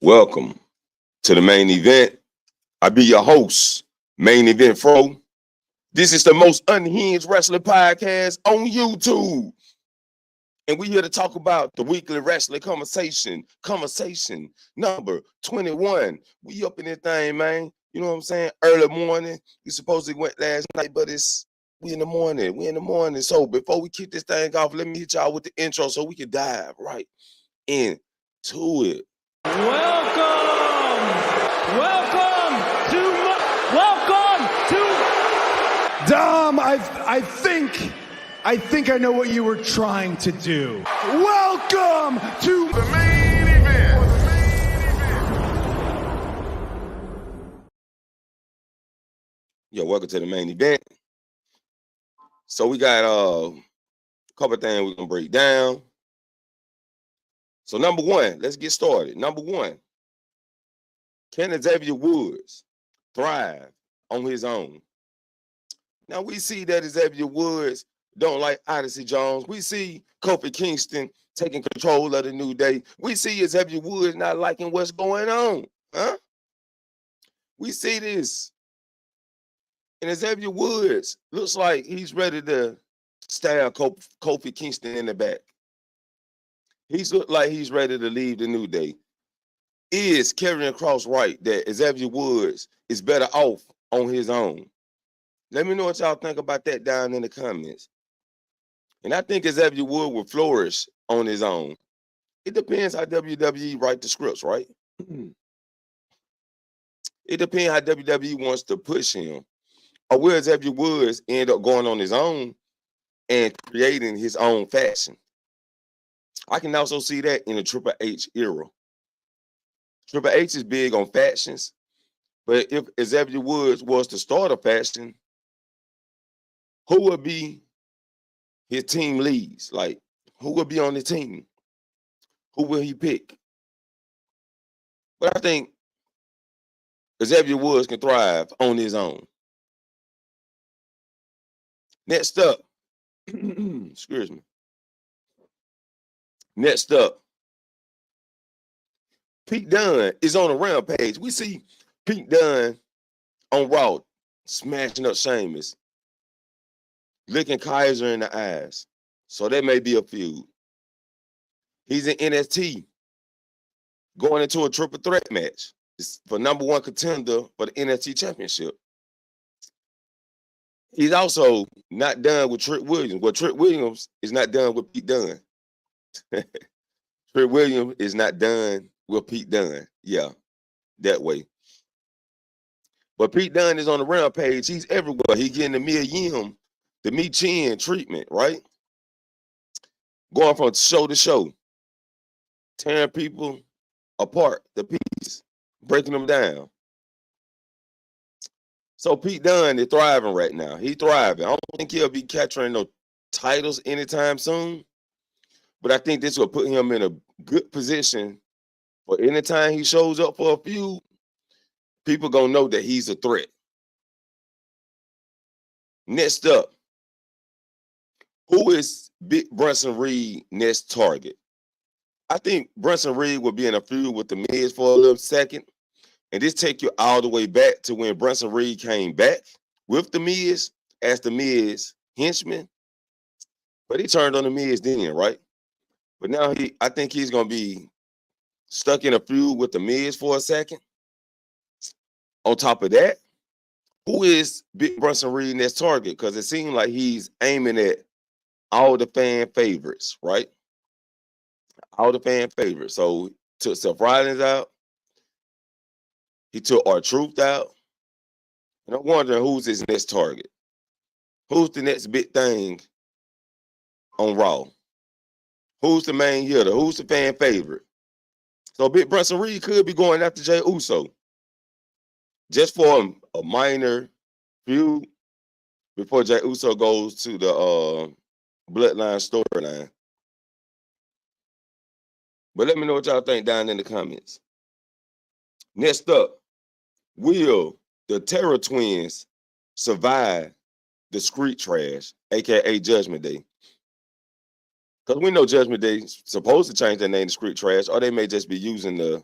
Welcome to the main event. I be your host, Main Event Fro. This is the most unhinged wrestling podcast on YouTube. And we here to talk about the weekly wrestling conversation number 21. We up in this thing, man. You know what I'm saying? Early morning. We supposedly went last night, but we in the morning. So before we kick this thing off, let me hit y'all with the intro so we can dive right into it. Welcome to Dom, I think I know what you were trying to do. Welcome to the main event. Yo, welcome to the main event. So we got a couple of things we're gonna break down. So number one, let's get started. Number one, can Xavier Woods thrive on his own? Now we see that Xavier Woods don't like Odyssey Jones. We see Kofi Kingston taking control of the New Day. We see Xavier Woods not liking what's going on. Huh? We see this. And Xavier Woods looks like he's ready to stab Kofi Kingston in the back. He's looked like he's ready to leave the New Day. Is Kevin Cross right that Xavier Woods is better off on his own? Let me know what y'all think about that down in the comments. And I think Xavier Woods will flourish on his own. It depends how WWE write the scripts, right? It depends how WWE wants to push him. Or will Xavier Woods end up going on his own and creating his own fashion? I can also see that in the Triple H era. Triple H is big on factions, but if Xavier Woods was to start a faction, who would be his team leads? Like, who would be on the team? Who will he pick? But I think Xavier Woods can thrive on his own. Next up, excuse me. Next up, Pete Dunne is on a rampage. We see Pete Dunne on Raw smashing up Sheamus, looking Kaiser in the eyes. So that may be a feud. He's in NXT going into a triple threat match. It's for number one contender for the NXT championship. He's also not done with Trick Williams. Well, Trick Williams is not done with Pete Dunne. Trick Williams is not done with Pete Dunne. Yeah, that way. But Pete Dunne is on the rampage. He's everywhere. He's getting the Mia Yim, the Mi Chin treatment, right? Going from show to show, tearing people apart, the piece, breaking them down. So Pete Dunne is thriving right now. He's thriving. I don't think he'll be capturing no titles anytime soon, but I think this will put him in a good position for anytime he shows up for a feud, people gonna know that he's a threat. Next up, who is Big Bronson Reed next target? I think Bronson Reed will be in a feud with the Miz for a little second. And this take you all the way back to when Bronson Reed came back with the Miz as the Miz henchman. But he turned on the Miz then, right? But now I think he's gonna be stuck in a feud with the Miz for a second. On top of that, who is Big Bronson Reed next target? Because it seems like he's aiming at all the fan favorites, right? All the fan favorites. So took Seth Rollins out. He took R-Truth out. And I'm wondering who's his next target. Who's the next big thing on Raw? Who's the main hitter? Who's the fan favorite? So Big Bronson Reed could be going after Jey Uso. Just for a minor feud before Jey Uso goes to the Bloodline storyline. But let me know what y'all think down in the comments. Next up, will the Terror Twins survive the street trash, aka Judgment Day? Because we know Judgment Day is supposed to change their name to Street Trash, or they may just be using the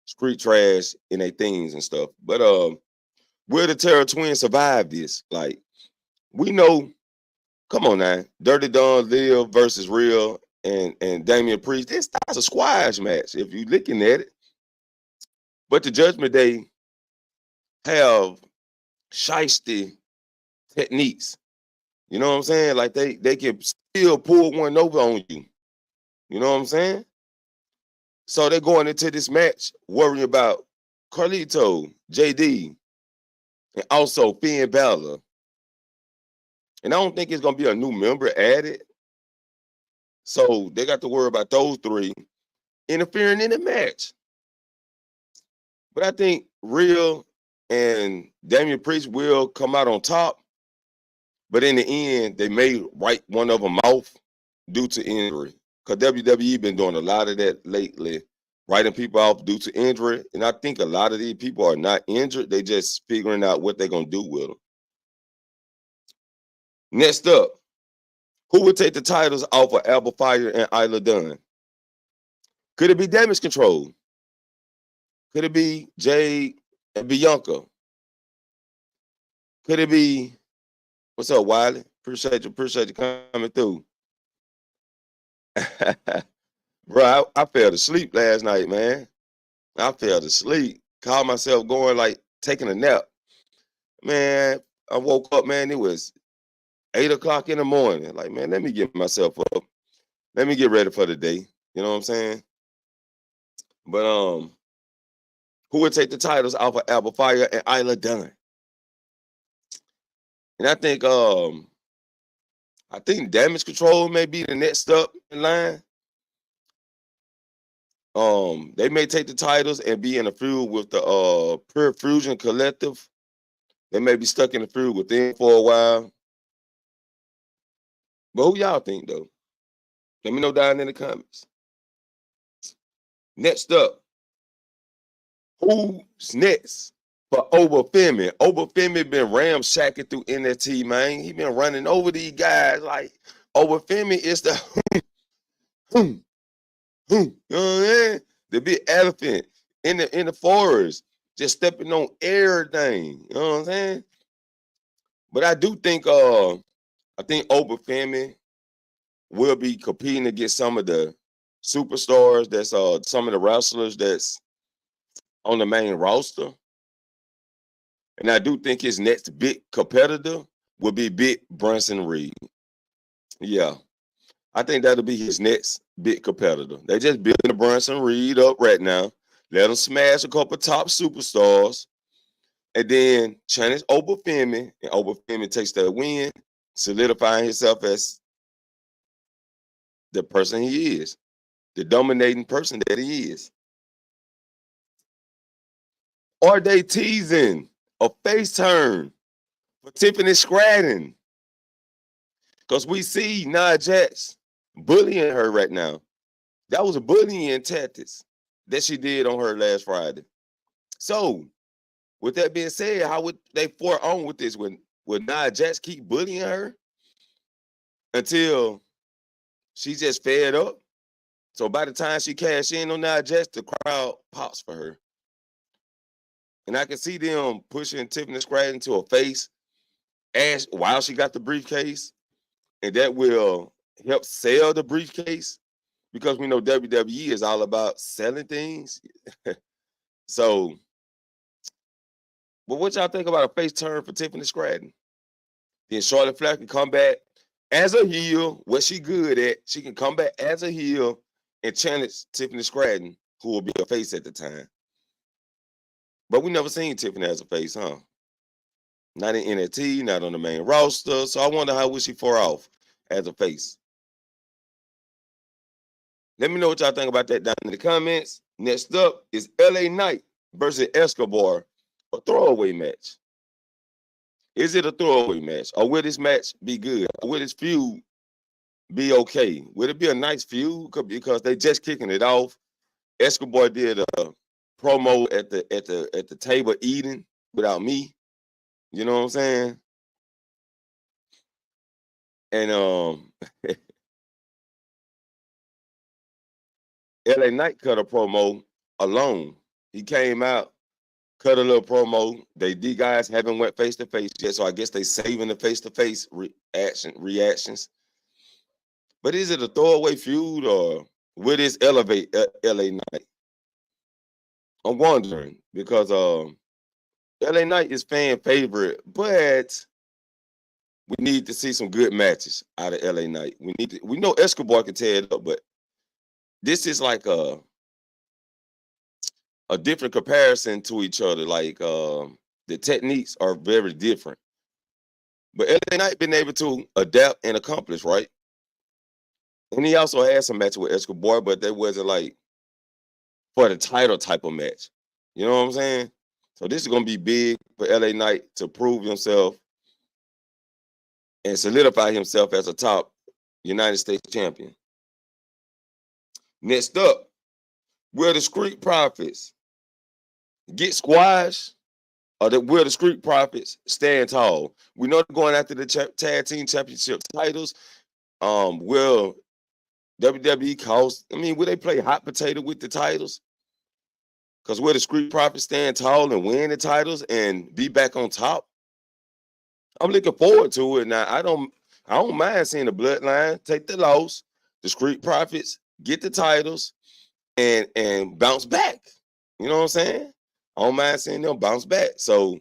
street trash in their things and stuff. But will the Terror Twins survive this? Like, we know, come on now, Dirty Don Live versus Real and Damian Priest. That's a squash match if you're looking at it. But the Judgment Day have shiesty techniques. You know what I'm saying? Like they can still pull one over on you. You know what I'm saying? So they're going into this match worrying about Carlito, JD, and also Finn Balor. And I don't think it's gonna be a new member added. So they got to worry about those three interfering in the match. But I think Real and Damian Priest will come out on top. But in the end, they may write one of them off due to injury. Because WWE been doing a lot of that lately, writing people off due to injury. And I think a lot of these people are not injured. They just figuring out what they're going to do with them. Next up, who would take the titles off of Alba Fire and Isla Dunn? Could it be Damage Control? Could it be Jade and Bianca? Could it be, what's up, Wiley? Appreciate you coming through. Bro, I fell asleep last night, man. I fell asleep. Called myself going like taking a nap. Man, I woke up, man. It was 8 o'clock in the morning. Like, man, let me get myself up. Let me get ready for the day. You know what I'm saying? But who would take the titles off of Alba Fire and Isla Dunn? And I think Damage Control may be the next up in line. They may take the titles and be in a feud with the Pure Fusion Collective. They may be stuck in the feud with them for a while. But who y'all think, though? Let me know down in the comments. Next up, who's next for Obafemi? Obafemi been ramshacking through NXT, man. He been running over these guys. Like, Obafemi is the you know what I mean? The big elephant in the forest, just stepping on everything. You know what I'm saying? But I do think Obafemi will be competing against some of the superstars that's some of the wrestlers that's on the main roster. And I do think his next big competitor will be Big Bronson Reed. Yeah. I think that'll be his next big competitor. They just building Bronson Reed up right now. Let him smash a couple top superstars. And then challenge Obafemi. And Obafemi takes that win, solidifying himself as the person he is. The dominating person that he is. Are they teasing a face turn for Tiffany Stratton? Because we see Nia Jax bullying her right now. That was a bullying tactics that she did on her last Friday. So, with that being said, how would they forward on with this? Would Nia Jax keep bullying her until she just fed up? So by the time she cashed in on Nia Jax, the crowd pops for her. And I can see them pushing Tiffany Stratton to her face while she got the briefcase. And that will help sell the briefcase because we know WWE is all about selling things. So, but what y'all think about a face turn for Tiffany Stratton? Then Charlotte Flair can come back as a heel, what she good at. She can come back as a heel and challenge Tiffany Stratton, who will be a face at the time. But we never seen Tiffany as a face, huh? Not in NXT, not on the main roster. So I wonder how would she fare off as a face. Let me know what y'all think about that down in the comments. Next up is LA Knight versus Escobar, a throwaway match. Is it a throwaway match? Or will this match be good? Or will this feud be okay? Will it be a nice feud? Because they just kicking it off. Escobar did a promo at the table eating without me. You know what I'm saying? And LA Knight cut a promo alone. He came out, cut a little promo. The guys haven't went face to face yet, so I guess they saving the face to face reactions. But is it a throwaway feud or will this elevate LA Knight? I'm wondering because LA Knight is fan favorite, but we need to see some good matches out of LA Knight. We know Escobar can tear it up, but this is like a different comparison to each other. Like the techniques are very different. But LA Knight been able to adapt and accomplish, right? And he also had some matches with Escobar, but they wasn't like for the title type of match. You know what I'm saying? So this is gonna be big for LA Knight to prove himself and solidify himself as a top United States champion. Next up, will the Street Profits get squashed or will the Street Profits stand tall? We know they're going after the tag team championship titles. Will WWE cost? I mean, will they play hot potato with the titles? Because will the Street Profits stand tall and win the titles and be back on top? I'm looking forward to it. Now, I don't mind seeing the Bloodline take the loss, the Street Profits get the titles, and bounce back. You know what I'm saying? I don't mind seeing them bounce back. So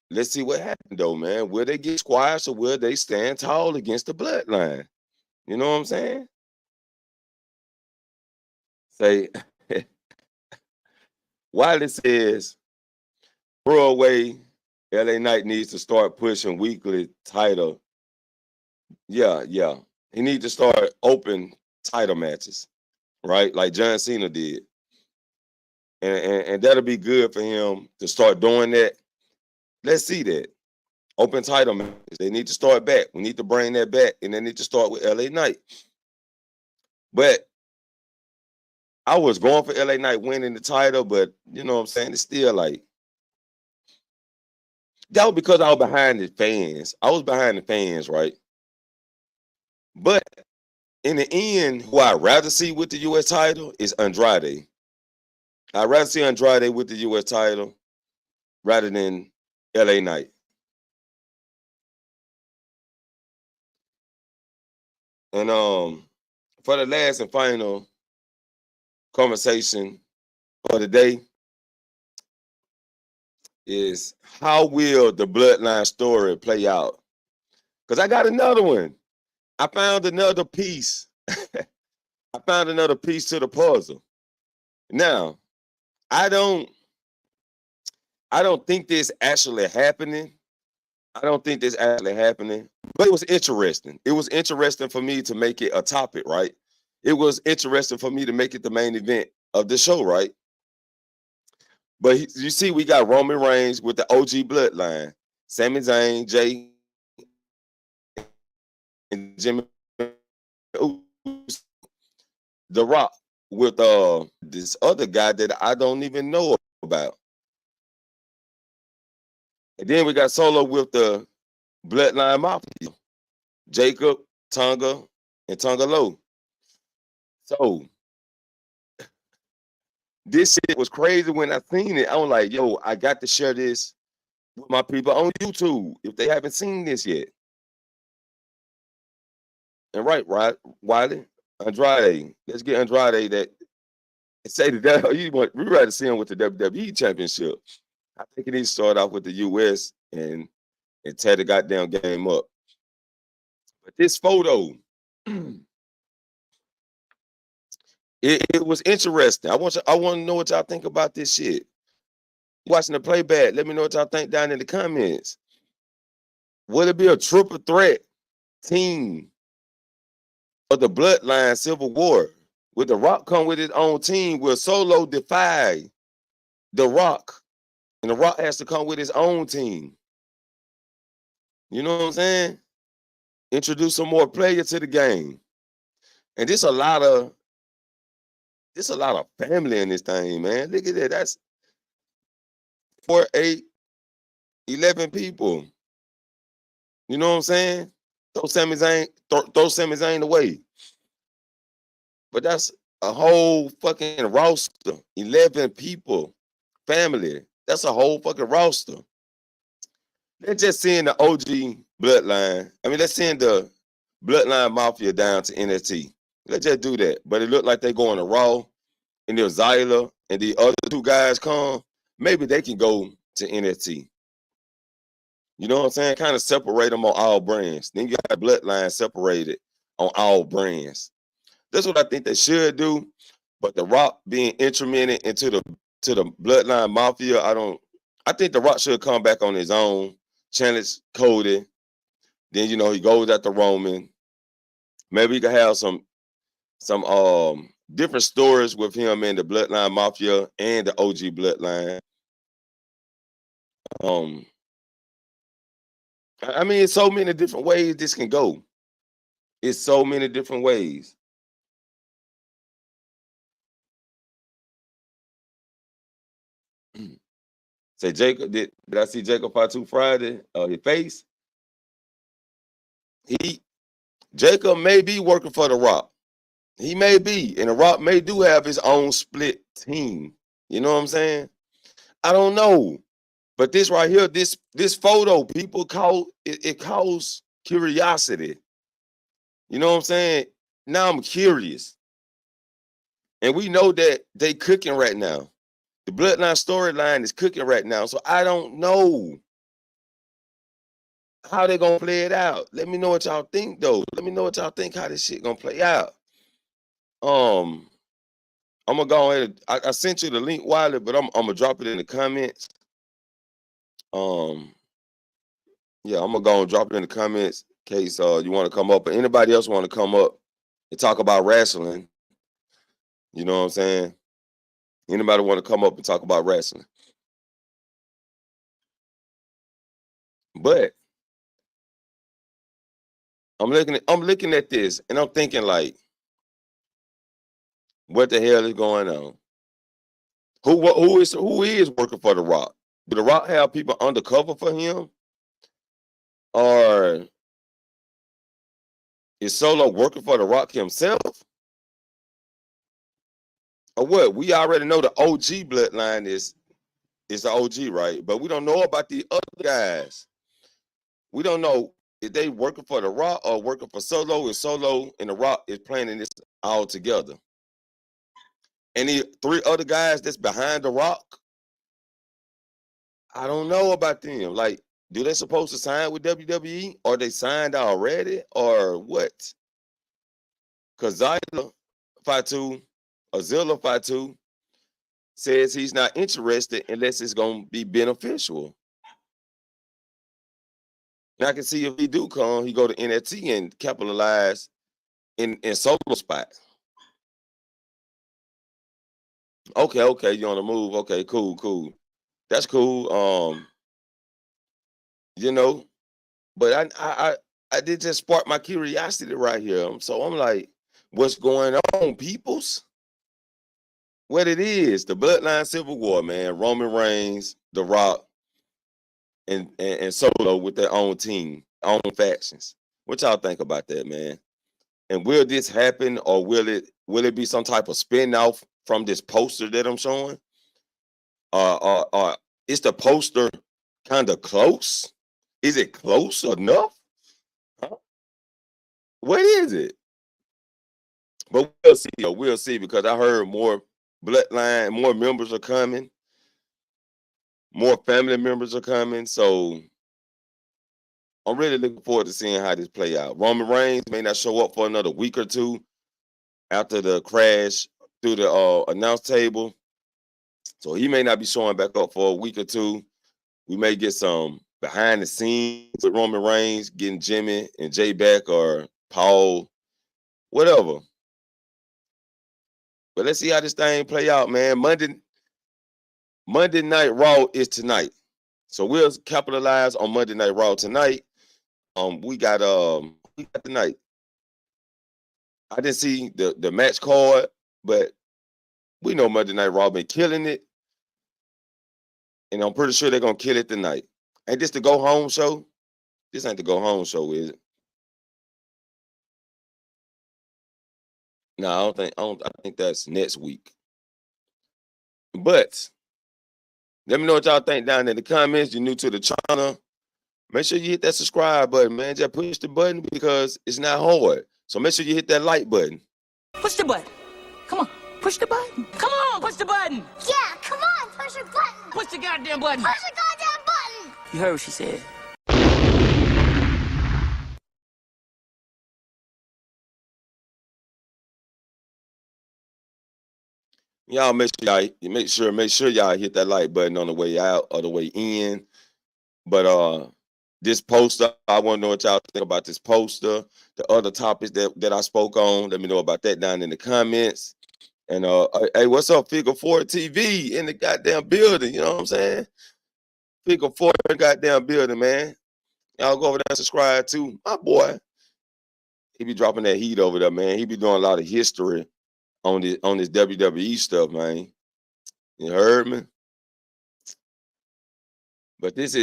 let's see what happens, though, man. Will they get squashed or will they stand tall against the Bloodline? You know what I'm saying? Say, Wiley says, throw away. LA Knight needs to start pushing weekly title. Yeah. He needs to start open title matches, right? Like John Cena did. And that'll be good for him to start doing that. Let's see that. Open title matches. They need to start back. We need to bring that back. And they need to start with LA Knight. But I was going for LA Knight winning the title, but you know what I'm saying? It's still like, that was because I was behind the fans. I was behind the fans, right? But in the end, who I'd rather see with the U.S. title is Andrade. I'd rather see Andrade with the U.S. title rather than LA Knight. And for the last and final conversation for the day is, how will the Bloodline story play out? Because I got another one. I found another piece. I found another piece to the puzzle. Now, I don't think this actually happening. But it was interesting. It was interesting for me to make it a topic, right? It was interesting for me to make it the main event of the show, right? But you see, we got Roman Reigns with the OG Bloodline, Sami Zayn, Jay, and Jimmy Uso. The Rock with this other guy that I don't even know about. And then we got Solo with the Bloodline Mafia, Jacob, Tonga, and Tonga Low. So this shit was crazy when I seen it. I was like, yo, I got to share this with my people on YouTube if they haven't seen this yet. And right, Wiley, Andrade. Let's get Andrade that say that we rather see him with the WWE Championship. I think he needs to start off with the US and tear the goddamn game up. But this photo, it was interesting. I want to know what y'all think about this shit. Watching the playback, let me know what y'all think down in the comments. Will it be a triple threat team of the Bloodline Civil War? Will The Rock come with his own team? Will Solo defy The Rock? And The Rock has to come with his own team. You know what I'm saying? Introduce some more players to the game. And there's a lot of family in this thing, man. Look at that. That's 4, 8, 11 people. You know what I'm saying? Throw Sami Zayn away. But that's a whole fucking roster. 11 people family. That's a whole fucking roster. They're just seeing the OG Bloodline. I mean, they're seeing the Bloodline Mafia down to NXT. Let's just do that. But it looked like they're going to Raw, and if Zyla and the other two guys come, maybe they can go to NXT. You know what I'm saying? Kind of separate them on all brands. Then you got Bloodline separated on all brands. That's what I think they should do. But The Rock being intermingled into the Bloodline Mafia, I think The Rock should come back on his own, challenge Cody. Then he goes after Roman. Maybe he could have some different stories with him and the Bloodline Mafia and the OG Bloodline. I mean, it's so many different ways this can go. It's so many different ways. Say Jacob, did I see Jacob Fatu Friday? His face. Jacob may be working for The Rock. He may be, and The Rock may do have his own split team. You know what I'm saying? I don't know. But this right here, this photo, people it calls curiosity. You know what I'm saying? Now I'm curious. And we know that they cooking right now. The Bloodline storyline is cooking right now. So I don't know how they gonna play it out. Let me know what y'all think, though. Let me know what y'all think how this shit gonna play out. I'm gonna go ahead. I sent you the link, Wiley, but I'm gonna drop it in the comments. Yeah, I'm gonna go and drop it in the comments in case you want to come up, or anybody else want to come up and talk about wrestling. You know what I'm saying? Anybody want to come up and talk about wrestling? But I'm looking at this and I'm thinking, like, what the hell is going on? Who is working for The Rock? Do The Rock have people undercover for him? Or is Solo working for The Rock himself? Or what? We already know the OG Bloodline is the OG, right? But we don't know about the other guys. We don't know if they working for The Rock or working for Solo, and Solo and The Rock is planning this all together. And the three other guys that's behind The Rock, I don't know about them. Like, do they supposed to sign with WWE? Or they signed already? Or what? Because Zilla Fatu says he's not interested unless it's going to be beneficial. And I can see if he do come, he go to NXT and capitalize in Solo spot. Okay, you on the move. Okay, cool. That's cool. But I did just spark my curiosity right here. So I'm like, what's going on, peoples? What it is, the Bloodline Civil War, man. Roman Reigns, The Rock, and Solo with their own team, own factions. What y'all think about that, man? And will this happen, or will it be some type of spin-off from this poster that I'm showing? Or is the poster kind of close? Is it close enough? Huh? What is it? But we'll see. We'll see, because I heard more Bloodline, more members are coming, more family members are coming. So I'm really looking forward to seeing how this play out. Roman Reigns may not show up for another week or two after the crash through the announce table. So he may not be showing back up for a week or two. We may get some behind the scenes with Roman Reigns, getting Jimmy and Jay back, or Paul, whatever. But let's see how this thing play out, man. Monday Night Raw is tonight. So we'll capitalize on Monday Night Raw tonight. We got tonight. I didn't see the match card, but we know Monday Night Raw been killing it. And I'm pretty sure they're gonna kill it tonight. Ain't this the go home show? This ain't the go home show, is it? No, I think that's next week. But Let me know what y'all think down in the comments. You're new to the channel. Make sure you hit that subscribe button, man. Just push the button because it's not hard. So make sure you hit that like button. Push the button. Come on, push the button. Come on, push the button. Yeah, come on, push the button. Push the goddamn button. Push the goddamn button. You heard what she said. Y'all make sure y'all hit that like button on the way out or the way in. But this poster, I want to know what y'all think about this poster. The other topics that I spoke on, let me know about that down in the comments. And hey, what's up, Figure 4 TV in the goddamn building? You know what I'm saying? Figure 4 in the goddamn building, man. Y'all go over there and subscribe too. My boy, he be dropping that heat over there, man. He be doing a lot of history on this WWE stuff, man. You heard me? But this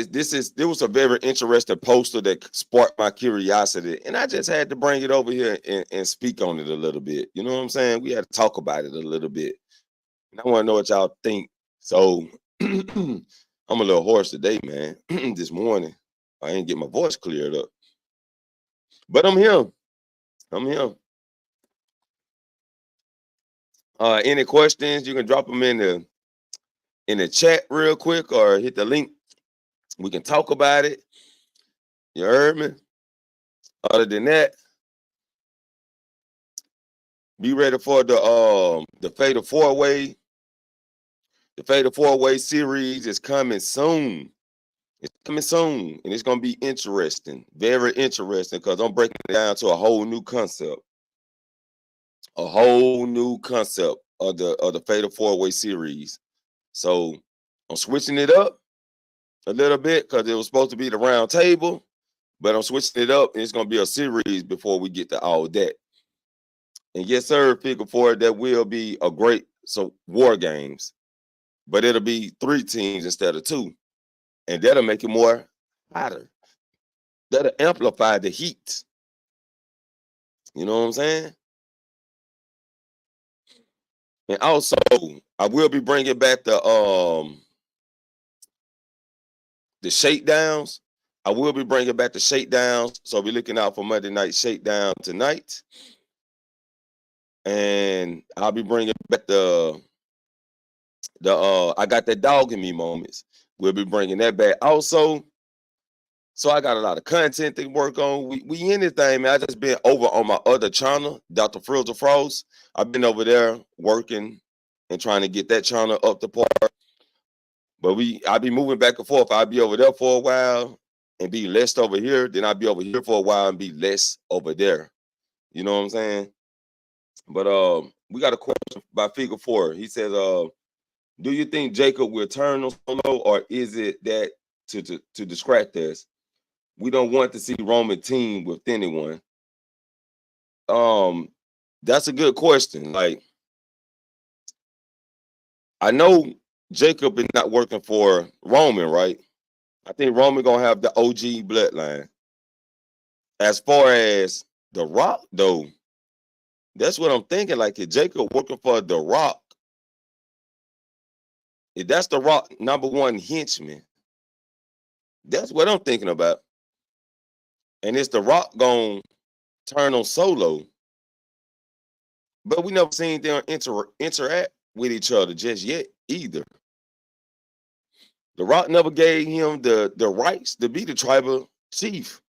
was a very interesting poster that sparked my curiosity, and I just had to bring it over here and speak on it a little bit. You know what I'm saying? We had to talk about it a little bit, and I want to know what y'all think. So I'm a little hoarse today, man. This morning I ain't get my voice cleared up, but I'm here. Any questions? You can drop them in the chat real quick, or hit the link. We can talk about it. You heard me? Other than that, be ready for the Fatal 4-Way. The Fatal 4-Way series is coming soon. It's coming soon, and it's gonna be interesting, very interesting, because I'm breaking it down to a whole new concept. A whole new concept of the Fatal 4-Way series. So I'm switching it up a little bit because it was supposed to be the round table, but I'm switching it up, and it's gonna be a series before we get to all that. And yes, sir, Figure 4, that will be a great war games, but it'll be 3 teams instead of 2, and that'll make it more hotter. That'll amplify the heat. You know what I'm saying? And also, I will be bringing back the shakedowns. I will be bringing back the shakedowns, so be looking out for Monday Night Shakedown tonight. And I'll be bringing back the I got that dog in me moments. We'll be bringing that back also. So I got a lot of content to work on. We in this thing, man. I just been over on my other channel, Dr. Frizzle Frost. I've been over there working and trying to get that channel up to par. But I'll be moving back and forth. I'll be over there for a while and be less over here. Then I'll be over here for a while and be less over there. You know what I'm saying? But we got a question by Figure 4. He says, do you think Jacob will turn on Solo, or is it that to distract us? We don't want to see Roman team with anyone. That's a good question. Like, I know Jacob is not working for Roman, right? I think Roman gonna have the OG bloodline. As far as The Rock, though, that's what I'm thinking. Like, if Jacob working for The Rock, if that's The Rock #1 henchman, that's what I'm thinking about. And it's The Rock gonna turn on Solo, but we never seen them interact with each other just yet either. The Rock never gave him the rights to be the tribal chief.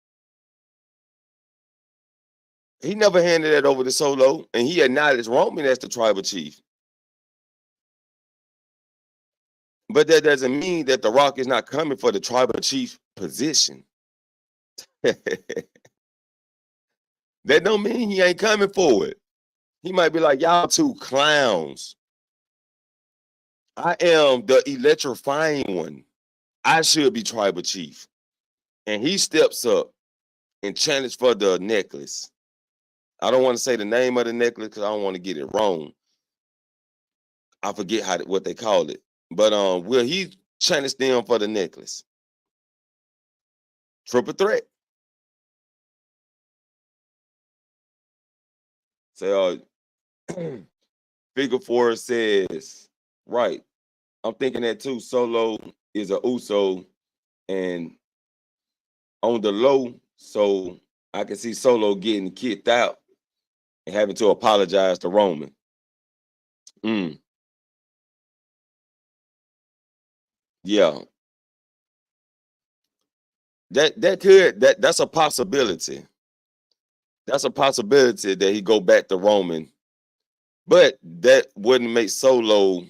He never handed that over to Solo, and he acknowledged Roman as the tribal chief. But that doesn't mean that The Rock is not coming for the tribal chief position. That don't mean he ain't coming for it. He might be like, y'all two clowns. I am the electrifying one. I should be tribal chief. And he steps up and challenges for the necklace. I don't want to say the name of the necklace because I don't want to get it wrong. I forget what they call it. But will he challenge them for the necklace? Triple threat. So Figure 4 says, right. I'm thinking that too. Solo is a Uso, and on the low, so I can see Solo getting kicked out and having to apologize to Roman. Yeah, that's a possibility. That's a possibility that he go back to Roman, but that wouldn't make Solo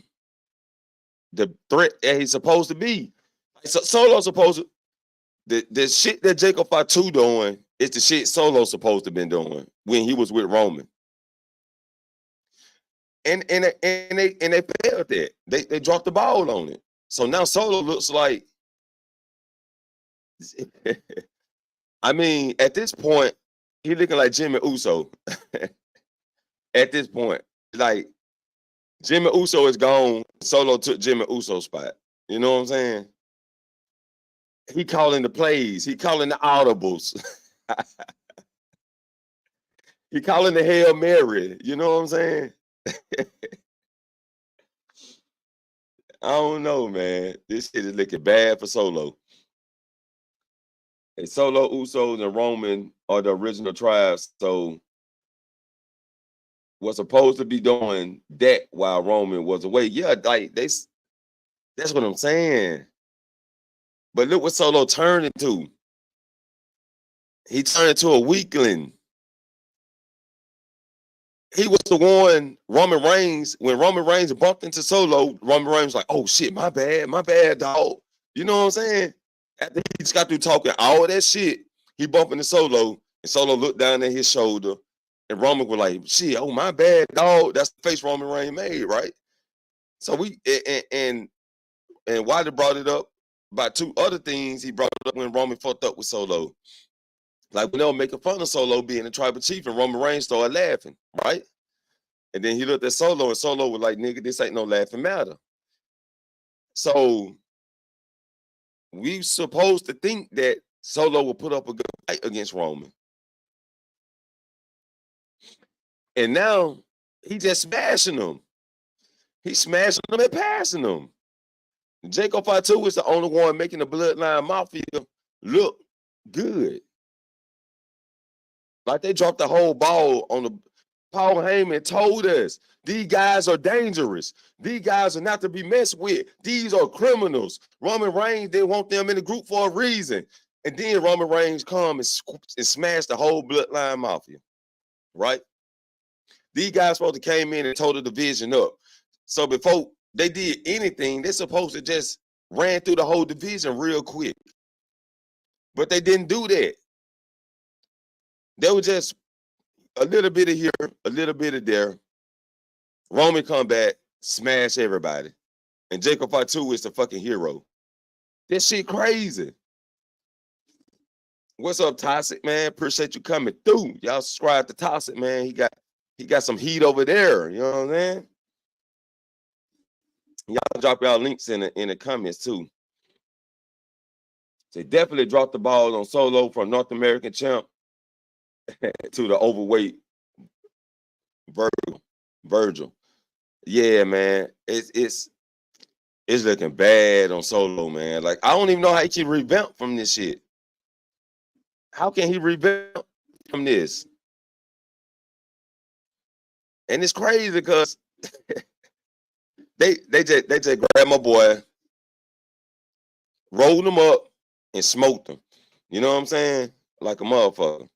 the threat that he's supposed to be. So Solo's supposed to the shit that Jacob Fatu doing is the shit Solo supposed to been doing when he was with Roman. And they failed that. They dropped the ball on it. So now Solo looks like I mean, at this point, he looking like Jimmy Uso. At this point, like Jimmy Uso is gone. Solo took Jimmy Uso's spot. You know what I'm saying? He calling the plays. He calling the audibles. He calling the Hail Mary. You know what I'm saying? I don't know, man. This shit is looking bad for Solo. And Solo, Usos, and Roman are the original tribes. So was supposed to be doing that while Roman was away. Yeah, like that's what I'm saying. But look what Solo turned into. He turned into a weakling. He was the one, Roman Reigns, when Roman Reigns bumped into Solo, Roman Reigns was like, oh shit, my bad, dog. You know what I'm saying? After he just got through talking all that shit, he bumped into Solo, and Solo looked down at his shoulder, and Roman was like, shit, oh my bad, dog. That's the face Roman Reigns made, right? So we and Wilder brought it up by two other things. He brought it up when Roman fucked up with Solo. Like when they were making fun of Solo being a tribal chief, and Roman Reigns started laughing, right? And then he looked at Solo, and Solo was like, nigga, this ain't no laughing matter. So we supposed to think that Solo will put up a good fight against Roman. And now he just smashing them. He's smashing them and passing them. Jacob Fatu is the only one making the Bloodline Mafia look good. Like they dropped the whole ball on the Paul Heyman told us these guys are dangerous. These guys are not to be messed with. These are criminals. Roman Reigns, they want them in the group for a reason. And then Roman Reigns come and smash the whole Bloodline Mafia, right? These guys supposed to came in and tore the division up. So before they did anything, they're supposed to just ran through the whole division real quick. But they didn't do that. They were just a little bit of here, a little bit of there. Roman come back, smash everybody. And Jacob Fatu is the fucking hero. This shit crazy. What's up, Toxic, man? Appreciate you coming through. Y'all subscribe to Toxic, man. He got some heat over there. You know what I'm saying? Y'all drop y'all links in the comments too. They definitely dropped the ball on Solo from North American champ to the overweight Virgil. Yeah, man. It's looking bad on Solo, man. Like, I don't even know how he can revamp from this shit. How can he revamp from this? And it's crazy because they just grabbed my boy, rolled him up, and smoked him. You know what I'm saying? Like a motherfucker.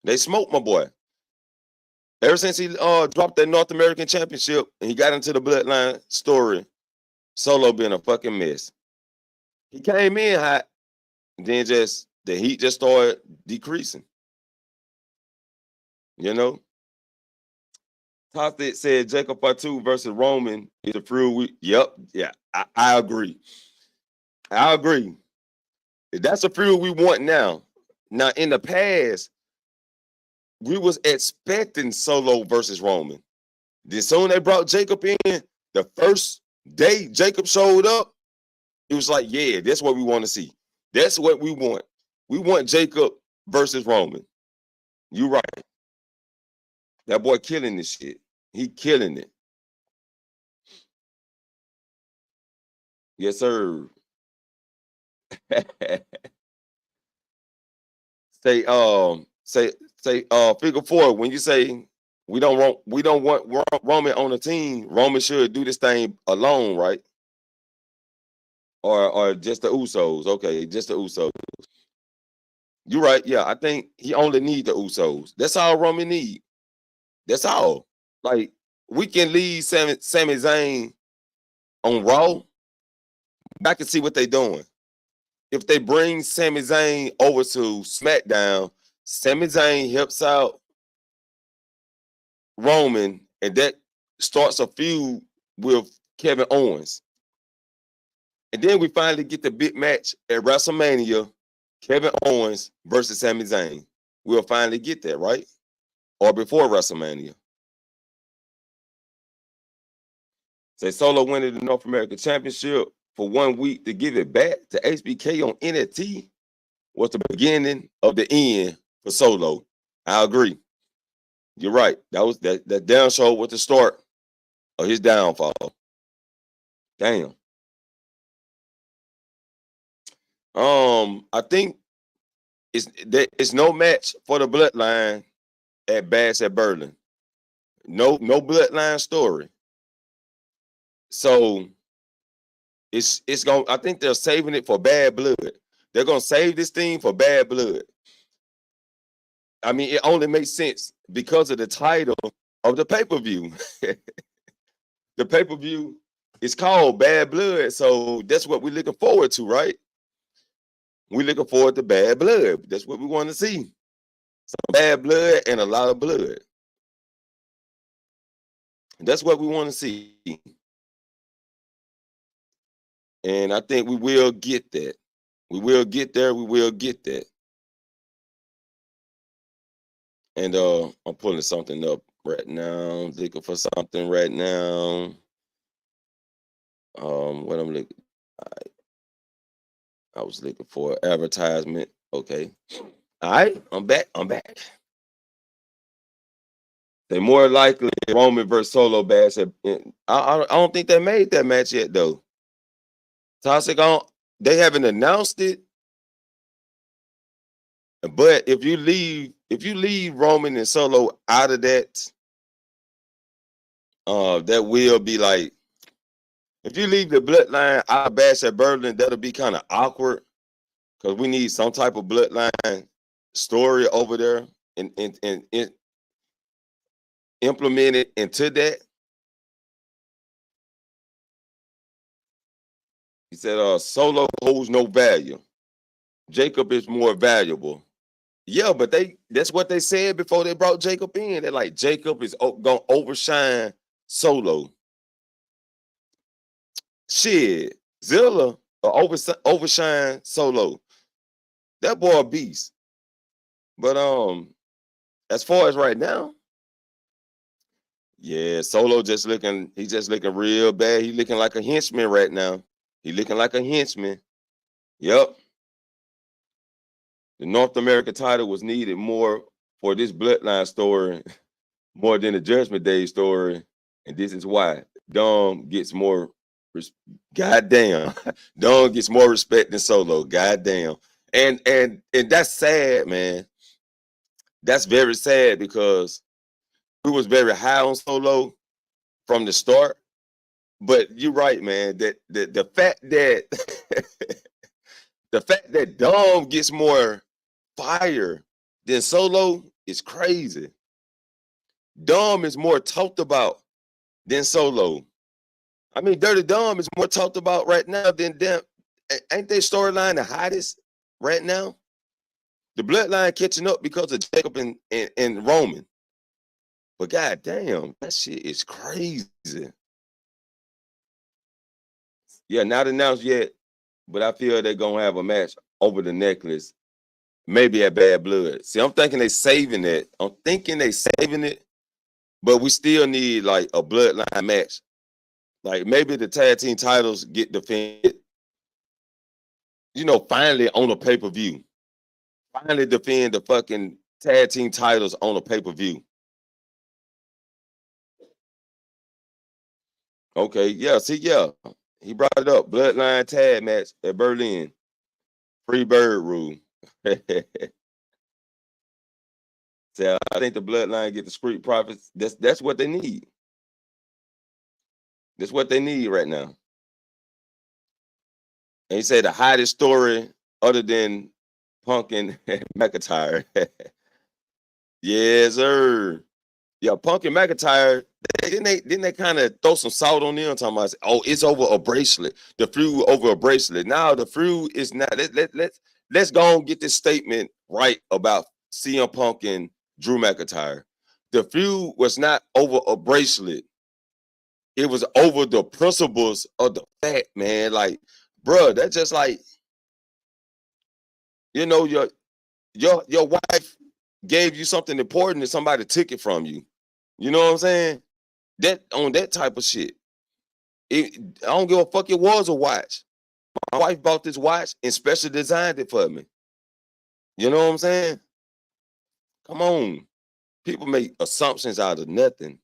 They smoked my boy. Ever since he dropped that North American Championship and he got into the Bloodline story, Solo been a fucking mess. He came in hot, and then just the heat just started decreasing. You know? Toxic said Jacob Fatu versus Roman is a feud. Yep, yeah, I agree. I agree. That's a feud we want now. Now, in the past, we was expecting Solo versus Roman. Then soon they brought Jacob in. The first day Jacob showed up, it was like, yeah, that's what we want to see. That's what we want. We want Jacob versus Roman. You right. That boy killing this shit. He killing it. Yes, sir. Figure four. When you say we don't want Roman on the team, Roman should do this thing alone, right? Or just the Usos. Okay, just the Usos. You're right. Yeah, I think he only need the Usos. That's all Roman need. That's all. Like we can leave Sami Zayn on Raw. I can see what they're doing. If they bring Sami Zayn over to SmackDown, Sami Zayn helps out Roman, and that starts a feud with Kevin Owens. And then we finally get the big match at WrestleMania, Kevin Owens versus Sami Zayn. We'll finally get that, right? Or before WrestleMania. Say Solo winning the North American Championship for 1 week to give it back to HBK on NXT was the beginning of the end for Solo. I agree. You're right. That down show was the start of his downfall. Damn. I think it's no match for the Bloodline at Bash at Berlin. No Bloodline story. So it's going. I think they're saving it for Bad Blood. They're gonna save this thing for Bad Blood. I mean, it only makes sense because of the title of the pay-per-view. The pay-per-view is called Bad Blood, so that's what we're looking forward to, right? We're looking forward to Bad Blood. That's what we want to see. Some bad blood and a lot of blood. That's what we want to see. And I think we will get that. We will get there. We will get that. And I'm pulling something up right now. Looking for something right now. What I'm looking, I was looking for advertisement. Okay. All right, I'm back. They more likely Roman versus Solo Bash. I don't think they made that match yet though. Toxic they haven't announced it. But if you leave Roman and Solo out of that, that will be like, if you leave the Bloodline out of Bash at Berlin, that'll be kind of awkward because we need some type of Bloodline story over there and implement it into that. He said, Solo holds no value. Jacob is more valuable. Yeah, but that's what they said before they brought Jacob in. They're like, Jacob is gonna overshine Solo. Shit, Zilla overshine Solo. That boy a beast. But as far as right now, yeah, Solo he's just looking real bad. He looking like a henchman right now. He looking like a henchman. Yep. The North American title was needed more for this Bloodline story, more than the Judgment Day story. And this is why Dom gets more, goddamn, Dom gets more respect than Solo. Goddamn. And that's sad, man. That's very sad because we was very high on Solo from the start. But you're right, man. That the fact that the fact that Dom gets more fire than Solo is crazy. Dom is more talked about than Solo. I mean, Dirty Dom is more talked about right now than them. Ain't their storyline the hottest right now? The Bloodline catching up because of Jacob and Roman. But goddamn, that shit is crazy. Yeah, not announced yet, but I feel they're gonna have a match over the necklace, maybe at Bad Blood. See, I'm thinking they saving it. But we still need like a Bloodline match. Like maybe the tag team titles get defended, finally on a pay-per-view. Finally defend the fucking tag team titles on a pay-per-view. Okay, yeah. See, yeah. He brought it up. Bloodline tag match at Berlin. Free bird rule. So I think the Bloodline get the Street Profits. That's what they need. That's what they need right now. And he said the hottest story other than Punk and McIntyre. Yes, sir. Yeah, Punk and McIntyre, didn't they kind of throw some salt on them? Talking about, oh, it's over a bracelet. The feud over a bracelet. Now the feud is not. Let's go and get this statement right about CM Punk and Drew McIntyre. The feud was not over a bracelet. It was over the principles of the fact, man. Like, bro, that's just like, you know, your wife gave you something important and somebody took it from you. You know what I'm saying? That on that type of shit. I don't give a fuck. It was a watch. My wife bought this watch and special designed it for me. You know what I'm saying? Come on. People make assumptions out of nothing.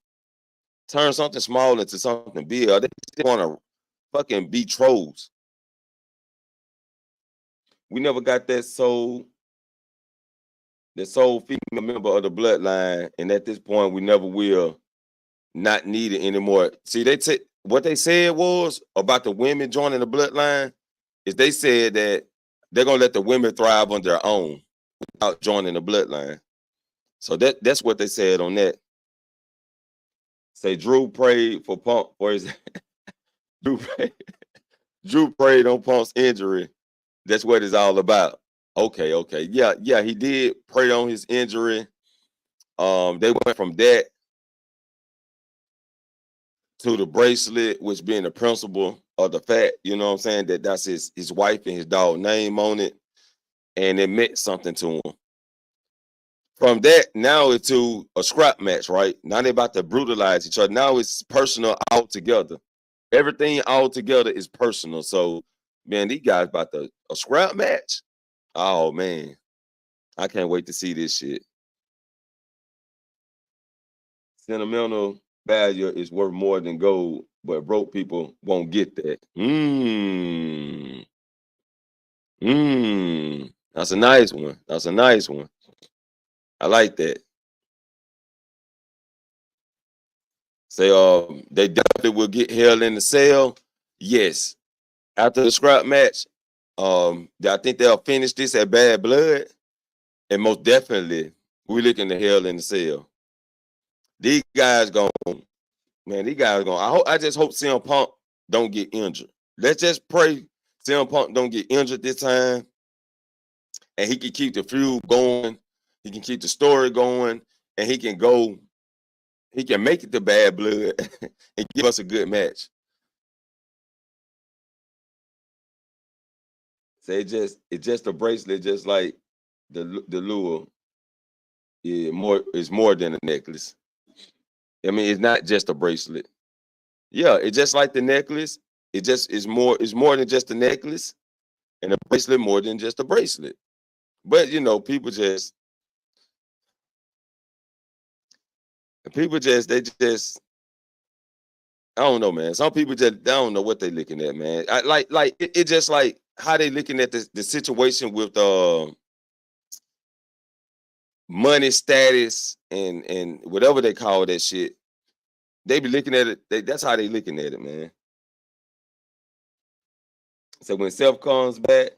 Turn something small into something big. Or they just want to fucking be trolls. We never got that soul female member of the Bloodline, and at this point, we never will not need it anymore. See, what they said was about the women joining the Bloodline is they said that they're gonna let the women thrive on their own without joining the Bloodline. So that's what they said on that. Say Drew prayed for Punk for his Drew prayed on Punk's injury. That's what it's all about. Okay. Yeah, he did pray on his injury. They went from that to the bracelet, which being the principle of the fact, you know what I'm saying, that's his wife and his dog name on it, and it meant something to him. From that, now into a scrap match, right? Now they're about to brutalize each other. Now it's personal altogether. Everything altogether is personal. So, man, these guys about a scrap match. Oh man, I can't wait to see this shit. Sentimental value is worth more than gold, but broke people won't get that. That's a nice one. That's a nice one. I like that. Say, they definitely will get Hell in the Cell. Yes. After the scrap match, I think they'll finish this at Bad Blood, and most definitely we're looking to Hell in the Cell. These guys going. I just hope CM Punk don't get injured. Let's just pray CM Punk don't get injured this time, and he can keep the feud going. He can keep the story going, and he can go. He can make it to Bad Blood and give us a good match. So it's just a bracelet, just like the lure. It's more than a necklace. I mean, it's not just a bracelet. Yeah, it's just like the necklace. It's more than just a necklace, and a bracelet more than just a bracelet. But people just they just I don't know, man. Some people just I don't know what they looking at, man. It just like how they looking at the situation with money status and whatever they call that shit. They be looking at it. That's how they looking at it, man. So when Seth comes back,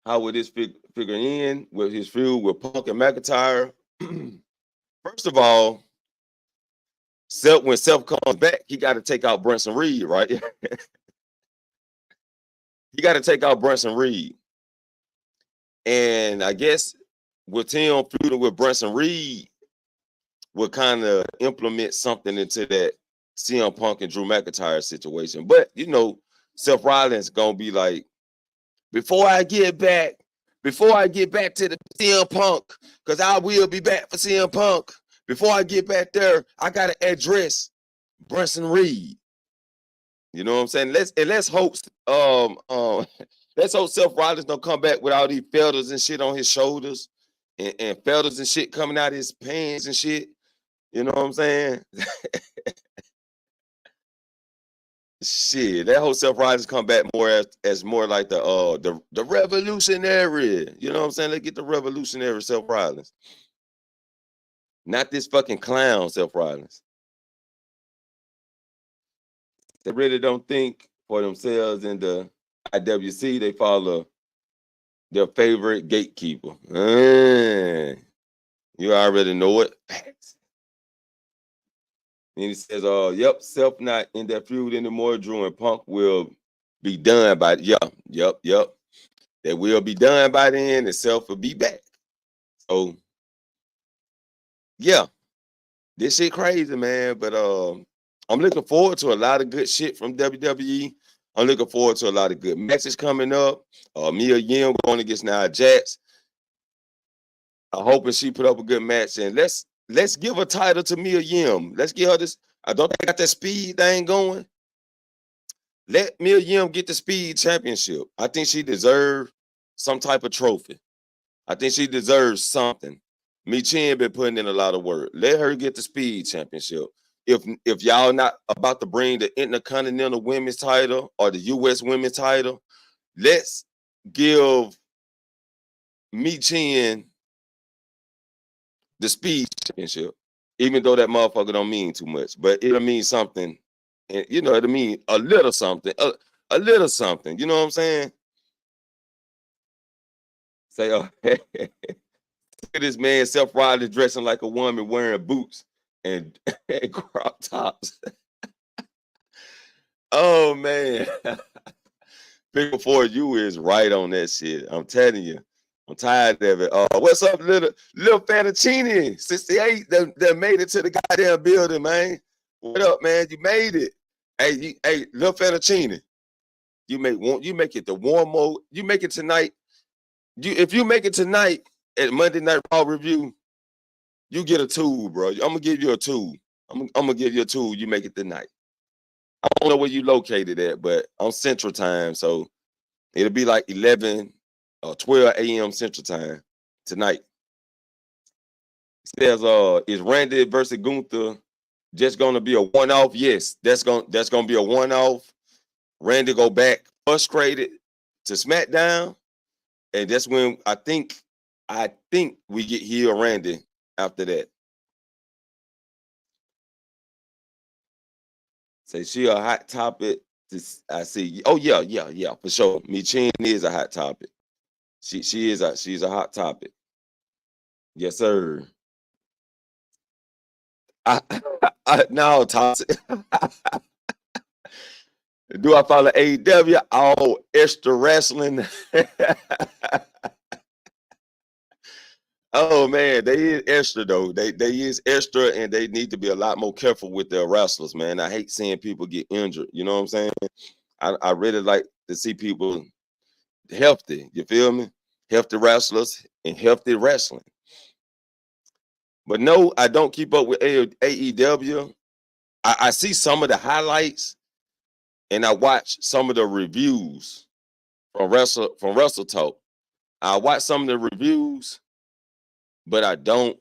how would this figure in with his feud with Punk and McIntyre? First of all, when Seth comes back, he got to take out Bronson Reed, right? He got to take out Bronson Reed. And I guess with him feuding with Bronson Reed will kind of implement something into that CM Punk and Drew McIntyre situation. But, Seth Rollins going to be like, before I get back to the CM Punk, because I will be back for CM Punk. Before I get back there, I got to address Bronson Reed. You know what I'm saying? Let's hope let's hope Seth Rollins don't come back with all these feathers and shit on his shoulders and feathers and shit coming out of his pants and shit. You know what I'm saying? Shit, that whole Seth Rollins come back more as more like the revolutionary. You know what I'm saying? Let's get the revolutionary Seth Rollins. Not this fucking clown Seth Rollins. They really don't think for themselves in the IWC. They follow their favorite gatekeeper. You already know it. And he says, yep, Seth not in that feud anymore. Drew and Punk will be done by, yep. They will be done by then, and Seth will be back. So, yeah, this shit crazy, man. But I'm looking forward to a lot of good shit from WWE. I'm looking forward to a lot of good matches coming up. Mia Yim going against Nia Jax. I'm hoping she put up a good match, and let's give a title to Mia Yim. Let's give her this. I don't think I got that speed thing going. Let Mia Yim get the speed championship. I think she deserves some type of trophy. I think she deserves something. Michin been putting in a lot of work. Let her get the speed championship. If y'all not about to bring the Intercontinental Women's title or the U.S. Women's title, let's give Michin the speed championship. Even though that motherfucker don't mean too much, but it'll mean something. And you know, it'll mean a little something. A little something. You know what I'm saying? Say, oh, look at this man, Seth Rollins dressing like a woman wearing boots and crop tops. Oh man. Big for you is right on that shit. I'm telling you. I'm tired of it. What's up, little Fettuccine 68 that made it to the goddamn building, man? What up, man? You made it. Hey, little Fettuccine. You make it the warm mode. You make it tonight. If you make it tonight at Monday Night Raw review, you get a tool, bro. I'm gonna give you a tool. I'm gonna give you a tool. You make it tonight. I don't know where you located at, but I'm Central Time, so it'll be like 11 or 12 a.m. Central Time tonight. It says, is Randy versus Gunther just gonna be a one-off? Yes, that's gonna be a one-off. Randy go back frustrated to SmackDown, and that's when I think we get heel Randy after that. Say she a hot topic. I see. Oh yeah, for sure. Michin is a hot topic. She's a hot topic. Yes, sir. No, toxic. Do I follow AEW? Oh, extra wrestling. Oh man, they is extra though. They is extra, and they need to be a lot more careful with their wrestlers, man. I hate seeing people get injured. You know what I'm saying? I really like to see people healthy. You feel me? Healthy wrestlers and healthy wrestling. But no, I don't keep up with AEW. I see some of the highlights, and I watch some of the reviews from Wrestle Talk. I watch some of the reviews, but I don't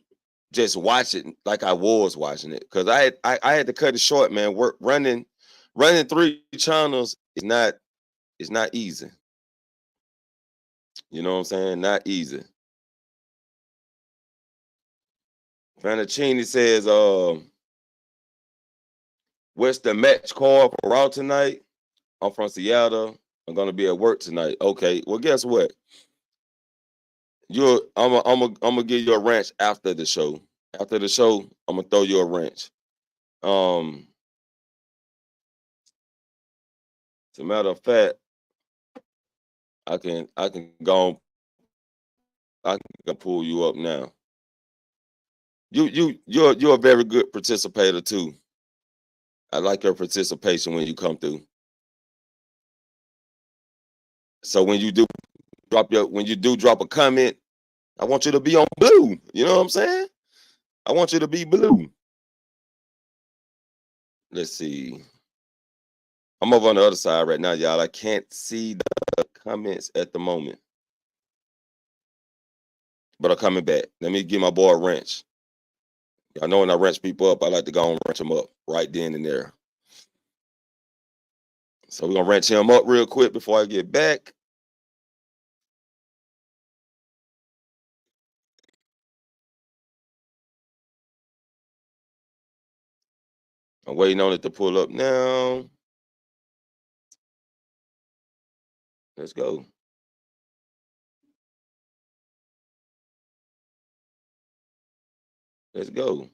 just watch it like I was watching it, because I had to cut it short, man. Running 3 channels is not easy. You know what I'm saying? Not easy. Fantacini says, what's the match card for Raw tonight? I'm from Seattle. I'm gonna be at work tonight. Okay. Well, guess what? I'm gonna give you a wrench after the show. After the show, I'm gonna throw you a wrench. As a matter of fact, I can go. I can pull you up now. You're a very good participator too. I like your participation when you come through. So when you do drop a comment, I want you to be on blue. You know what I'm saying? I want you to be blue. Let's see. I'm over on the other side right now, y'all. I can't see the comments at the moment. But I'm coming back. Let me give my boy a wrench. I know when I wrench people up, I like to go and wrench them up right then and there. So we're gonna wrench him up real quick before I get back. I'm waiting on it to pull up now. Let's go. Let's go.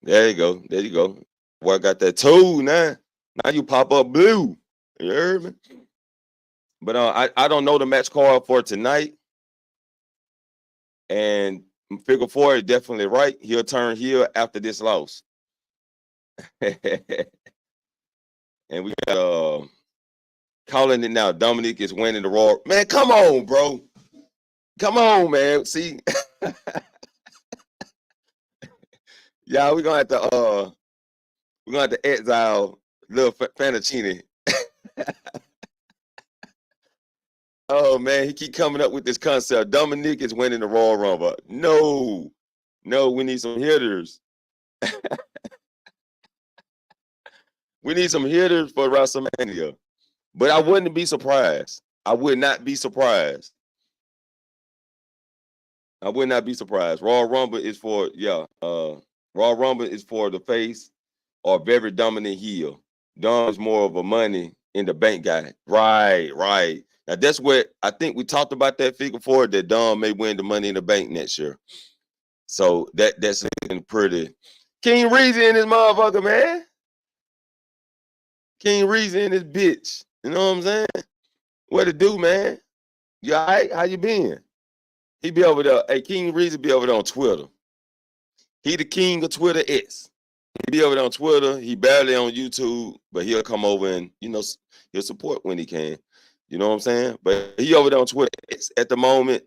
There you go. There you go. Boy, I got that tool now. Now you pop up blue. You heard me? But I don't know the match card for tonight. And figure 4 is definitely right. He'll turn heel after this loss. And we got calling it now. Dominic is winning the Raw. Man, come on, bro. Come on, man. See, yeah, we're gonna have to exile little Fantaccini. Oh man, he keep coming up with this concept. Dominic is winning the Royal Rumble. No, we need some hitters. We need some hitters for WrestleMania. But I wouldn't be surprised. I would not be surprised. I would not be surprised. Royal Rumble is for Royal Rumble is for the face or very dominant heel. Dom is more of a money in the bank guy. Right. Now that's what I think we talked about that figure for, that Dom may win the money in the bank next year. So that's looking pretty. King Reezy in this motherfucker, man. King Reezy in this bitch. You know what I'm saying? What to do, man? You all right? How you been? He be over there. Hey, King Reezy be over there on Twitter. He the king of Twitter X. He be over there on Twitter. He barely on YouTube, but he'll come over and, he'll support when he can. You know what I'm saying? But he over there on Twitter X at the moment.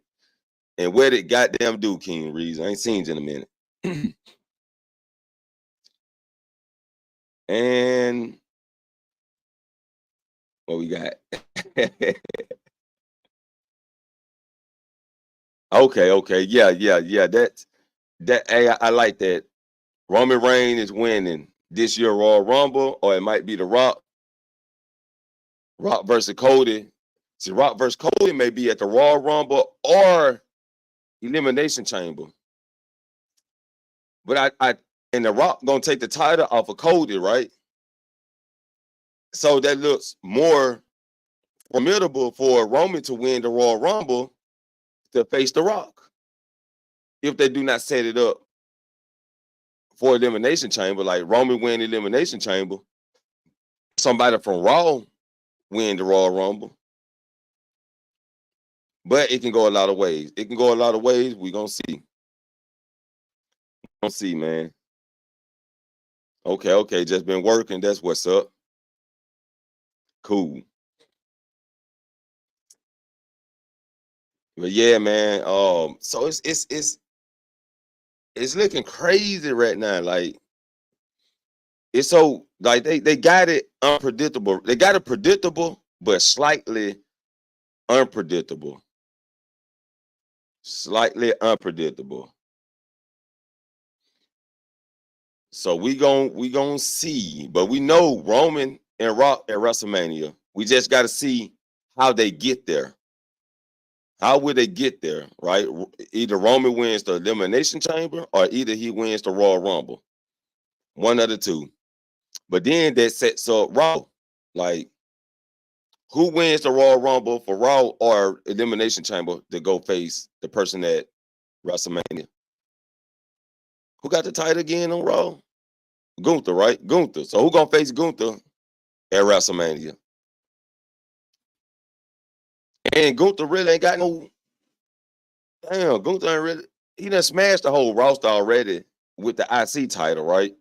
And where did goddamn do, King Reezy? I ain't seen you in a minute. And what we got? Okay. Yeah. I like that. Roman Reigns is winning this year Royal Rumble, or it might be The Rock. Rock versus Cody. See, Rock versus Cody may be at the Royal Rumble or Elimination Chamber. But and The Rock gonna take the title off of Cody, right? So that looks more formidable for Roman to win the Royal Rumble to face The Rock. If they do not set it up for Elimination Chamber, like Roman win Elimination Chamber, somebody from Raw win the Royal Rumble. But it can go a lot of ways. We're gonna see. Don't see, man. Okay. Just been working. That's what's up. Cool. But yeah, man. So it's looking crazy right now. Like, it's so like they got it unpredictable. They got it predictable, but slightly unpredictable. Slightly unpredictable. So we gon' see, but we know Roman and Rock at WrestleMania. We just got to see how they get there. How would they get there, right? Either Roman wins the Elimination Chamber or either he wins the Royal Rumble. One of the two. But then that sets up Raw. Like, who wins the Royal Rumble for Raw or Elimination Chamber to go face the person at WrestleMania? Who got the title again on Raw? Gunther, right? Gunther. So who gonna face Gunther at WrestleMania? And Gunther really ain't got no. Damn, Gunther ain't really. He done smashed the whole roster already with the IC title, right?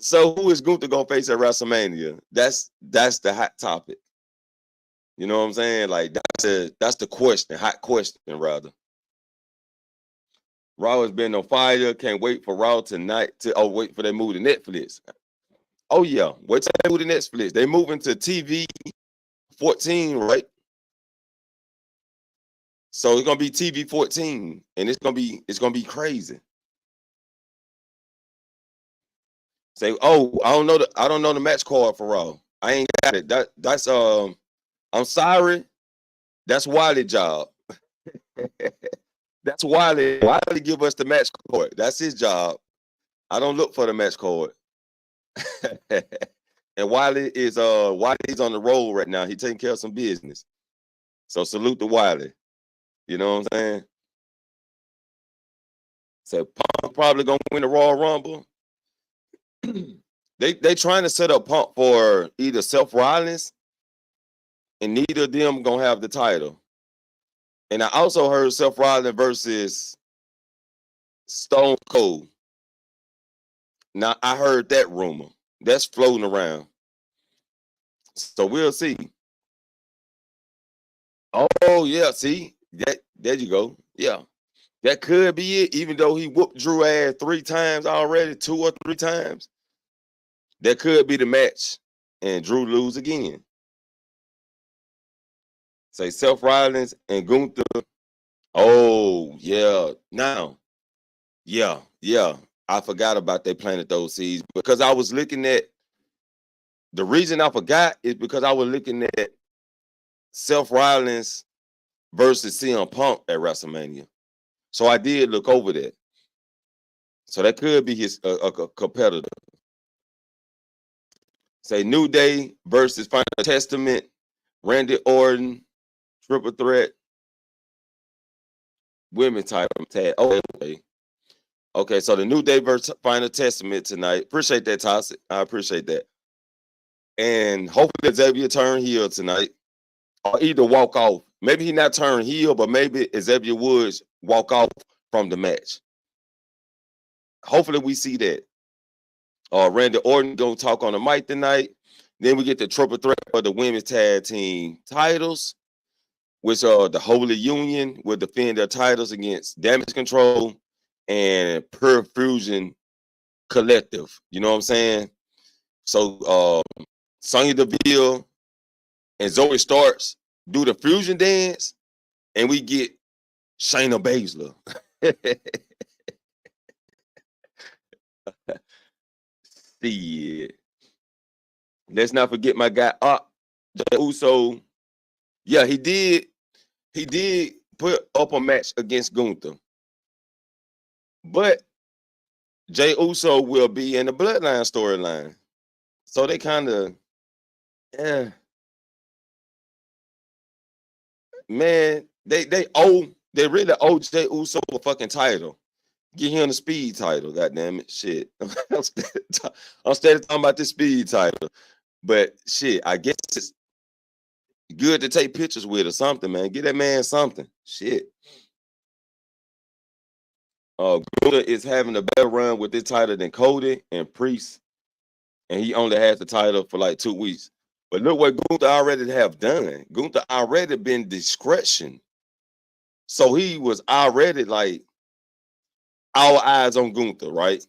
So who is Gunther gonna face at WrestleMania? That's the hot topic. You know what I'm saying? Like, that's the question, hot question rather. Raw has been on fire. Can't wait for Raw tonight wait for they move to Netflix. Oh yeah, wait till they move to Netflix. They moving to TV 14, right? So it's gonna be TV 14, and it's gonna be crazy. Say, oh, I don't know the match card for Raw. I ain't got it. That's I'm sorry. That's Wiley job. That's Wiley. Wiley give us the match card. That's his job. I don't look for the match card. And Wiley's on the road right now. He taking care of some business. So salute to Wiley. You know what I'm saying? So Punk probably gonna win the Royal Rumble. They trying to set up Punk for either Seth Rollins, and neither of them gonna have the title. And I also heard Seth Rollins versus Stone Cold. Now I heard that rumor. That's floating around. So we'll see. Oh yeah, see that there you go. Yeah, that could be it. Even though he whooped Drew ass 3 times already, 2 or 3 times, that could be the match, and Drew lose again. Say Seth Rollins and Gunther. Oh yeah, now, yeah. I forgot about they planted those seeds because I was looking at. The reason I forgot is because I was looking at Seth Rollins versus CM Punk at WrestleMania. So I did look over that. So that could be his a competitor. Say New Day versus Final Testament, Randy Orton, triple threat, women's title tag. Okay, so the New Day versus Final Testament tonight. Appreciate that, Toss. I appreciate that. And hopefully Xavier turn heel tonight, or either walk off. Maybe he not turn heel, but maybe Xavier Woods walk off from the match. Hopefully we see that. Randy Orton gonna talk on the mic tonight. Then we get the triple threat for the women's tag team titles, which the Holy Union will defend their titles against Damage Control and Perfusion Collective. You know what I'm saying? So Sonya Deville and Zoe Starks do the fusion dance, and we get Shayna Baszler. See, let's not forget my guy Jey Uso. Yeah, he did put up a match against Gunther, but Jey Uso will be in the Bloodline storyline, so they kind of, man, they really owe Jey Uso a fucking title. Get him the speed title, goddamn it, shit. I'm steady talking about this speed title, but shit, I guess it's good to take pictures with or something, man. Get that man something, shit. Gunther is having a better run with this title than Cody and Priest, and he only has the title for like 2 weeks. But look what Gunther already have done. Gunther already been discretion, so he was already like our eyes on Gunther, right?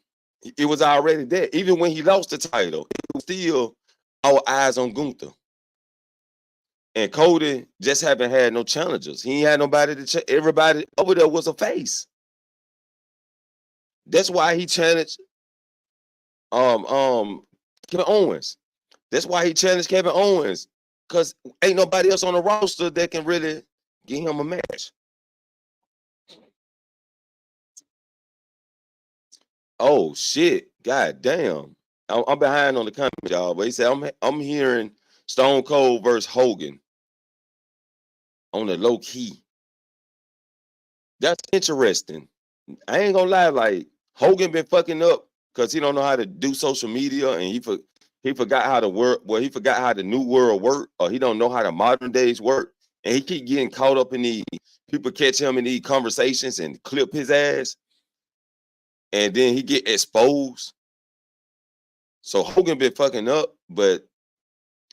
It was already there. Even when he lost the title, it was still our eyes on Gunther. And Cody just haven't had no challengers. He ain't had nobody to everybody over there was a face. That's why he challenged Kevin Owens. That's why he challenged Kevin Owens. Because ain't nobody else on the roster that can really give him a match. Oh shit! God damn! I'm behind on the comment, y'all. But he said I'm hearing Stone Cold versus Hogan on the low key. That's interesting. I ain't gonna lie. Like Hogan been fucking up because he don't know how to do social media, and he forgot how to work. Well, he forgot how the new world work, or he don't know how the modern days work, and he keep getting caught up in the people catch him in these conversations and clip his ass. And then he get exposed. So Hogan been fucking up, but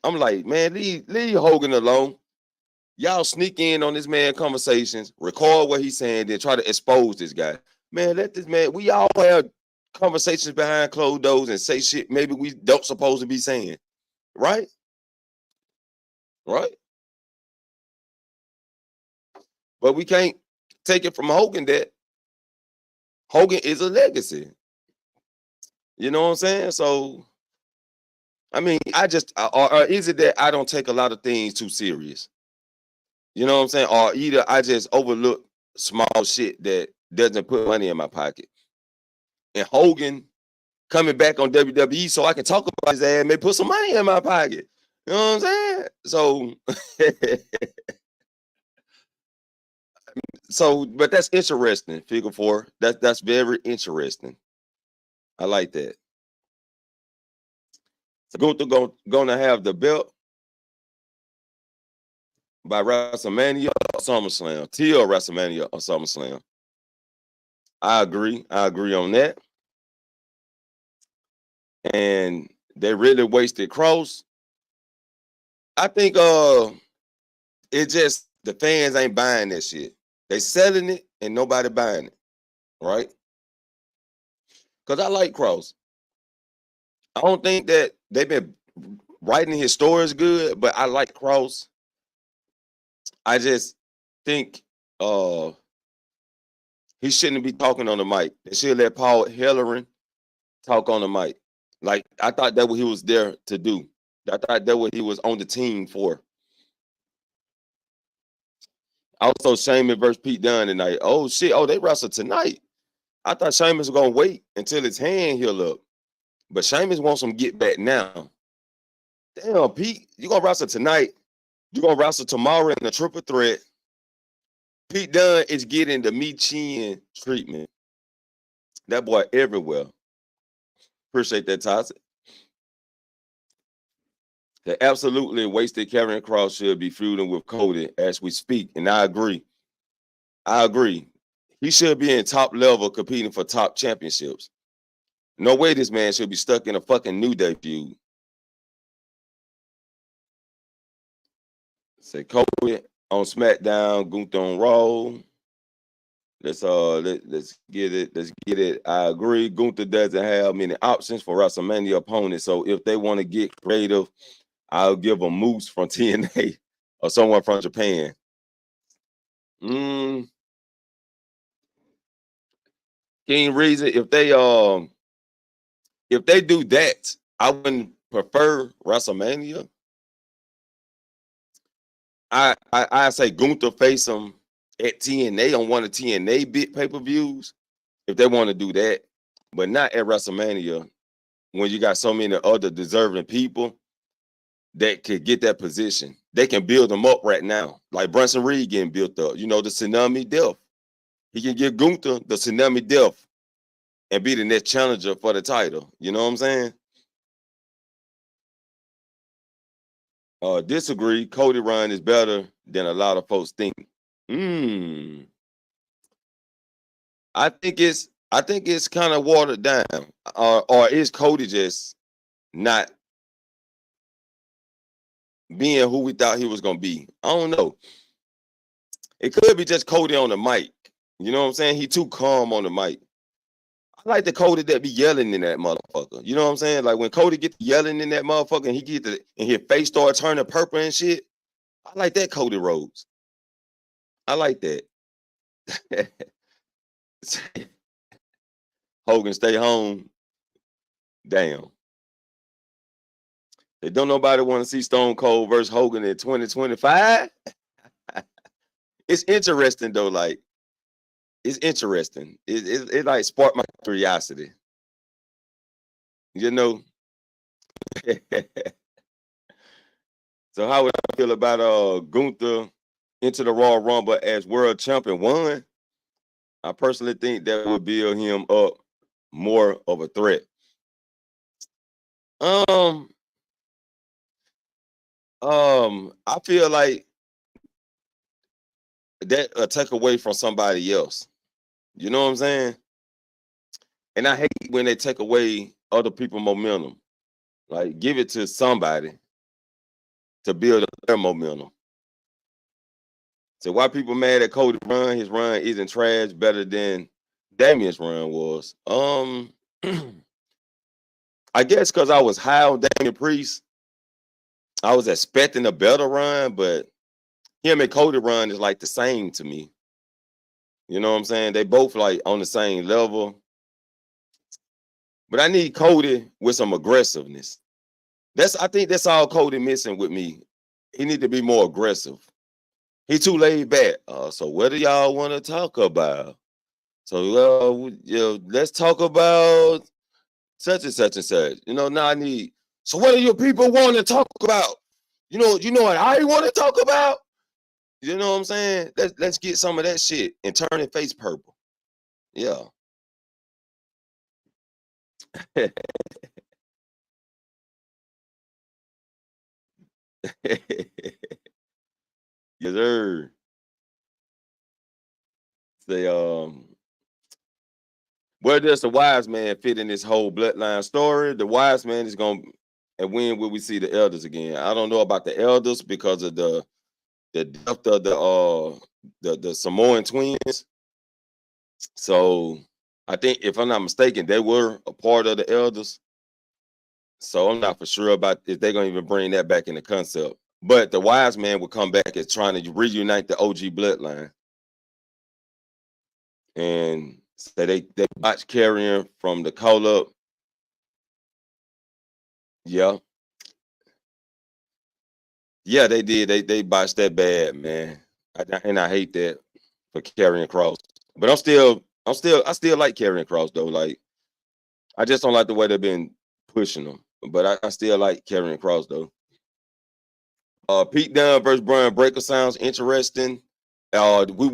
I'm like, man, leave Hogan alone. Y'all sneak in on this man conversations, record what he's saying, then try to expose this guy. Man, let this man, we all have conversations behind closed doors and say shit maybe we don't supposed to be saying. Right? Right? But we can't take it from Hogan that Hogan is a legacy. You know what I'm saying? So, I mean, or is it that I don't take a lot of things too serious? You know what I'm saying? Or either I just overlook small shit that doesn't put money in my pocket. And Hogan coming back on WWE so I can talk about his ass, maybe put some money in my pocket. You know what I'm saying? But that's interesting, Figure 4. That's very interesting. I like that. So Gunther gonna have the belt by WrestleMania or SummerSlam. Till WrestleMania or SummerSlam. I agree. I agree on that. And they really wasted Cross. I think it just the fans ain't buying that shit. They selling it and nobody buying it, right? Because I like Cross. I don't think that they've been writing his stories good, but I like Cross. I just think he shouldn't be talking on the mic. They should let Paul Helleran talk on the mic. Like, I thought that what he was there to do. I thought that what he was on the team for. Also, Sheamus versus Pete Dunne tonight. Oh, shit. Oh, they wrestle tonight. I thought Sheamus was going to wait until his hand healed up. But Sheamus wants him to get back now. Damn, Pete, you going to wrestle tonight. You're going to wrestle tomorrow in a triple threat. Pete Dunne is getting the Michin treatment. That boy everywhere. Appreciate that, Toxic. They absolutely wasted Karrion Kross should be feuding with Cody as we speak. And I agree. I agree. He should be in top level competing for top championships. No way this man should be stuck in a fucking New Day feud. Say Cody on SmackDown, Gunther on Raw. Let's get it. Let's get it. I agree. Gunther doesn't have many options for WrestleMania opponents. So if they want to get creative, I'll give them Moose from TNA or someone from Japan. King Reason, if they do that, I wouldn't prefer WrestleMania. I say Gunther face them at TNA on one of TNA big pay-per-views if they want to do that, but not at WrestleMania when you got so many other deserving people that could get that position. They can build them up right now, like Bronson Reed getting built up. You know, the Tsunami Death. He can give Gunther the Tsunami Death and be the next challenger for the title. You know what I'm saying? Disagree. Cody Ryan is better than a lot of folks think. I think it's kind of watered down. Or is Cody just not being who we thought he was gonna be? I don't know. It could be just Cody on the mic. You know what I'm saying? He too calm on the mic. I like the Cody that be yelling in that motherfucker. You know what I'm saying? Like when Cody get yelling in that motherfucker and and his face start turning purple and shit. I like that Cody Rhodes. I like that. Hogan stay home. Damn. They don't nobody want to see Stone Cold versus Hogan in 2025. It's interesting though. Like it's interesting. It like sparked my curiosity. You know. So how would I feel about Gunther into the Royal Rumble as world champion? One, I personally think that would build him up more of a threat. I feel like that take away from somebody else. You know what I'm saying? And I hate when they take away other people's momentum. Like give it to somebody to build up their momentum. So why people mad at Cody run? His run isn't trash, better than Damien's run was. I guess because I was high on Damien Priest, I was expecting a better run, but he him and Cody run is like the same to me. You know what I'm saying? They both like on the same level. But I need Cody with some aggressiveness. I think that's all Cody missing with me. He need to be more aggressive. He too laid back. So what do y'all want to talk about? So let's talk about such and such and such. Now I need. So what do your people want to talk about? You know what I want to talk about? You know what I'm saying? Let's get some of that shit and turn it face purple. Yeah. Yes, sir. Say, where does the wise man fit in this whole bloodline story? The wise man is going to, and when will we see the elders again? I don't know about the elders because of the death of the Samoan twins. So I think, if I'm not mistaken, they were a part of the elders. So I'm not for sure about if they're going to even bring that back in the concept. But the wise man will come back as trying to reunite the OG bloodline. And so they botched carrying from the call-up. Yeah. Yeah, they did. They botched that bad, man. And I hate that for carrying Cross. But I still like carrying Cross though. Like, I just don't like the way they've been pushing them. But I still like carrying Cross though. Pete Dunne versus Brian Breaker sounds interesting. I think we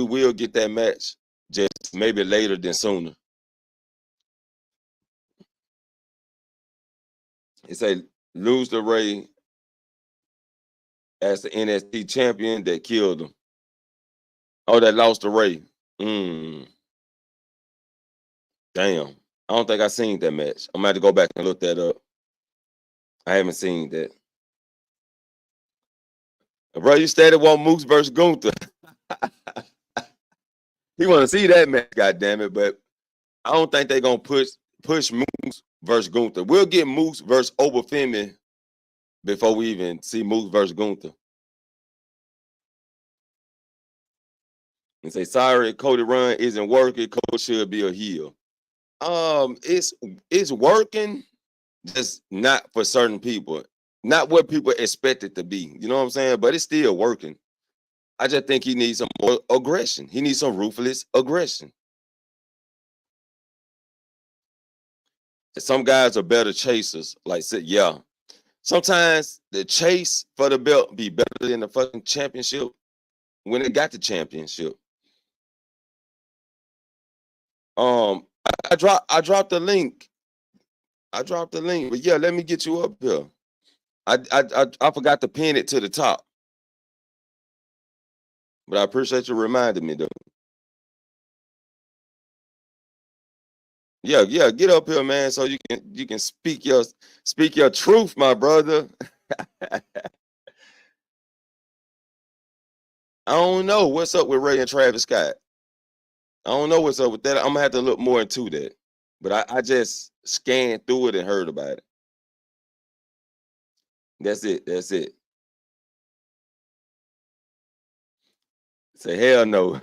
will get that match, just maybe later than sooner. It say lose to Ray as the NXT champion that killed him. Oh, that lost to Ray. Damn. I don't think I seen that match. I'm gonna have to go back and look that up. I haven't seen that. Bro, you stated want Moose versus Gunther. He want to see that match, goddammit, but I don't think they're gonna push Moose versus Gunther. We'll get Moose versus Obafemi before we even see Moose versus Gunther. And say, sorry, Cody Run isn't working. Cody should be a heel. It's working, just not for certain people. Not what people expect it to be. You know what I'm saying? But it's still working. I just think he needs some more aggression. He needs some ruthless aggression. Some guys are better chasers. Like, yeah. Sometimes the chase for the belt be better than the fucking championship when it got the championship. I dropped the link. But yeah, let me get you up here. I forgot to pin it to the top. But I appreciate you reminding me though. Yeah, get up here, man, so you can speak your truth, my brother. I don't know what's up with Ray and Travis Scott. I don't know what's up with that. I'm gonna have to look more into that. But I just scanned through it and heard about it. That's it. Say hell no.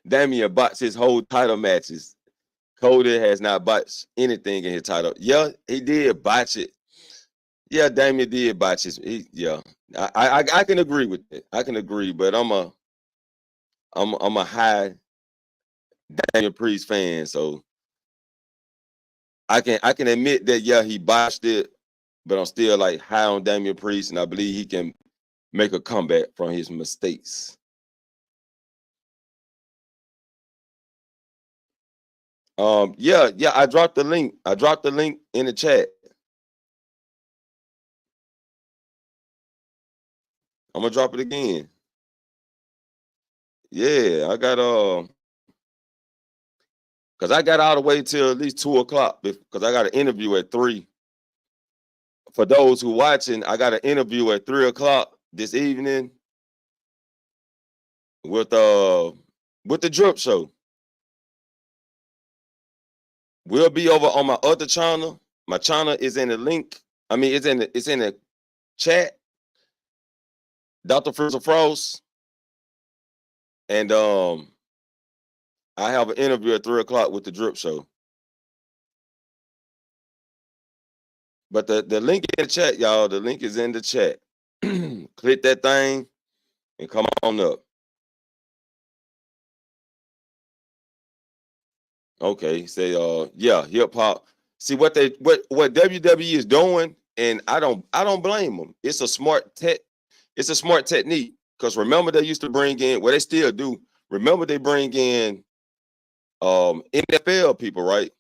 Damian botched his whole title matches. Cody has not botched anything in his title. Yeah, he did botch it. Yeah, Damian did botch his. I can agree with it. I can agree, but I'm a high Damian Priest fan, so I can admit that yeah, he botched it, but I'm still like high on Damian Priest, and I believe he can make a comeback from his mistakes. Yeah, I dropped the link. I dropped the link in the chat. I'm gonna drop it again. Yeah, I got because I got all the way till at least 2:00 because I got an interview at 3. For those who watching, I got an interview at 3:00 this evening with the Drip Show. We'll be over on my other channel. My channel is in the link. I mean, it's in the chat. Dr. Frizzle Frost, and I have an interview at 3:00 with the Drip Show. But the link in the chat, y'all. The link is in the chat. Click that thing and come on up. Okay, say yeah, hip hop. See what WWE is doing, and I don't blame them. It's a smart technique. Because remember, they used to bring in, well, they still do. Remember, they bring in NFL people, right?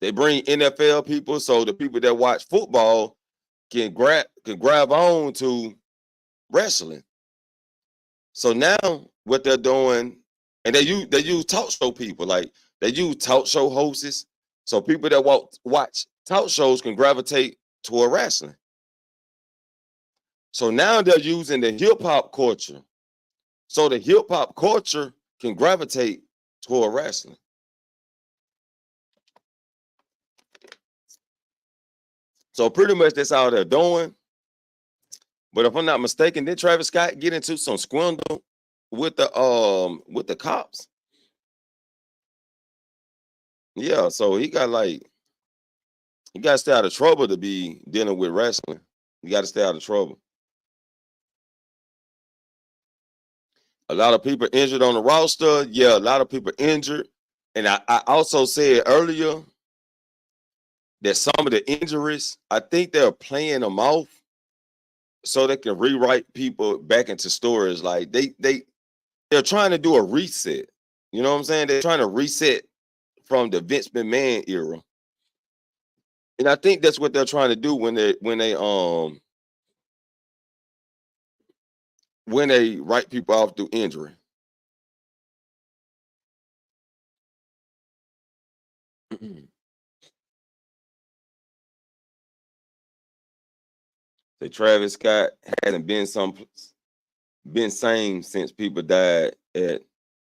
They bring NFL people, so the people that watch football can grab on to wrestling. So now what they're doing, and they use talk show people, like they use talk show hosts, so people that watch talk shows can gravitate toward wrestling. So now they're using the hip hop culture, so the hip hop culture can gravitate toward wrestling. So pretty much that's all they're doing. But if I'm not mistaken, did Travis Scott get into some swindle with the cops? Yeah, so he got to stay out of trouble to be dealing with wrestling. You got to stay out of trouble. A lot of people injured on the roster. Yeah, a lot of people injured. And I also said earlier that some of the injuries, I think they're playing them off so they can rewrite people back into stories. Like they're trying to do a reset. You know what I'm saying? They're trying to reset from the Vince McMahon era. And I think that's what they're trying to do when they write people off through injury. Say Travis Scott hasn't been same since people died at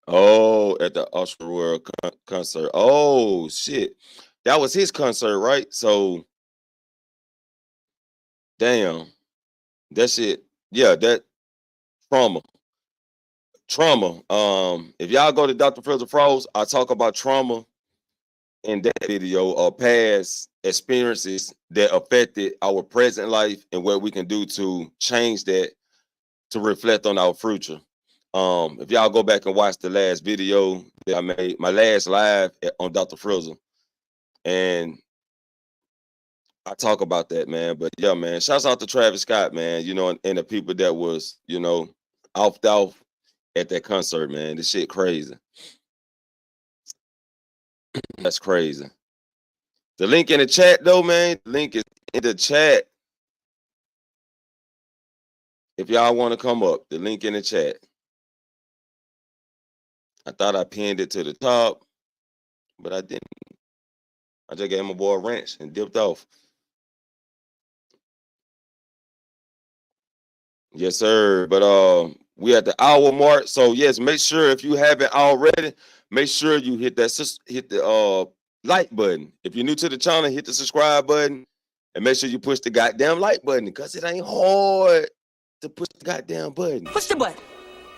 the Usher World concert. Oh shit, that was his concert, right? So damn, that shit. Yeah, that trauma. If y'all go to Dr. Frizzle Frost, I talk about trauma in that video or past experiences that affected our present life and what we can do to change that to reflect on our future. If y'all go back and watch the last video that I made, my last live on Dr. Frizzle, and I talk about that, man. But yeah, man, shouts out to Travis Scott, man, and the people that was, off at that concert, man. This shit crazy. That's crazy. The link in the chat, though, man. The link is in the chat. If y'all want to come up, the link in the chat. I thought I pinned it to the top, but I didn't. I just gave my boy a wrench and dipped off. Yes, sir. But we at the hour mark. So yes, make sure if you haven't already, make sure you hit the like button. If you're new to the channel, hit the subscribe button and make sure you push the goddamn like button because it ain't hard to push the goddamn button. Push the button.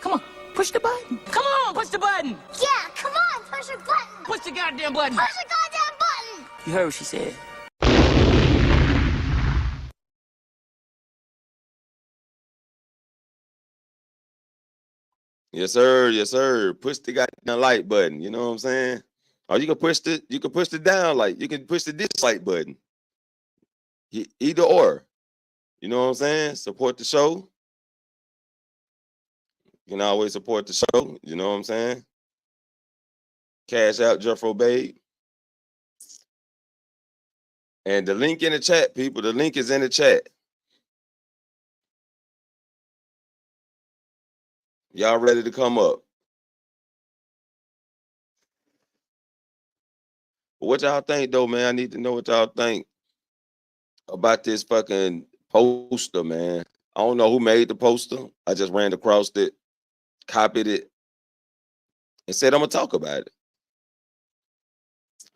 Come on, push the button. Come on, push the button. Yeah, come on, push your button. Push the goddamn button. Push the goddamn button. You heard what she said. Yes, sir. Yes, sir. Push the goddamn like button. You know what I'm saying? Or you can push the down like. You can push the dislike button. Either or. You know what I'm saying? Support the show. You can always support the show. You know what I'm saying? Cash out Jeffro Babe. And the link in the chat, people. The link is in the chat. Y'all ready to come up? What y'all think, though, man? I need to know what y'all think about this fucking poster, man. I don't know who made the poster. I just ran across it, copied it, and said I'm gonna talk about it.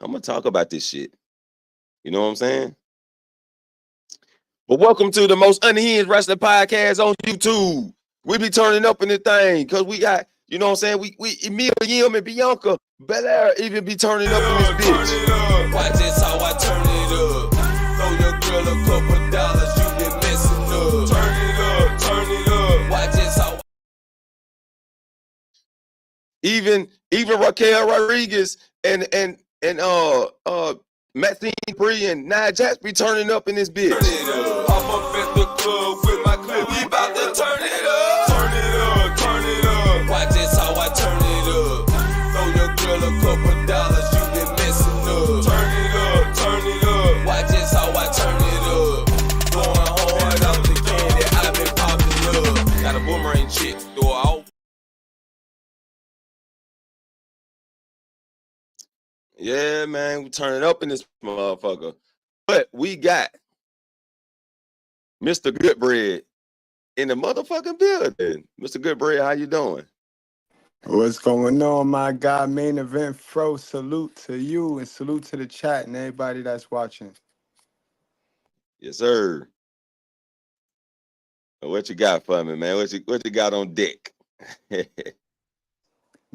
I'm gonna talk about this shit. You know what I'm saying? But welcome to the most unhinged wrestling podcast on YouTube. We be turning up in the thing because we got, you know what I'm saying? We Emil, Yim, and Bianca Belair even be turning up in this bitch. Watch this how I turn it up. Throw your girl a couple dollars, you been messing up. Turn it up. Watch this how. Even Raquel Rodriguez and Maxine Bree and Nia Jax be turning up in this bitch. I'm up at the club with my clip, we about to turn it up. Turn it up. Watch this how I turn it up. Throw your girl a couple dollars, you been messing up. Turn it up. Watch this how I turn it up. Going hard out the candy, I been popping up. Got a boomerang chick, throw her off. Yeah, man, we turning up in this motherfucker. But we got Mr. Goodbread in the motherfucking building. Mr. Goodbread, how you doing? What's going on, my guy? Main event Fro, salute to you and salute to the chat and everybody that's watching. Yes, sir. What you got for me, man? What you got on deck?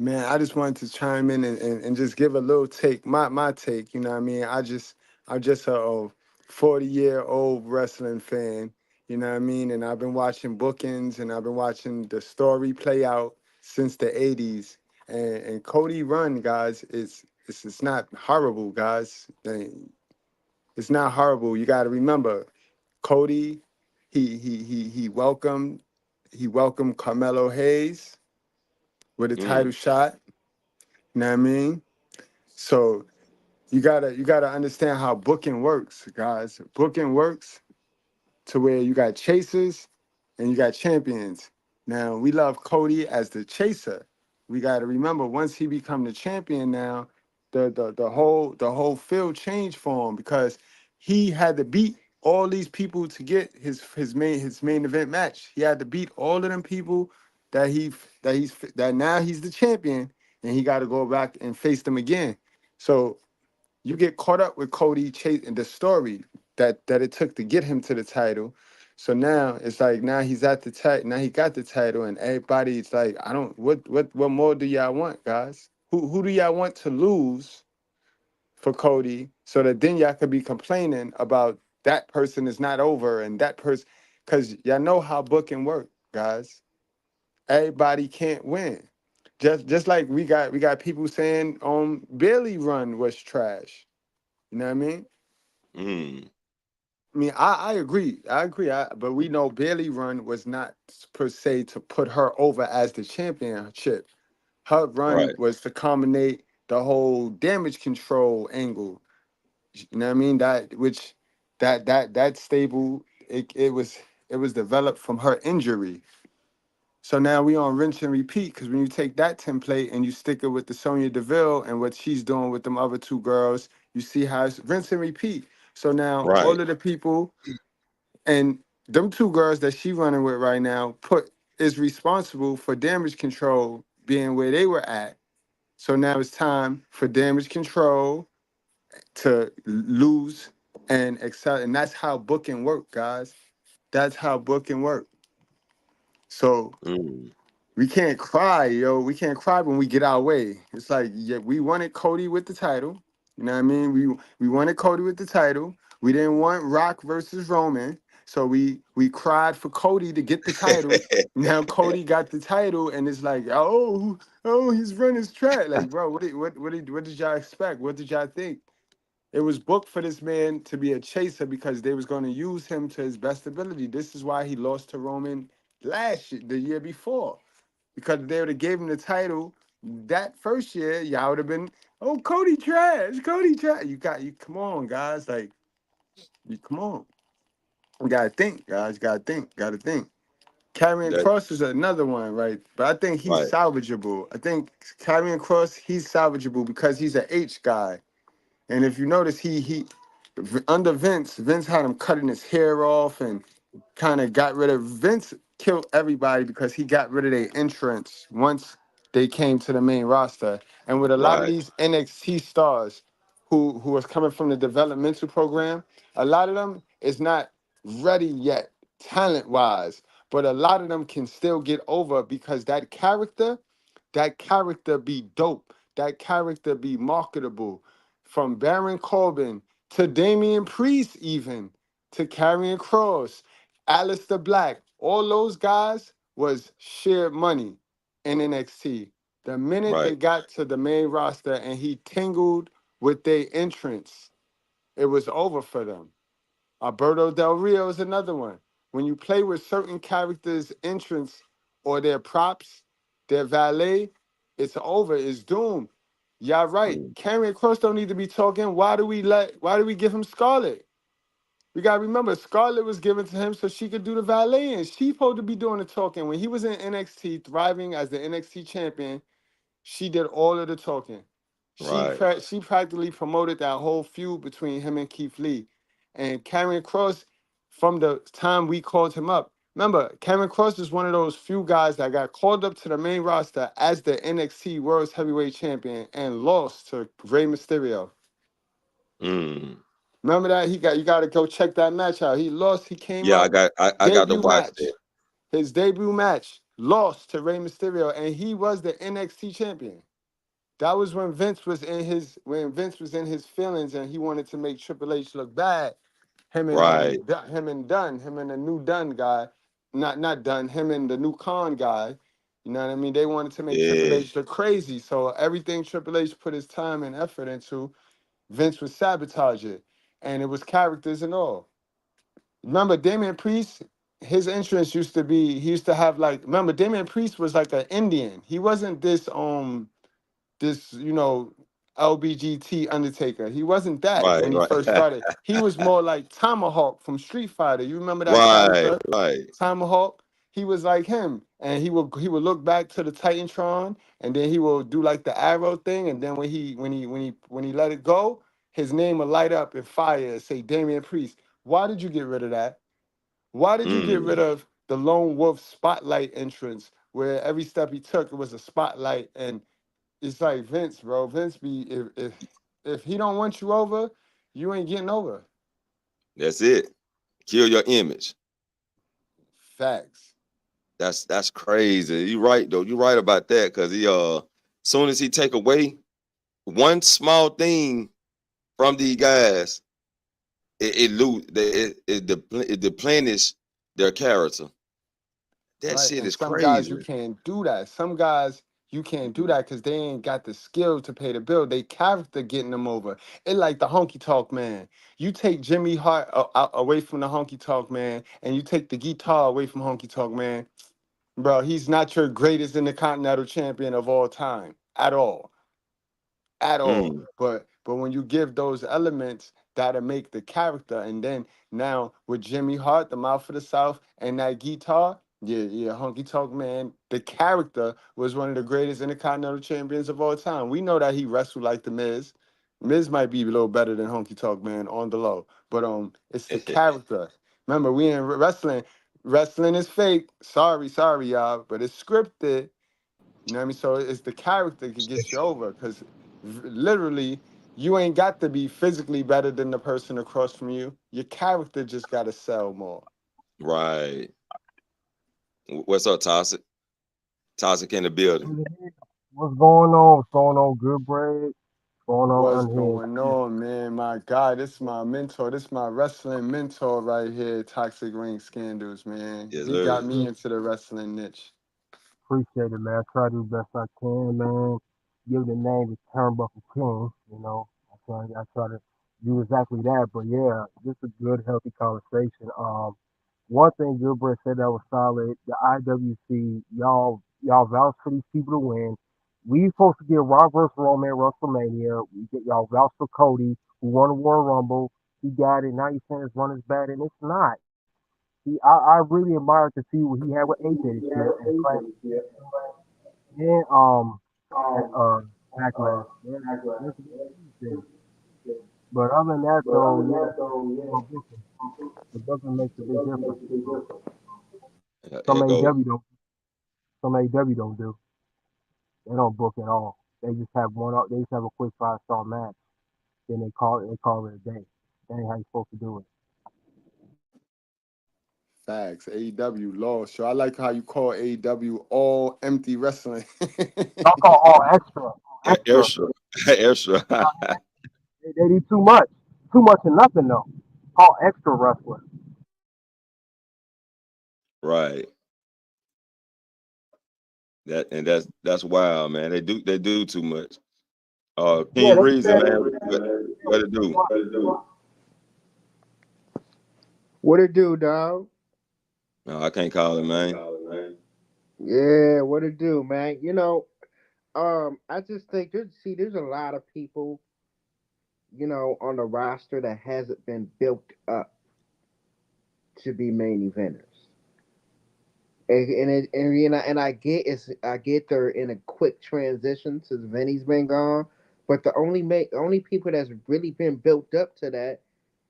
Man, I just wanted to chime in and just give a little take, my take, you know what I mean? I'm just a 40-year-old wrestling fan, you know what I mean? And I've been watching bookings and I've been watching the story play out since the 80s. And Cody Run, guys, it's not horrible, guys. It's not horrible. You got to remember, Cody, he welcomed Carmelo Hayes with a title shot. You know what I mean? So you gotta understand how booking works, guys. Booking works to where you got chasers and you got champions. Now we love Cody as the chaser. We gotta remember once he become the champion now, the whole field changed for him because he had to beat all these people to get his main event match. He had to beat all of them people that now he's the champion and he got to go back and face them again. So you get caught up with Cody Chase and the story that it took to get him to the title. So now it's like now he's at the title. Now he got the title, and everybody's like, I don't. What more do y'all want, guys? Who do y'all want to lose for Cody, so that then y'all could be complaining about that person is not over and that person, because y'all know how booking work, guys. Everybody can't win. Just like we got people saying Bailey run was trash. You know what I mean? I mean, I agree. But we know Bailey run was not per se to put her over as the championship. Her run was to combinate the whole damage control angle. You know what I mean? That stable, it was developed from her injury. So now we on rinse and repeat, because when you take that template and you stick it with the Sonya Deville and what she's doing with them other two girls, you see how it's rinse and repeat. So now all of the people and them two girls that she running with right now is responsible for damage control being where they were at. So now it's time for damage control to lose and excel. And that's how booking work, guys. That's how booking work. So we can't cry, yo. We can't cry when we get our way. It's like, yeah, we wanted Cody with the title. You know what I mean? We wanted Cody with the title. We didn't want Rock versus Roman. So we cried for Cody to get the title. Now Cody got the title, and it's like, oh, he's running his track. Like, bro, what did y'all expect? What did y'all think? It was booked for this man to be a chaser because they was going to use him to his best ability. This is why he lost to Roman the year before. Because if they would have gave him the title that first year, y'all would have been, oh, Cody trash. You come on, guys. Like, come on. You gotta think, guys. Gotta think. Karrion Kross is another one, right? But I think he's salvageable. I think Karrion Kross, he's salvageable because he's an H guy. And if you notice, he under Vince had him cutting his hair off and kind of got rid of Vince killed everybody because he got rid of their entrance once they came to the main roster. And with a lot of these NXT stars who was coming from the developmental program, a lot of them is not ready yet, talent wise. But a lot of them can still get over because that character be dope. That character be marketable. From Baron Corbin to Damian Priest, even to Karrion Kross, Aleister Black, all those guys was shared money in NXT. The minute they Right. got to the main roster and he tingled with their entrance, it was over for them. Alberto Del Rio is another one. When you play with certain characters' entrance or their props, their valet, it's over. It's doomed. Y'all right. Mm. Karrion Kross don't need to be talking. Why do we give him Scarlett? We gotta remember Scarlett was given to him so she could do the valet, and she's supposed to be doing the talking. When he was in NXT, thriving as the NXT champion, she did all of the talking. Right. She practically promoted that whole feud between him and Keith Lee. And Karrion Kross, from the time we called him up, remember, Karrion Kross is one of those few guys that got called up to the main roster as the NXT World Heavyweight Champion and lost to Rey Mysterio. Mm. Remember that? You got to go check that match out. He lost. He came Yeah, up. I got to Debut watch match. that. His debut match lost to Rey Mysterio, and he was the NXT champion. That was when Vince was in his feelings and he wanted to make Triple H look bad. Right. Him and the new Dunn guy, not Dunn, him and the new Khan guy. You know what I mean? They wanted to make Triple Yeah. H look crazy. So everything Triple H put his time and effort into, Vince would sabotage it. And it was characters and all. Remember Damian Priest, his entrance used to be, he used to have like, remember Damian Priest was like an Indian. He wasn't this, LBGT Undertaker. He wasn't that Right. when he Right. first started. He was more like Tomahawk from Street Fighter. You remember that Right. character? Right. Tomahawk. He was like him. And he would look back to the Titantron and then he will do like the arrow thing. And then when he let it go, his name will light up in fire and say Damian Priest. Why did you get rid of that? Why did you get rid Mm. of the Lone Wolf spotlight entrance where every step he took it was a spotlight? And it's like Vince, bro. Vince be if he don't want you over, you ain't getting over. That's it. Kill your image. Facts. That's crazy. You right though. You right about that because he soon as he take away one small thing from these guys, it deplenish their character. That Right. shit And is some guys you crazy. can't do that. Some guys you can't do that because they ain't got the skill to pay the bill. They character getting them over. It like the honky tonk man. You take Jimmy Hart away from the honky tonk man, and you take the guitar away from honky tonk man. Bro, he's not your greatest intercontinental champion of all time at all. At all. Mm. But when you give those elements that'll make the character, and then now with Jimmy Hart, the mouth of the South, and that guitar, yeah, Honky Tonk Man, the character was one of the greatest intercontinental champions of all time. We know that he wrestled like the Miz. Miz might be a little better than Honky Tonk Man on the low, but it's the character. Remember, we in wrestling. Wrestling is fake. Sorry, y'all, but it's scripted. You know what I mean? So it's the character that gets you over because literally you ain't got to be physically better than the person across from you. Your character just got to sell more. Right. What's up, Toxic? Toxic in the building. What's going on? What's going on, Good Bread? What's going What's on, going Unhinged? on, man? My God, this is my mentor. This is my wrestling mentor right here, Toxic Ring Scandals, man. Yes, He got sir. me into the wrestling niche. Appreciate it, man. I try to do the best I can, man. Give the name is Turnbuckle King, I try to do exactly that. But yeah, just a good, healthy conversation. One thing Good Bread said that was solid. The IWC, y'all vouch for these people to win. We supposed to get Rob versus Roman at WrestleMania. We get y'all vouch for Cody, who won the Royal Rumble. He got it. Now you're saying his run is bad, and it's not. I really admired to see what he had with AJ this year and Clash and at Backlash. That's a huge thing. But other than that though, yeah, well, booking. The booking makes a big difference. Some Echo. AEW don't some AEW don't do. They don't book at all. They just have a quick 5-star match. Then they call it a day. That ain't how you supposed to do it. Facts. AEW lost. So I like how you call AEW all empty wrestling. I call all extra. Extra. Extra. Extra. They do too much. Too much and nothing though. All extra wrestling. Right. That's wild, man. They do too much. Yeah, King they Reason, said man, what to do? What it do, dog? No, I can't call it, man. Yeah, what it do, man? I just think there's a lot of people, on the roster that hasn't been built up to be main eventers. And I get they're in a quick transition since Vinny's been gone, but the only people that's really been built up to that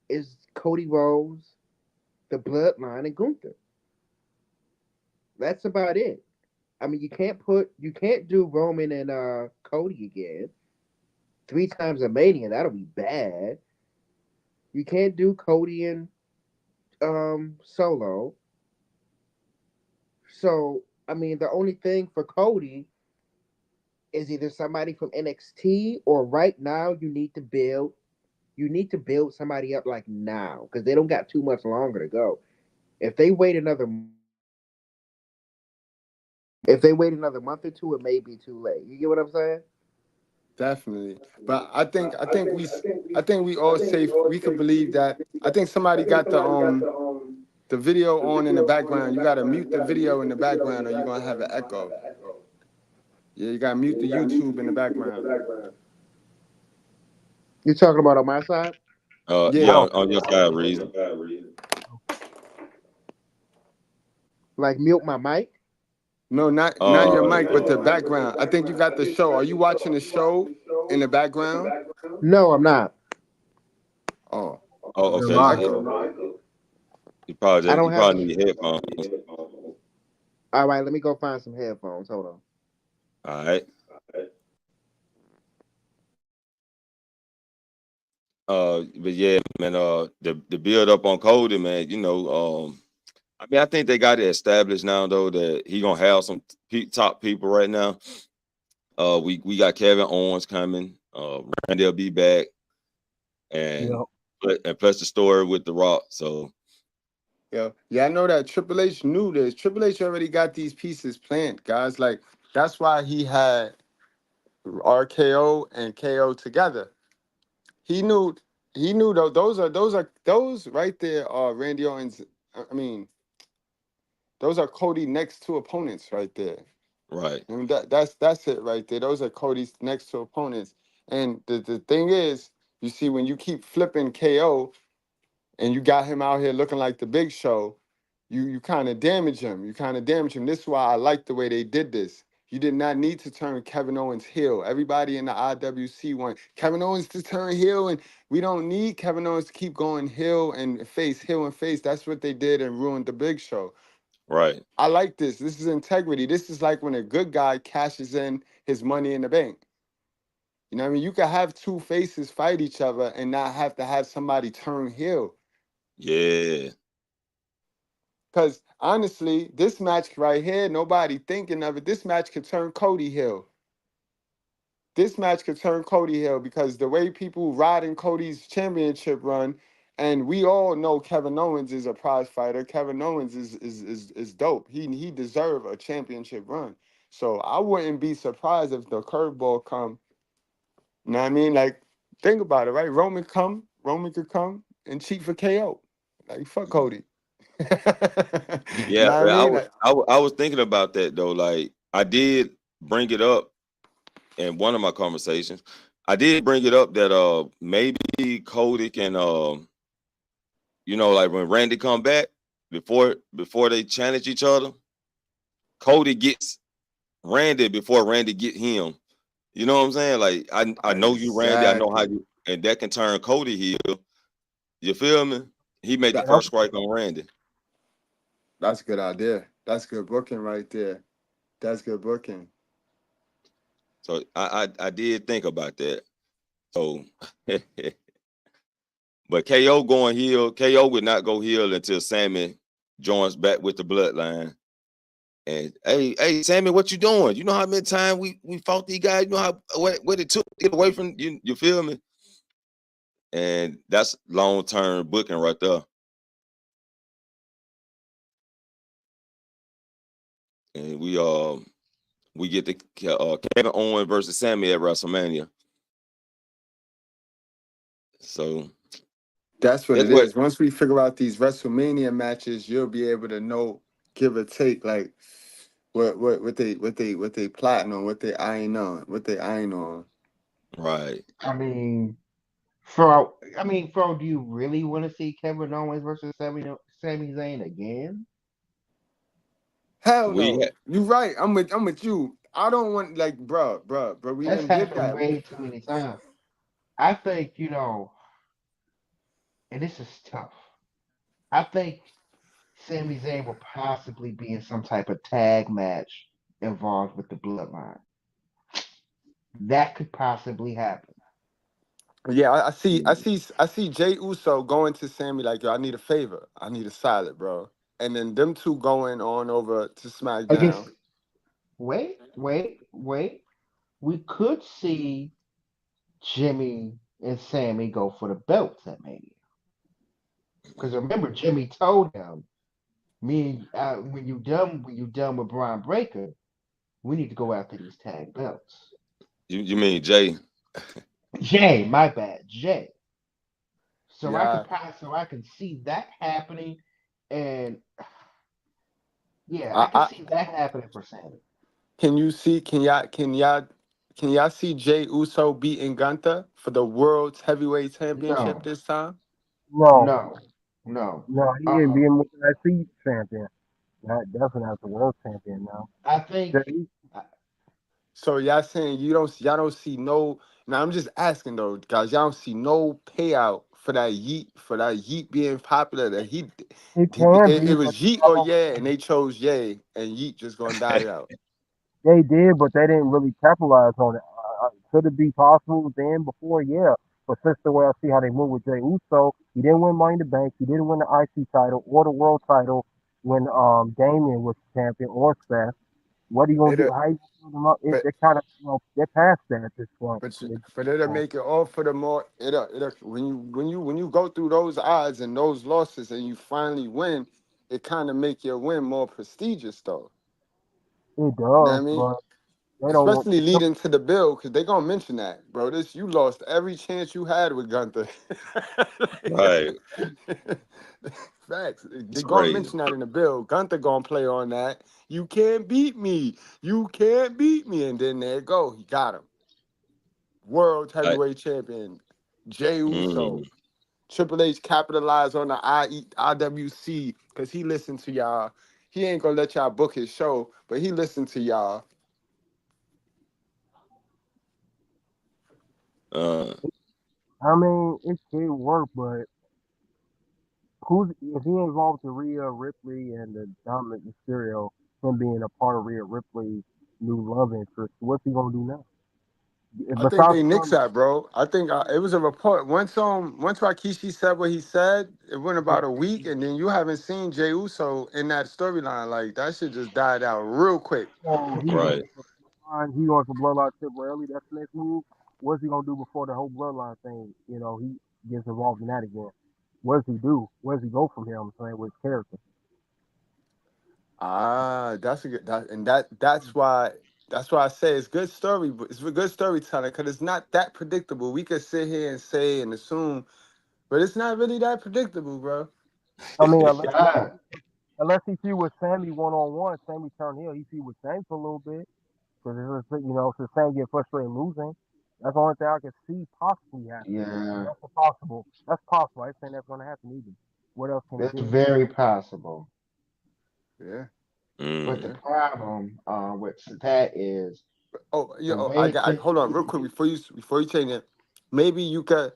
is Cody Rhodes, the Bloodline, and Gunther. That's about it. I mean, you can't do Roman and Cody again 3 times a Mania. That'll be bad. You can't do Cody and Solo. So I mean, the only thing for Cody is either somebody from NXT or right now you need to build. You need to build somebody up like now because they don't got too much longer to go. If they wait another month or two, it may be too late. You get what I'm saying? Definitely. But I think we all safe. We could believe that. I think somebody got the video on in the background. You gotta mute the video in the background or you're gonna have an echo. Yeah, you gotta mute the YouTube in the background. You talking about on my side? Yeah, Yeah. on your side, Reason. Like mute my mic? No, not your mic, but the background. I think you got the show. Are you watching the show in the background? No, I'm not. Oh, Oh, You're okay. lying. You I don't have probably the. need headphones. All right, let me go find some headphones. Hold on. All right. But yeah, man. The build up on Cody, man. I mean, I think they got it established now, though, that he gonna have some top people right now. We got Kevin Owens coming. Randy will be back, and plus the story with The Rock. So yeah, I know that Triple H knew this. Triple H already got these pieces planned, guys. Like that's why he had RKO and KO together. He knew those right there are Randy Owens. I mean, those are Cody next two opponents right there. right, I mean that's it right there. Those are Cody's next two opponents. And the thing is, you see, when you keep flipping KO and you got him out here looking like the Big Show, you kind of damage him. You kind of damage him. This is why I like the way they did this. You did not need to turn Kevin Owens heel. Everybody in the IWC want Kevin Owens to turn heel, and we don't need Kevin Owens to keep going heel and face. That's what they did and ruined the Big Show. right. I like this. This is integrity. This is like when a good guy cashes in his money in the bank. You know what I mean? You can have two faces fight each other and not have to have somebody turn heel. Yeah. Because honestly, this match right here, nobody thinking of it. This match could turn Cody heel. This match could turn Cody heel because the way people riding Cody's championship run, and we all know Kevin Owens is a prize fighter. Kevin Owens is dope. He deserve a championship run. So I wouldn't be surprised if the curveball come. You know what I mean? Like, think about it, right? Roman could come and cheat for KO. Like, fuck Cody. You Yeah, know what I man, mean? Like, I was thinking about that though. Like I did bring it up in one of my conversations. I did bring it up that maybe Cody can like when Randy come back before they challenge each other, Cody gets Randy before Randy get him. You know what I'm saying? Like I know you, Randy. I know how exactly. you, and that can turn Cody heel. You feel me? He made the That, first strike on Randy. that's a good idea. That's good booking right there. That's good booking. So I did think about that. So, but KO going heel. KO would not go heel until Sammy joins back with the Bloodline. And hey, Sammy, what you doing? You know how many times we fought these guys? You know how what it took to get away from you? You feel me? And that's long-term booking right there. And we get the Kevin Owens versus Sammy at WrestleMania. So that's what it is. Once we figure out these WrestleMania matches, you'll be able to know, give or take, like what they plotting on, what they eyeing on. Right. I mean, Fro, do you really want to see Kevin Owens versus Sami Zayn again? Hell no. You're right. I'm with you. I don't want, like, bro. We That's done did happened that. way too many times. I think, and this is tough. I think Sami Zayn will possibly be in some type of tag match involved with the Bloodline. That could possibly happen. Yeah, I see Jay Uso going to Sammy like, yo, I need a favor. I need a salad, bro. And then them two going on over to Against, SmackDown. wait. We could see Jimmy and Sammy go for the belts at Mania. Because remember, Jimmy told him, when you done with Braun Breaker, we need to go after these tag belts. You mean Jay? Jay, my bad, Jay. So Yeah. I can see that happening, and I can see that happening for Sammy. Can y'all see Jay Uso beating Gunther for the World's Heavyweight Championship No, this time? No, no, no. no, he ain't being with the IC champion. Not definitely not the world champion now. I think. So y'all saying y'all don't see no. Now I'm just asking though, guys. Y'all don't see no payout for that Yeet being popular. That It can it be, was but Yeet or yeah, and they chose Yay, and Yeet just gonna die out. they did, but they didn't really capitalize on it. Could it be possible then before? Yeah. But since the way I see how they move with Jey Uso, he didn't win Money in the Bank. He didn't win the IC title or the world title when Damian was champion or Seth. What are you gonna do? How you gonna build them up? But They're kind of they're past that at this point. but it'll make it all for the more. It'll when you go through those odds and those losses and you finally win, it kind of make your win more prestigious though. It You know what I does, mean? but they don't want. Especially leading to the bill, because they're gonna mention that, bro. You lost every chance you had with Gunther. Right. Facts. It's They're gonna crazy. mention that in the bill. Gunther gonna play on that. You can't beat me. You can't beat me. And then there you go. He got him. World Heavyweight Champion, Jey Uso. Triple H capitalized on the IWC because he listened to y'all. He ain't gonna let y'all book his show, but he listened to y'all. I mean, it could work, but who's if he involved the Rhea Ripley and the Dominic Mysterio, him being a part of Rhea Ripley's new love interest, what's he gonna do now? I think Besides they nixed telling that, bro. I think it was a report. Once Rikishi said what he said, it went about a week, and then you haven't seen Jey Uso in that storyline. Like that shit just died out real quick. he Right. he going for Bloodline temporarily, that's the next move. What's he gonna do before the whole Bloodline thing? He gets involved in that again. What does he do? Where does he go from here? I'm saying with his character. That's a good that's why I say it's good story, but it's a good storytelling because it's not that predictable. We could sit here and say and assume, but it's not really that predictable, bro. I mean, God, unless he see with Sammy one on one, Sammy turn heel, he see with Sammy for a little bit. Because since Sammy get frustrated losing, that's the only thing I can see possibly happening. yeah, That's possible. That's possible. I ain't saying that's gonna happen either. What else can he that's do? very possible. Yeah. But the Mm. problem with that is Oh, yeah. the I way got. things. Hold on, real quick before you change it. Maybe you could.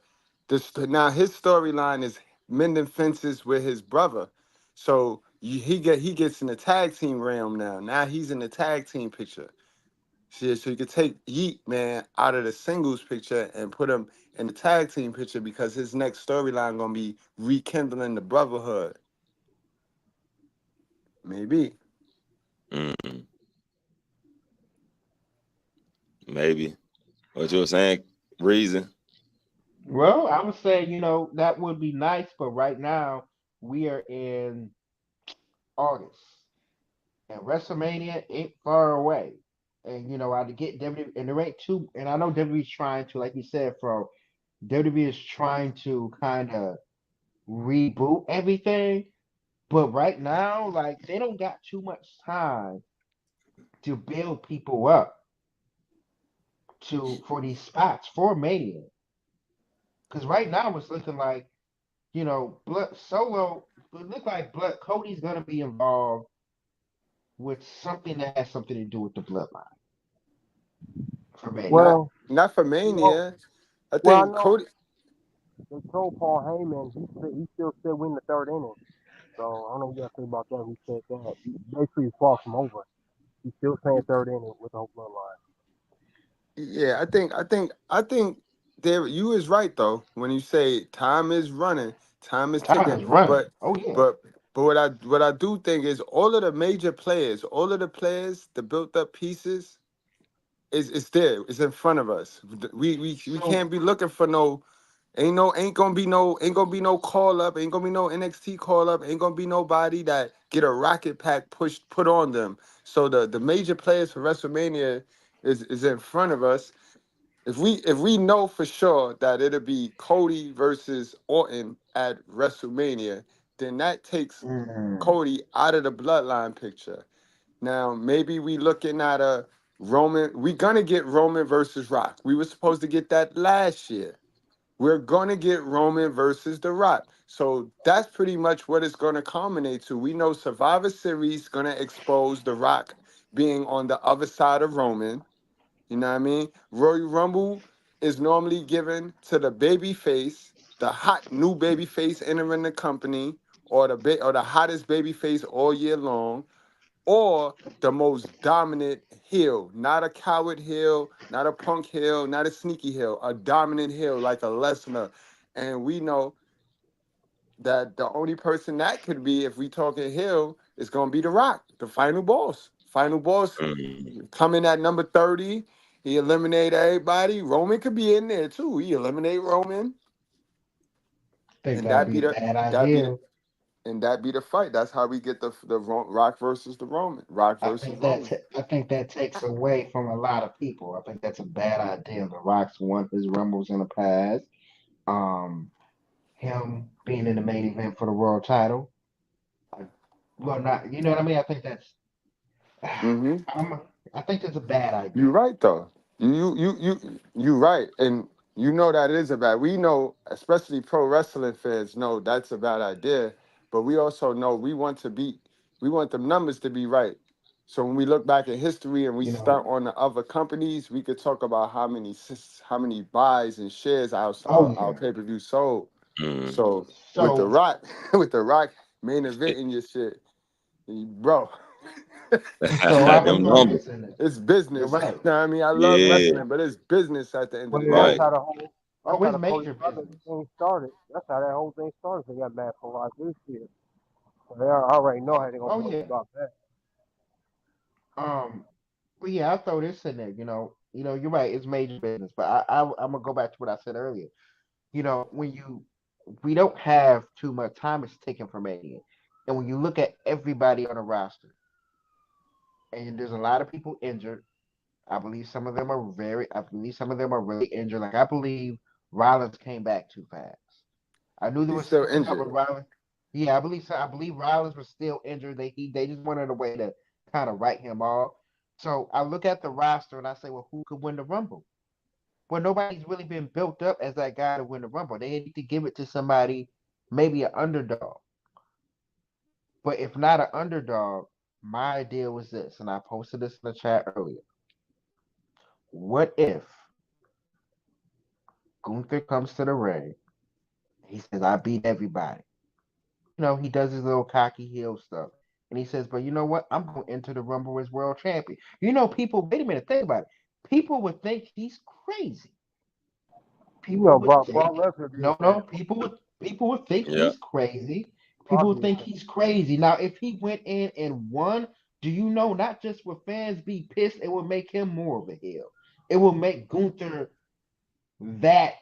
Now his storyline is mending fences with his brother, so he gets in the tag team realm now. Now he's in the tag team picture. See, so you could take Yeet man out of the singles picture and put him in the tag team picture because his next storyline gonna be rekindling the brotherhood. Maybe. Mm, maybe. What you were saying? Reason. Well, I would say, that would be nice, but right now we are in August and WrestleMania ain't far away. And I get WWE, and there ain't too, and I know WWE's trying to, like you said, WWE is trying to kind of reboot everything, but right now, like they don't got too much time to build people up for these spots for Mania. Because right now it's looking like, Blood Solo. It look like Blood Cody's gonna be involved with something that has something to do with the Bloodline for Mania. Not Well, not for well, Mania. I well, I think know Cody. they told Paul Heyman he still said win the third inning. So I don't know what you guys think about that. He said that. He basically crossed him over. He's still saying third inning with the whole bloodline. Yeah, I think there you is right though when you say time is running, time is Time ticking. is running. But Oh yeah. but but what I do think is all of the major players, all of the players, the built up pieces is there. It's in front of us. We So can't be looking for no. Ain't gonna be no call up. Ain't gonna be no NXT call up. Ain't gonna be nobody that get a rocket pack put on them. So the major players for WrestleMania is in front of us. If we know for sure that it'll be Cody versus Orton at WrestleMania, then that takes mm, Cody out of the bloodline picture. Now maybe we looking at a Roman. We gonna get Roman versus Rock. We were supposed to get that last year. We're gonna get Roman versus The Rock. So that's pretty much what it's gonna culminate to. We know Survivor Series gonna expose The Rock being on the other side of Roman. You know what I mean? Royal Rumble is normally given to the baby face, the hot new baby face entering the company, or or the hottest baby face all year long, or the most dominant heel, not a coward heel, not a punk heel, not a sneaky heel, a dominant heel like a Lesnar. And we know that the only person that could be, if we talking heel, is gonna be The Rock, the final boss. Final boss Mm, coming at number 30. He eliminate everybody. Roman could be in there too. He eliminate Roman, think and that would that be be a the bad that be idea. the and that be the fight. That's how we get the Rock versus the Roman. Rock I versus think that Roman. I think that takes away from a lot of people. I think that's a bad idea. The Rock's won his rumbles in the past. Um, him being in the main event for the world title. I, well, not you know what I mean. I think that's Mm-hmm. I'm, I think that's a bad You're idea. right though. You right, and you know that is a bad. We know, especially pro wrestling fans, know that's a bad idea. But we also know we want the numbers to be right. So when we look back at history and we You know. start on the other companies, we could talk about how many buys and shares Oh our yeah. pay per view sold. mm. So with the So Rock, with the Rock main event in your shit, bro. so I'm gonna Them throw numbers. this in there. It's You're business. right. You know what I mean? I love Yeah, wrestling, but it's business at the end of Well, the yeah, day. right. that's Oh, how it's the Cody major Brothers business. thing started. That's how that whole thing started. They got mad for like this year. So they already know how they're gonna Oh go yeah. about that. Um. But yeah, I'll throw this in there. You're right. It's major business. But I'm gonna go back to what I said earlier. We don't have too much time is taken from Mania, and when you look at everybody on the roster, and there's a lot of people injured. I believe some of them are really injured. Like I believe Rollins came back too fast. I knew there He's was still something up injured. with Rollins. Yeah, I believe so. I believe Rollins was still injured. They just wanted a way to kind of write him off. So I look at the roster and I say, well, who could win the Rumble? Well, nobody's really been built up as that guy to win the Rumble. They need to give it to somebody, maybe an underdog. But if not an underdog, my idea was this, and I posted this in the chat earlier. What if Gunther comes to the ring? He says, I beat everybody. He does his little cocky heel stuff. And he says, but you know what? I'm going to enter the Rumble as world champion. People, wait a minute, think about it. People would think he's crazy. You People know, would Brock think, Lesnar did no, that. people would think Yeah, he's crazy. People Obviously. think he's crazy. Now, if he went in and won, do you know, not just would fans be pissed, it would make him more of a heel. It will make Gunther that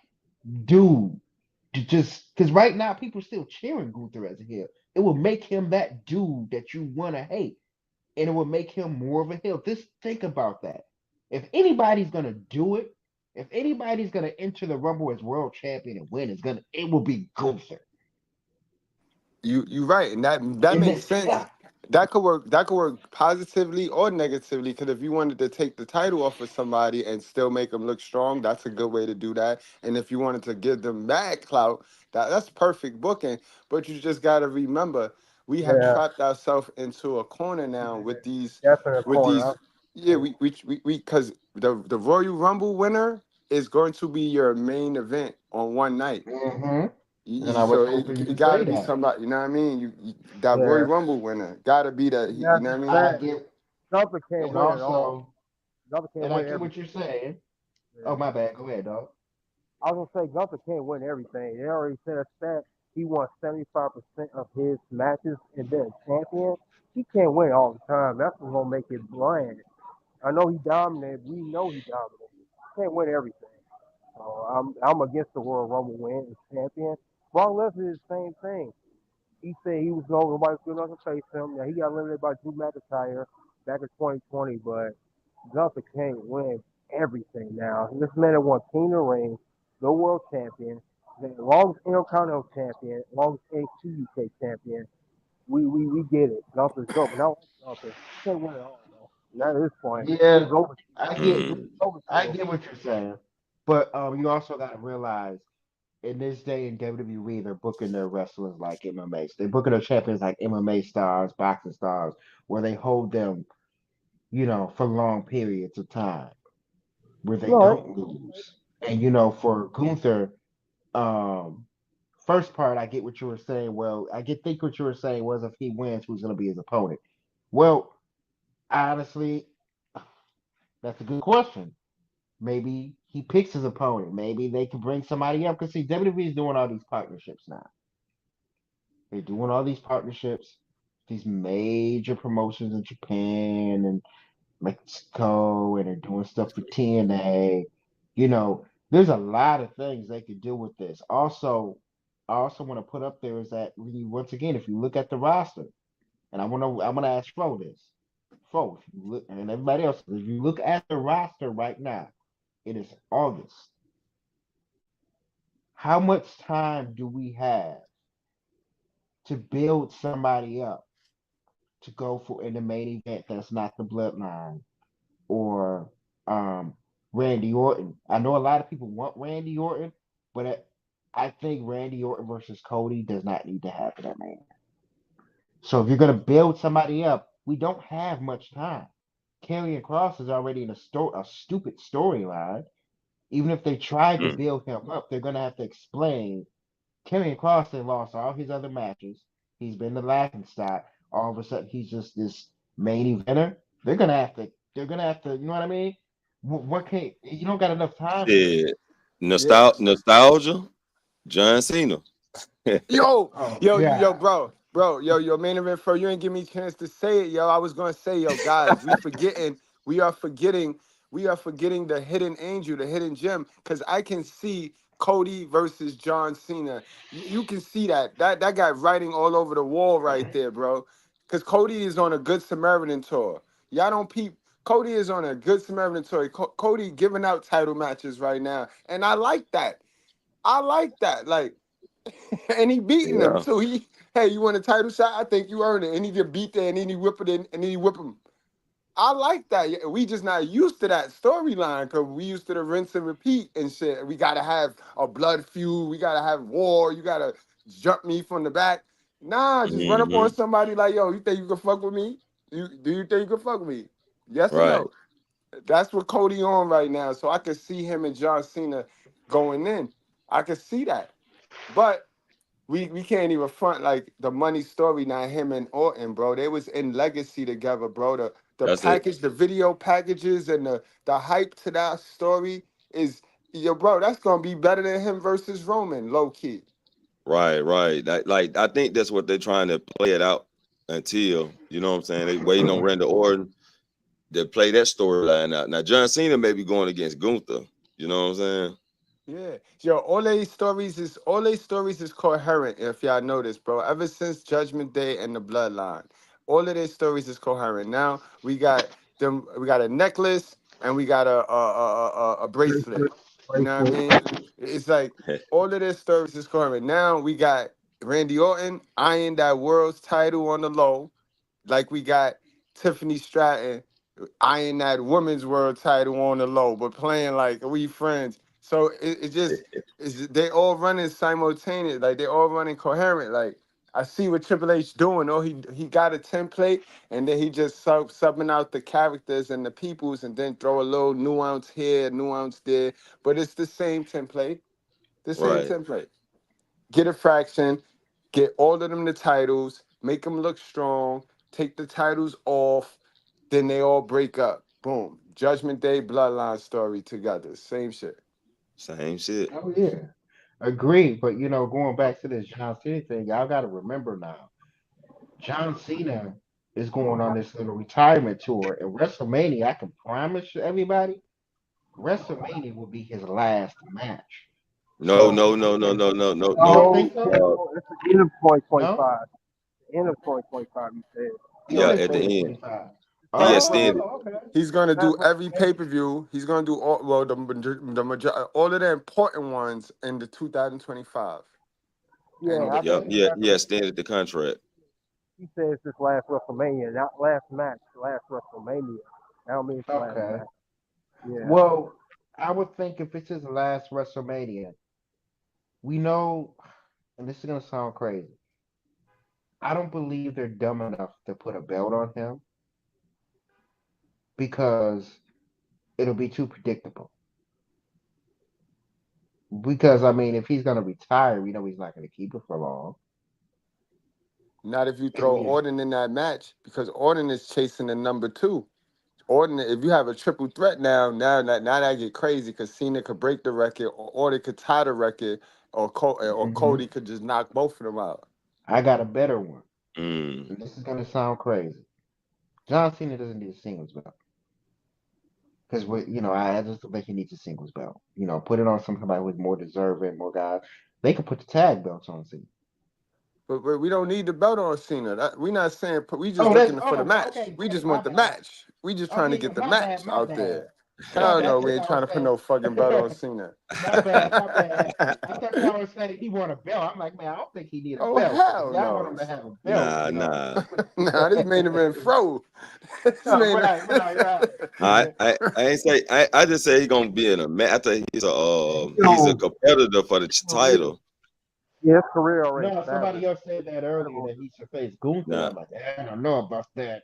dude to just because right now people are still cheering Gunther as a heel. It will make him that dude that you want to hate, and it will make him more of a heel. Just think about that. If anybody's gonna do it, if anybody's gonna enter the Rumble as world champion and win, it will be Gunther. You right, and that And makes that, sense. yeah, That could work. That could work positively or negatively. Because if you wanted to take the title off of somebody and still make them look strong, that's a good way to do that. And if you wanted to give them mad clout, that's perfect booking. But you just got to remember, we have Yeah, trapped ourselves into a corner now with these, definitely a with corner. these. Yeah, we because the Royal Rumble winner is going to be your main event on one night. mm-hmm. And I was So hoping it you'd got to say be that. somebody, you know what I mean? That Royal Yeah, Rumble winner got to be that, and you that's know the what I mean? I sad. get, Gunther can't and win at all. also, Gunther can't and I win get everything. what you're saying. Yeah. Oh, my bad. Go ahead, dog. I was gonna say Gunther can't win everything. They already said a stat. He won 75% of his matches and been champion. He can't win all the time. That's what's gonna make it bland. I know he dominated. We know he dominated. He can't win everything. So I'm against the Royal Rumble win as champion. Brock Lesnar is the same thing. He said he was nobody was good enough to face him. Now he got eliminated by Drew McIntyre back in 2020, but Gunther can't win everything now. This man that won King of the Ring, the world champion, the longest Intercontinental champion, longest NXT UK champion. We get it. Gunther's dope. And I like Gunther. He can't win it all though. Not at this point. Yeah, It's over. I get, Mm. It's over. I get what you're saying, but you also got to realize in this day in WWE, they're booking their wrestlers like MMA. They're booking their champions like MMA stars, boxing stars, where they hold them, for long periods of time where they No, don't lose. And for Gunther, um, first part, I get what you were saying. Well, think what you were saying was if he wins, who's going to be his opponent? Well, honestly, that's a good question. Maybe he picks his opponent. Maybe they can bring somebody up. Because see, WWE is doing all these partnerships now. They're doing all these partnerships, these major promotions in Japan and Mexico, and they're doing stuff for TNA. There's a lot of things they could do with this. Also, I also want to put up there is that once again, if you look at the roster, and I want to ask Fro this. Fro, if you look, and everybody else, if you look at the roster right now, it is August. How much time do we have to build somebody up to go for in the main event that's not the Bloodline or Randy Orton? I know a lot of people want Randy Orton, but I think Randy Orton versus Cody does not need to happen at man. So if you're gonna build somebody up, we don't have much time. Karrion Kross is already in a stupid storyline. Even if they tried to Mm. build him up, they're gonna have to explain. Karrion Kross then lost all his other matches. He's been the laughing stock. All of a sudden, he's just this main eventer. They're gonna have to. They're gonna have to. You know what I mean? What can you don't got enough time for this? Shit. Yeah. Nostalgia, John Cena. Yo, Oh yo, God. your main event for you ain't give me a chance to say it, yo. I was gonna say, yo, guys, we are forgetting, the hidden angel, the hidden gem, because I can see Cody versus John Cena. You can see that got writing all over the wall right there, bro. Because Cody is on a Good Samaritan tour. Y'all don't peep. Cody is on a Good Samaritan tour. Cody giving out title matches right now, and I like that. I like that. Like. And he beating them Yeah. too. Hey, you want a title shot? I think you earned it. And he just beat that, and then he whip it in, and then he whip him. I like that. Yeah, we just not used to that storyline because we used to the rinse and repeat and shit. We gotta have a blood feud. We gotta have war. You gotta jump me from the back. Nah, just run up on Hmm. somebody like, yo, you think you can fuck with me? Do you think you can fuck with me? Yes or Right. no? That's what Cody on right now. So I could see him and John Cena going in. I could see that. But we can't even front like the money story, not him and Orton, bro. They was in legacy together, bro. The That's it. package, the video packages and the hype to that story is, yo, bro, that's gonna be better than him versus Roman, low key. Right. Like I think that's what they're trying to play it out until, you know what I'm saying? They waiting on Randy Orton to play that storyline out. Now John Cena may be going against Gunther. You know what I'm saying? Yeah, yo, all these stories is coherent. If y'all notice, bro, ever since Judgment Day and the Bloodline, all of their stories is coherent. Now we got them. We got a necklace and we got a bracelet. You know what I mean? It's like all of their stories is coherent. Now we got Randy Orton eyeing that world's title on the low, like we got Tiffany Stratton eyeing that women's world title on the low, but playing like we friends. So they all running simultaneous, like they all running coherent. Like I see what Triple H doing. Oh, he got a template, and then he just subbing out the characters and the peoples, and then throw a little nuance here, nuance there. But it's the same template. The same Right. template. Get a fraction, get all of them the titles, make them look strong, take the titles off, then they all break up. Boom. Judgment Day, Bloodline story together. Same shit. Same shit. Oh yeah, agreed. But going back to this John Cena thing, y'all got to remember now, John Cena is going on this little retirement tour, and WrestleMania. I can promise everybody, WrestleMania will be his last match. No. So you don't Oh, think so? it's the end of No, 2025. End of 2025, you said. he only at the end. 2025. He Last Wrestle- extended. Oh, okay. He's gonna last do every WrestleMania. pay-per-view. He's gonna do all of the important ones in the 2025. Yeah, And I Okay. think He extended the contract. he says this last WrestleMania, not last match, last WrestleMania. I don't mean it's last Okay. match. Yeah. Well, I would think if it's his last WrestleMania, we know, and this is gonna sound crazy. I don't believe they're dumb enough to put a belt on him because it'll be too predictable. Because I mean, if he's gonna retire, we know he's not gonna keep it for long. not if you And throw Orton in that match, because Orton is chasing the number 2. Orton, if you have a triple threat now that get crazy because Cena could break the record, or Orton could tie the record, or Mhm. Cody could just knock both of them out. I got a better one. Mm. And this is gonna sound crazy. John Cena doesn't need a singles belt because I just don't think he needs a singles belt. Put it on somebody who's more deserving, more guys. They could put the tag belts on Cena. But we don't need the belt on Cena. We're not saying we just Oh, that's looking for the match. okay. We just My want the bad. match. We just Oh trying to yeah, get the my bad, match my out bad, there. my Hell bad. I no, we thought ain't y'all trying was to put saying no fucking belt on Cena. my bad, my bad. I thought y'all was saying he want a belt. I'm like, man, I don't think he need a Oh belt. But if hell y'all want no. him to have a belt, Nah. Nah, this main event fro. This main right. I ain't say I just say he's gonna be in a match. I think he's a competitor for the title. Yeah, his career already No, somebody established. else said that earlier that he should face Gunther. Nah, I'm like, I don't know about that.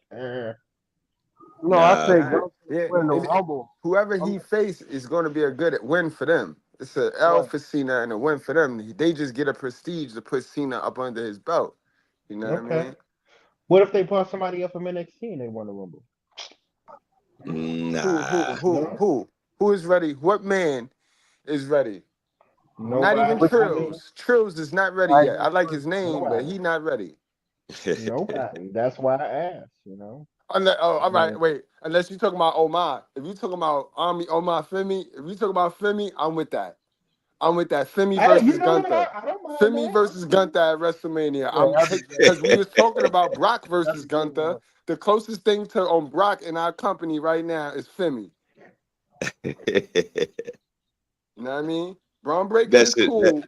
No, I nah. said Nah, go yeah, win the Rumble. whoever he face is going to be a good win for them. It's an L Right. for Cena and a win for them. They just get a prestige to put Cena up under his belt. You know what I Okay. mean? What if they brought somebody up from NXT and they won the Rumble? Nah. No, Who is ready? What man is ready? Not even nobody. Which I mean, Trills. Trills is not ready right? yet. I like his name, but nobody. he not ready. Nobody. That's why I asked. All I right, mean, wait. Unless you talking about Omar. If you talking about Army Omar Femi, if you talking about Femi, I'm with that. I'm with that. Femi hey, versus Gunther. I don't mind Femi that. versus Gunther at WrestleMania. Yeah, I'm that'd be good. because we was talking about Brock That's versus a good Gunther. one. The closest thing to on Brock in our company right now is Femi. You know what I mean? Braun Breaker That is shit cool,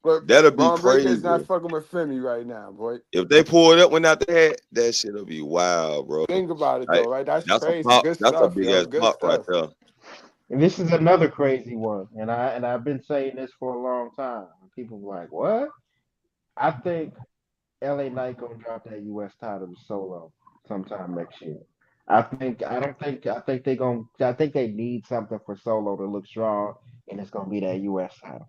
but that'll be Braun Breaker is crazy. not fucking with Femi right now, boy. If they pull it up when out there, that shit'll be wild, bro. Think about it Like though, right? That's that's a crazy. pop. Good That's a stuff, big yo. ass Good pop right stuff. there. And this is another crazy one. And I've been saying this for a long time. People were like, what? I think LA Knight gonna drop that US title to Solo sometime next year. I think they need something for Solo to look strong, and it's gonna be that US title.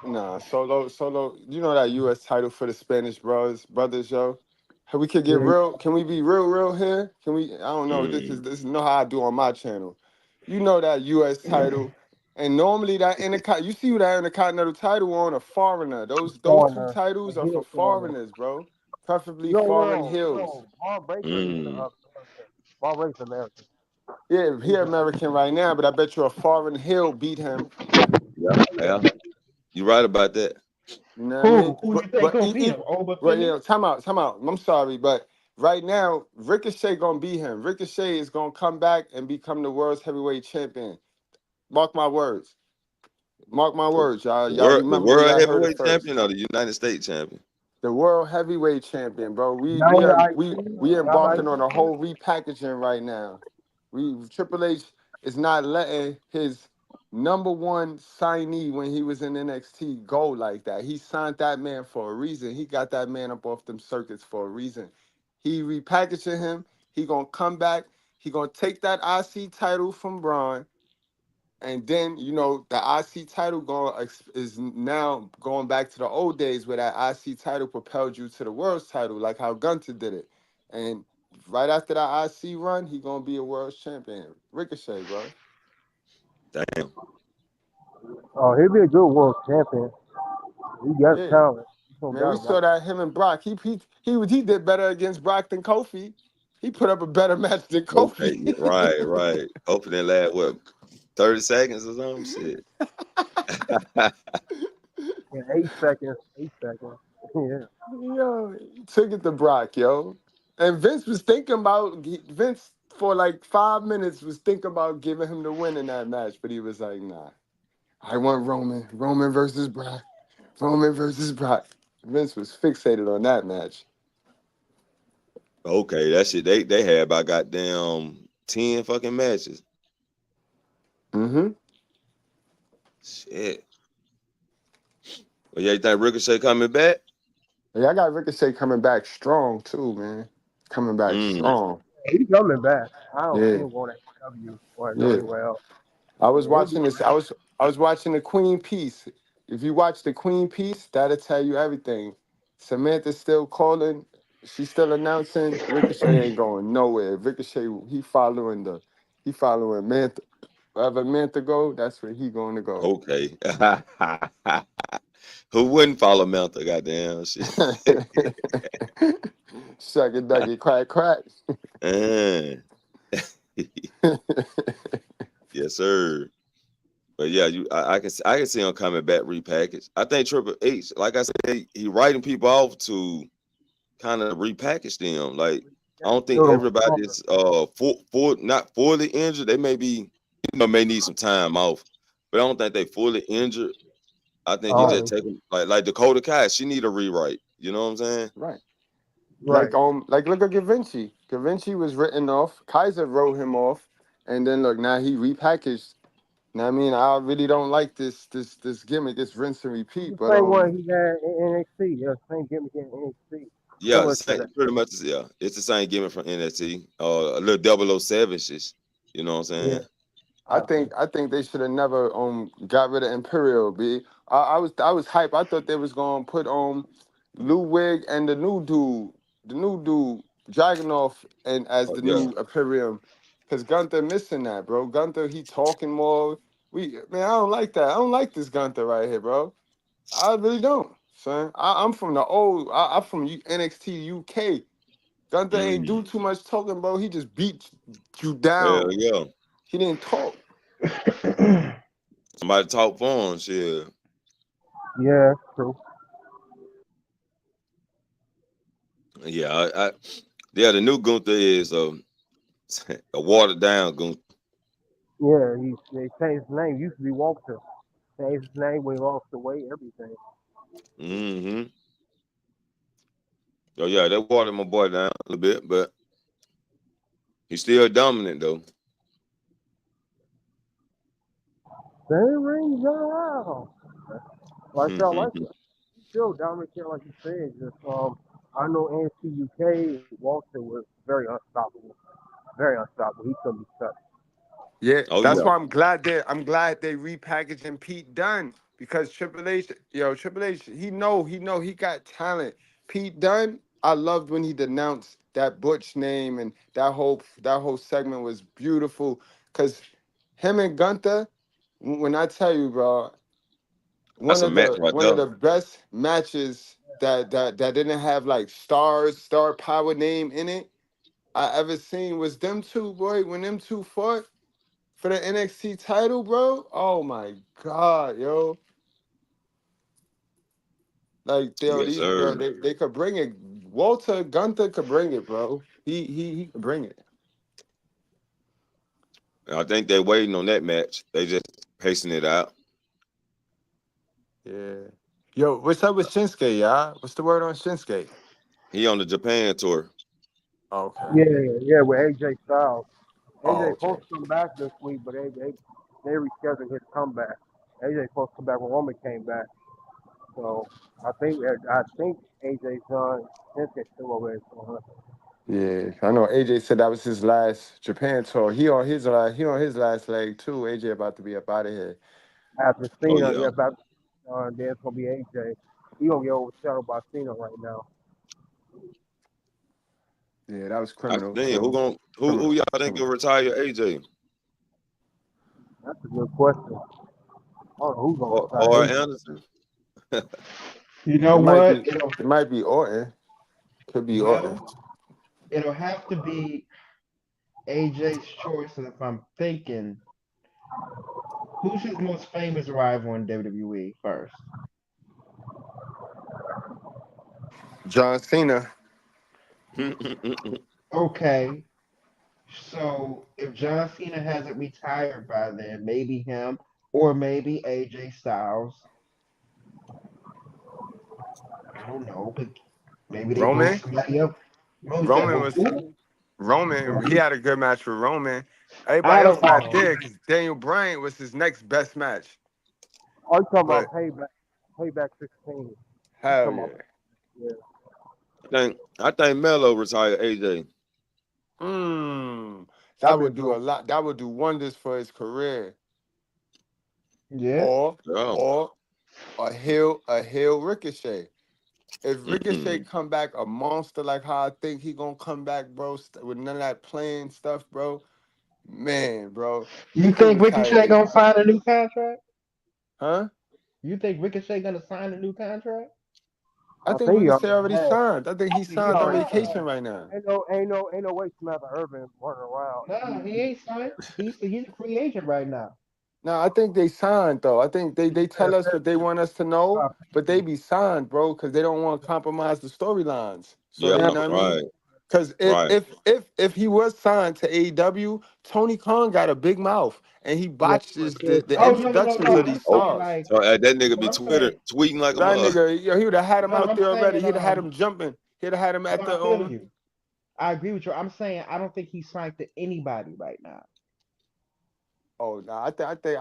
Nah, solo. You know that U.S. title for the Spanish brothers, yo. Hey, we could get Yeah, real. Can we be real here? Can we? I don't know. This Mm. is know how I do on my channel. You know that U.S. title And normally that you see who that Intercontinental title on a foreigner. Those two Foreigner, a titles are for heel foreigner. foreigners, bro. Preferably foreign No, heels. no. Paul Breaker is Mm. American. Paul Breaker's American. Yeah, he He's American right now, but I bet you a foreign heel beat him. Yeah. You right about that. You know what I mean? Who you think gonna beat him? Oba Well, Femi? time out. I'm sorry, but right now Ricochet gonna beat him. Ricochet is gonna come back and become the world's heavyweight champion. Mark my words. Mark my words, y'all. Y'all The remember where world y'all heard it heavyweight first. champion or the United States champion? The world heavyweight champion, bro. not We not embarking on a whole repackaging right now. Triple H is not letting his number one signee when he was in NXT go like that. He signed that man for a reason. He got that man up off them circuits for a reason. He repackaging him. He gonna come back. He gonna take that IC title from Braun. And then, the IC title is now going back to the old days where that IC title propelled you to the world's title, like how Gunther did it. And right after that IC run, he gonna be a world champion. Ricochet, bro. Damn. Oh, he'll be a good world champion. He got Yeah, talent. No man, we doubt saw about that him and Brock. He did better against Brock than Kofi. He put up a better match than Okay. Kofi. Yeah, right. Hopefully they last 30 seconds or something. Shit. it. In 8 seconds. 8 seconds. Yeah. Yo, he took it to Brock, yo. And Vince for like 5 minutes was thinking about giving him the win in that match, but he was like, nah. I want Roman versus Brock. Roman versus Brock. Vince was fixated on that match. Okay, that shit they had about goddamn 10 fucking matches. Mm-hmm. Shit. Well, yeah, you think Ricochet coming back? Yeah, I got Ricochet coming back strong too, man. Coming back strong. He's coming back. I don't see Yeah, him going to AEW or go yeah. anywhere else. I was Yeah, he'll watching be this. I was watching the Queen piece. If you watch the Queen piece, that'll tell you everything. Samantha's still calling. She's still announcing. Ricochet ain't going nowhere. Ricochet, he following Mantha. Wherever Mantha go, that's where he going to go. Okay. Who wouldn't follow Melther? Goddamn shit. Suck it, duck it, crack, crack. Uh, yes, sir. But yeah, I can see him coming back repackaged. I think Triple H, like I said, he writing people off to kind of repackage them. Like I don't think everybody's not fully injured. They may be, may need some time off, but I don't think they fully injured. I think he just taking like Dakota Kai. She need a rewrite. You know what I'm saying? Right. right. Like look at Da Vinci. Da Vinci was written off. Kaiser wrote him off, and then look now he repackaged. Now I mean I really don't like this gimmick. This rinse and repeat. The But same one he had in NXT. Yeah, same gimmick in NXT. Yeah, pretty much. Yeah, it's the same gimmick from NXT. A little 007 shit. You know what I'm saying? Yeah. I think they should have never got rid of Imperial. I was hype. I thought they was gonna put Ludwig and the new dude Dragunov and as the Yeah. new Imperium, because Gunther missing that, bro. Gunther he talking more. I don't like that. I don't like this Gunther right here, bro. I really don't, son. I'm from the old. I'm from NXT UK. Gunther ain't do too much talking, bro. He just beat you Hell down. yeah. He didn't talk. Somebody talk for him, shit. Yeah, true. Yeah, the new Gunther is a watered down Gunther. Yeah, they changed his name. Used to be Walter. Changed his name when he lost the weight, everything. Mm-hmm. Oh yeah, they watered my boy down a little bit, but he's still dominant though. Same rings around. Like I like it. He's still dominant, like you said. Just I know NXT UK Walter was very unstoppable. Very unstoppable. He couldn't be touched. Yeah, Oh that's yeah. why I'm glad they repackaging Pete Dunne because Triple H, he got talent. Pete Dunne, I loved when he denounced that Butch name and that whole segment was beautiful because him and Gunther, When I tell you, bro, That's a match right one of there. the best matches that didn't have like star power name in it I ever seen was them two, boy. When them two fought for the NXT title, bro. Oh my god, yo. Like Yes, these bro, sir. they could bring it. Walter Gunther could bring it, bro. He could bring it. And I think they're waiting on that match. They just pacing it out. Yeah. Yo, what's up with Shinsuke, y'all? What's the word on Shinsuke? He on the Japan tour. Okay. Yeah, yeah, with AJ Styles. Oh, AJ okay. supposed to come back this week, but they rescheduled his comeback. AJ supposed to come back when Roman came back. So I think AJ's done. Shinsuke's still over there. So, Yeah, I know AJ said that was his last Japan tour. He on his last leg too. AJ about to be up out of here. after Oh Cena, yeah. yeah, back, then it's gonna be AJ. He gonna get overshadowed by Cena right now. Yeah, that was I criminal. think who Criminal. y'all think will Criminal. retire AJ That's a good question. I don't know who's gonna or retire AJ. Anderson? You know It might what? be it might be Orton. Could be Orton. No, it'll have to be AJ's choice. And if I'm thinking, who's his most famous rival in WWE first? John Cena. Okay, so if John Cena hasn't retired by then, maybe him or maybe AJ Styles. I don't know, but maybe they bring Roman. somebody up. Who's that? Roman was Who? Roman. He had a good match with Roman. Everybody I else don't not know. there because Daniel Bryan was his next best match. Oh, you talking But about Payback 16? You hell talking about? yeah. Yeah. I think Melo retired AJ. That'd That be a would do good a lot. That would do wonders for his career. Yeah. Or Yeah. or a heel Ricochet. If Ricochet Mm-mm. come back a monster like how I think he gonna come back, bro, with none of that playing stuff, bro, man, bro, he You could think retire Ricochet gonna AJ. sign a new contract? Huh? You think Ricochet gonna sign a new contract? I I think think he Ricochet already already has. signed. I think he He signed on already vacation signed. right now. Ain't no way Samantha Irvin running around. No, he ain't signed. He's a free agent right now. No, I think they signed though. I think they tell us what they want us to know, but they be signed, bro, because they don't want to compromise the storylines. So Yeah. they, you know what I mean? Right. Because Right. if he was signed to AEW, Tony Khan got a big mouth and he Yeah, botches yeah. the Oh no no no introductions no! of I'm these Oh, saying stars. like so that nigga what be I'm saying. tweeting like a That mug. nigga, yo, he would have had him No, out I'm there already. saying He'd have had him jumping. He'd have had him no, at I the feel you. I agree with you. I'm saying I don't think he's signed to anybody right now. Oh no, I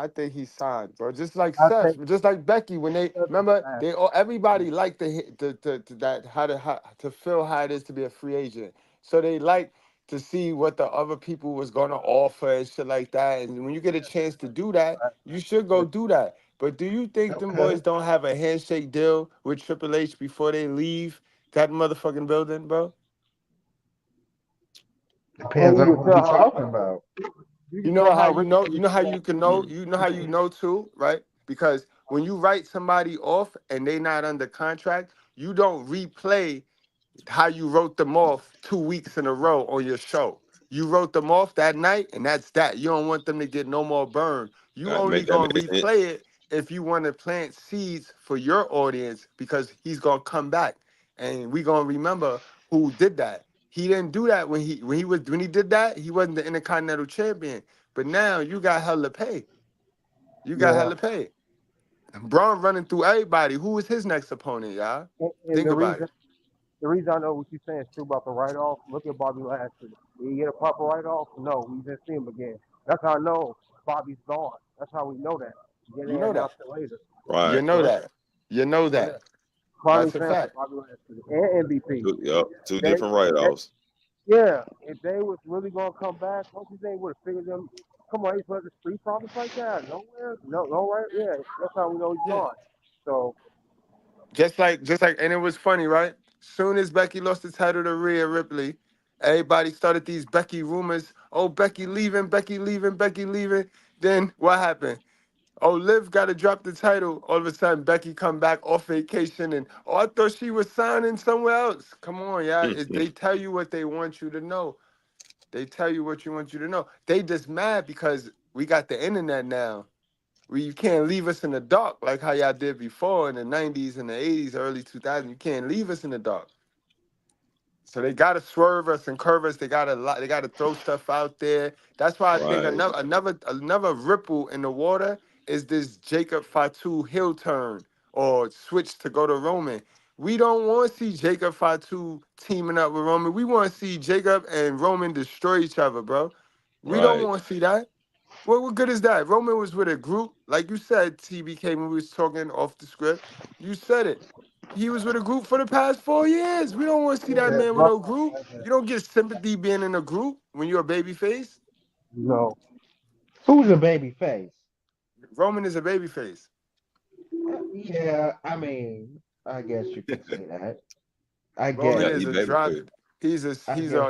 think he signed, bro. Just like I think Seth, just like Becky. When they Seth is remember, fast. they all everybody liked to hit to that how to feel how it is to be a free agent. So they like to see what the other people was gonna offer and shit like that. And when you get a chance to do that, you should Yeah. go do that. But do you think them Okay. boys don't have a handshake deal with Triple H before they leave that motherfucking building, bro? Depends And you on can who we tell how talking about. you You can know tell how how you Ricochet know, how feel. you can know, how you know too, right? Because when you write somebody off and they not under contract, you don't replay how you wrote them off 2 weeks in a row on your show. You wrote them off that night, and that's that. You don't want them to get no more burn. You Gotta only make that gonna make sense. replay it if you want to plant seeds for your audience because he's gonna come back, and we gonna remember who did that. He didn't do that when he did that. He wasn't the Intercontinental Champion. But now you got hell to pay. You got hell Yeah. to pay. Braun running through everybody. Who is his next opponent, y'all? And Think about it. the reason I know what you're saying is true about the write off. Look at Bobby Lashley. Did he get a proper write off? No, we didn't see him again. That's how I know Bobby's gone. That's how we know that. Then You they know that. announced it later. You Right. know So that. You know yeah, that. finally That's a transferred fact. Bobby Lashley and MVP. Yep. Two They, different write-offs. yeah, if they was really gonna come back, don't you think would have figured them? Come on, he's supposed to street profits like that? Nowhere, no, right? Yeah, that's how we know he's Yeah. gone. So Just like, and it was funny, right? Soon as Becky lost the title to Rhea Ripley, everybody started these Becky rumors. Oh, Becky leaving, Becky leaving, Becky leaving. Then what happened? Oh, Liv got to drop the title. All of a sudden, Becky come back off vacation, and I thought she was signing somewhere else. Come on, yeah. They tell you what they want you to know. They tell you what you want you to know. They just mad because we got the internet now. You can't leave us in the dark like how y'all did before in the 90s and the 80s, early 2000s. You can't leave us in the dark. So they gotta swerve us and curve us. They gotta throw stuff out there. That's why I think Right. another ripple in the water is this Jacob Fatu heel turn or switch to go to Roman. We don't want to see Jacob Fatu teaming up with Roman. We want to see Jacob and Roman destroy each other, bro. We don't Right. want to see that. What good is that? Roman was with a group, like you said, TBK, when we was talking off the script. You said it. He was with a group for the past 4 years. We don't want to see that Yeah, man with bro. no group. You don't get sympathy being in a group when you're a baby face. No. Who's a baby face? Roman is a baby face. Yeah, I mean, I guess you could say that. I Roman Yeah, guess. is he a baby drop. face. I guess.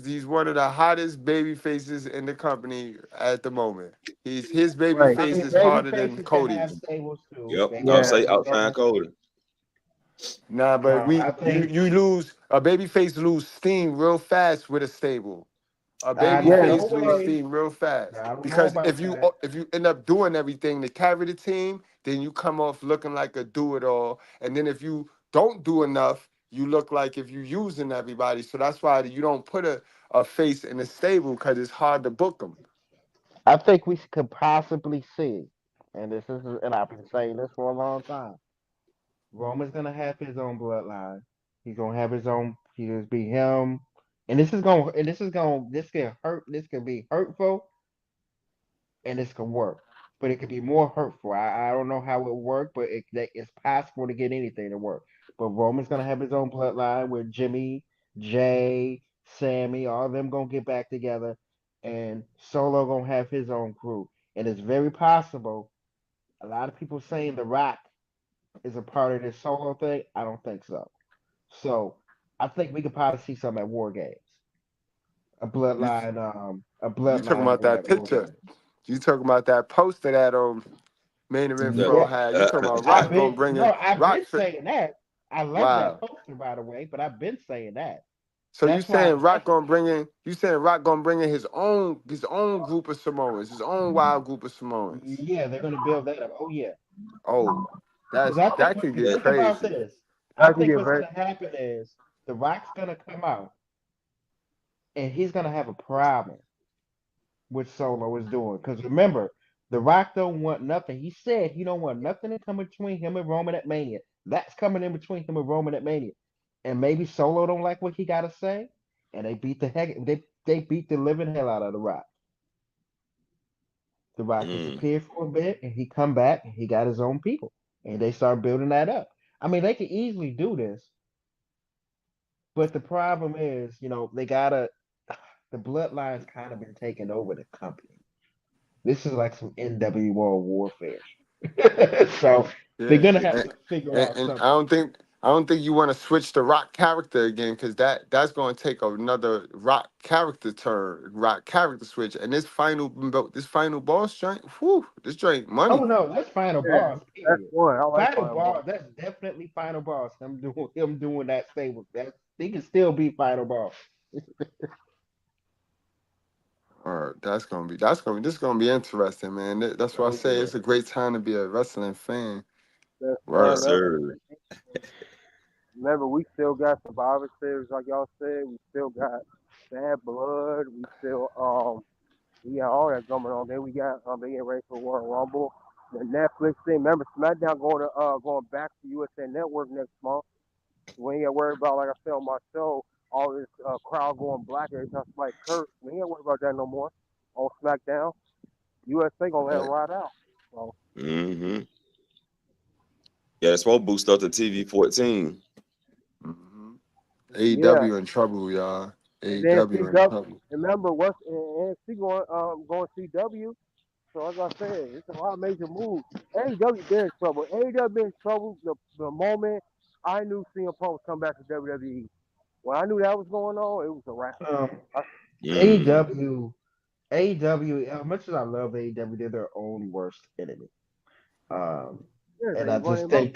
He's one of the hottest baby faces in the company at the moment. His baby Right. I face mean, is baby harder than faces can have Cody's. stables too. Yep. They I'll can Yeah. say have. They outside can. Cody. Nah, but I think. you lose a baby face lose steam real fast with a stable. A baby Not Yeah. face lose always. steam real fast I don't know because about that. if you end up doing everything to carry the team, then you come off looking like a do it all. And then if you don't do enough, you look like if you're using everybody. So that's why you don't put a face in a stable because it's hard to book them. I think we could possibly see, and and I've been saying this for a long time. Roman's gonna have his own bloodline. He's gonna have his own. He just be him, and this can hurt. This can be hurtful, and this can work, but it could be more hurtful. I don't know how it work, but it's possible to get anything to work. But Roman's gonna have his own bloodline with Jimmy, Jay, Sammy, all of them gonna get back together, and Solo gonna have his own crew. And it's very possible. A lot of people saying The Rock is a part of this Solo thing. I don't think so. So I think we could probably see some at War Games. You A you talking bloodline about war that at War picture? Games. You talking about that poster that main event Yeah. pro Yeah, had? You talking about I've Rock been gonna bring no, in I've Rock? been saying that. I like that Wow. poster, by the way, but I've been saying that. So That's why. That's You saying Rock gonna bring in his own group of Samoans, his own wild group of Samoans. yeah, they're gonna build that up. Oh yeah, Oh, because I think that could get think about crazy. this. I I can think get what's very. gonna happen is the Rock's gonna come out and he's gonna have a problem with Solo is doing. Because remember, the Rock don't want nothing. He said he don't want nothing to come between him and Roman at Mania. That's coming in between him and Roman at Mania. And maybe Solo don't like what he gotta say, and they beat the living hell out of the Rock. The Rock Mm. disappeared for a bit, and he come back, and he got his own people, and they start building that up. I mean, they could easily do this, but the problem is, they gotta. The bloodline's kind of been taking over the company. This is like some NWO warfare. So they're Yeah, gonna have to figure out and something. I don't think you want to switch the Rock character again because that's going to take another Rock character turn, Rock character switch. And this final boss joint, whew, this joint Oh money. no, that's final Yeah. boss. That's Period. one. I like Final Final Boss. boss. That's definitely final boss. Him doing that stable. That he can still be final boss. Or this gonna be interesting, man. That's why I Oh say yeah. it's a great time to be a wrestling fan. Best Yes, time Word. ever. sir. Remember, we still got Survivor Series, like y'all said. We still got Bad Blood. We got all that going on. Then we got they getting ready for Royal Rumble. The Netflix thing. Remember, SmackDown going back to USA Network next month. We ain't got to worry about, like I said on my show, all this crowd going black every time like Kurt. We ain't got to worry about that no more. On SmackDown, USA gonna let it Right. ride out. So Mm-hmm. Yeah, it's supposed to boost up to TV 14. Hmm. yeah, AEW in trouble, y'all. and then AEW in CW. trouble. Remember, what's NXT going CW. So as I said, it's a lot of major moves. AEW been in trouble. AEW been in trouble the moment I knew CM Punk was coming back to WWE. When I knew that was going on, it was a wrap. Um, I, Mm. AEW, AEW. As much as I love AEW, they're their own worst enemy. Yeah, And they run him up.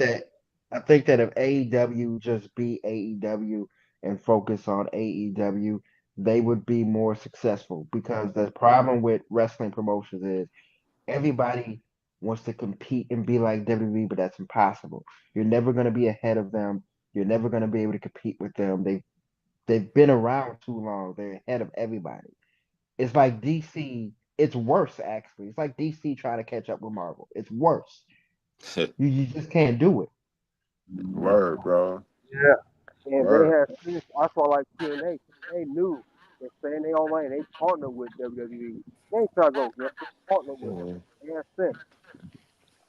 I think that if AEW just be AEW and focus on AEW, they would be more successful because the problem with wrestling promotions is everybody wants to compete and be like WWE, but that's impossible. You're never going to be ahead of them. You're never going to be able to compete with them. They've been around too long. They're ahead of everybody. It's like DC. It's worse actually. It's like DC trying to catch up with Marvel. It's worse. You just can't do it. Word, bro. Yeah. And they Word. had since I saw like TNA. They knew and saying they online. They partner with WWE. They ain't try to go against them. Partner with them. Yeah. They had sense.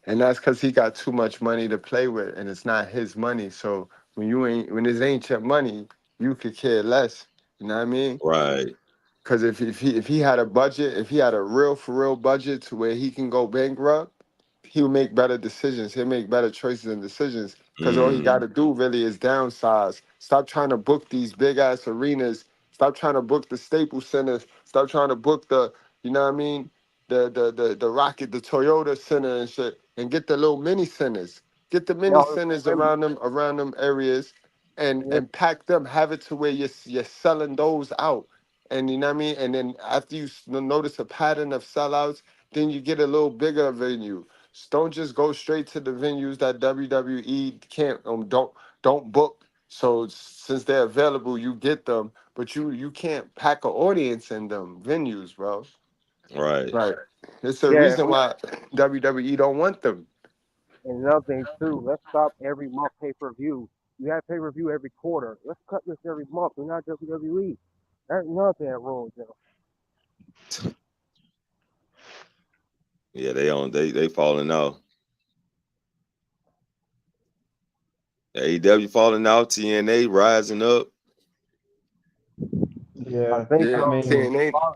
And that's because he got too much money to play with, and it's not his money. So when it ain't your money, you could care less. You know what I mean? Right. Because if he had a budget, if he had a real for real budget to where he can go bankrupt, he'll make better decisions. He'll make better choices and decisions. Because all he got Mm. to do really is downsize. Stop trying to book these big ass arenas. Stop trying to book the Staples Centers. Stop trying to book the, you know what I mean, the Rocket, the Toyota Center and shit, and get the little mini centers. Get the mini Y'all centers remember? around them areas, Yeah. and pack them. Have it to where you're selling those out. And you know what I mean? And then after you notice a pattern of sellouts, then you get a little bigger venue. Don't just go straight to the venues that WWE can't don't book. So since they're available, you get them, but you can't pack an audience in them venues, bro. Right. Right. It's a Yeah. reason why WWE don't want them. And another thing too, let's stop every month pay per view. You have pay per view every quarter. Let's cut this every month. We're not WWE. That's another thing that ruins them. Yeah, they falling out. AEW falling out. TNA rising up. I Yeah, think I Yeah, mean,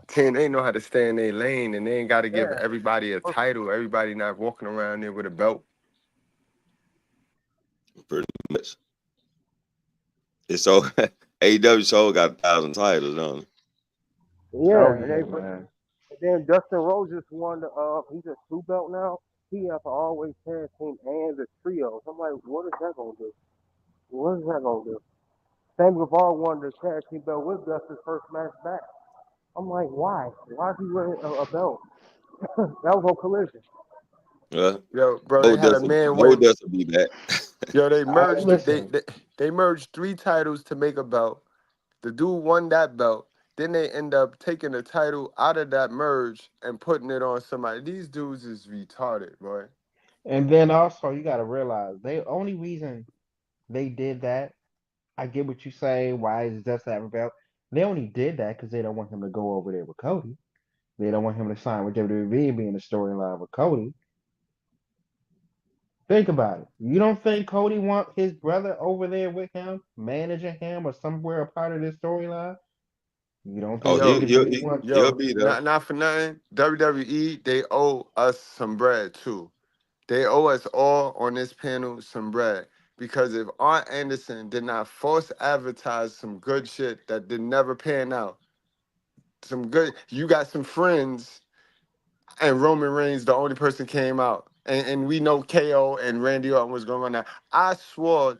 TNA know how to stay in their lane, and they ain't got to give yeah. everybody a title. Everybody not walking around there with a belt. Pretty much. It's so AEW show got 1,000 titles on it. oh Yeah, and yeah, man. then Dustin Rhodes just won the he's a two belt now. He has to always tag team and the trios. I'm like, what is that gonna do? What is that gonna do? Sam Guevara won the tag team belt with Dustin's first match back. I'm like, why? Why is he wearing a belt? That was on Collision. Yo, bro, they had a Goldust, man win. Goldust will be back. Yo, they I merged. listen, They merged three titles to make a belt. The dude won that belt. Then they end up taking the title out of that merge and putting it on somebody. These dudes is retarded, boy. and then also you got to realize the only reason they did that. I get what you're saying. Why is Dustin having belt? They only did that because they don't want him to go over there with Cody. They don't want him to sign with WWE and be in the storyline with Cody. Think about it. You don't think Cody want his brother over there with him, managing him, or somewhere a part of this storyline? You don't Oh, think Yo, WWE wants? he'll yo, be there. not for nothing. WWE, they owe us some bread too. They owe us all on this panel some bread. Because if Arn Anderson did not force advertise some good shit that did never pan out, you got some friends, and Roman Reigns, the only person came out. And we know KO and Randy Orton was going on now. I swore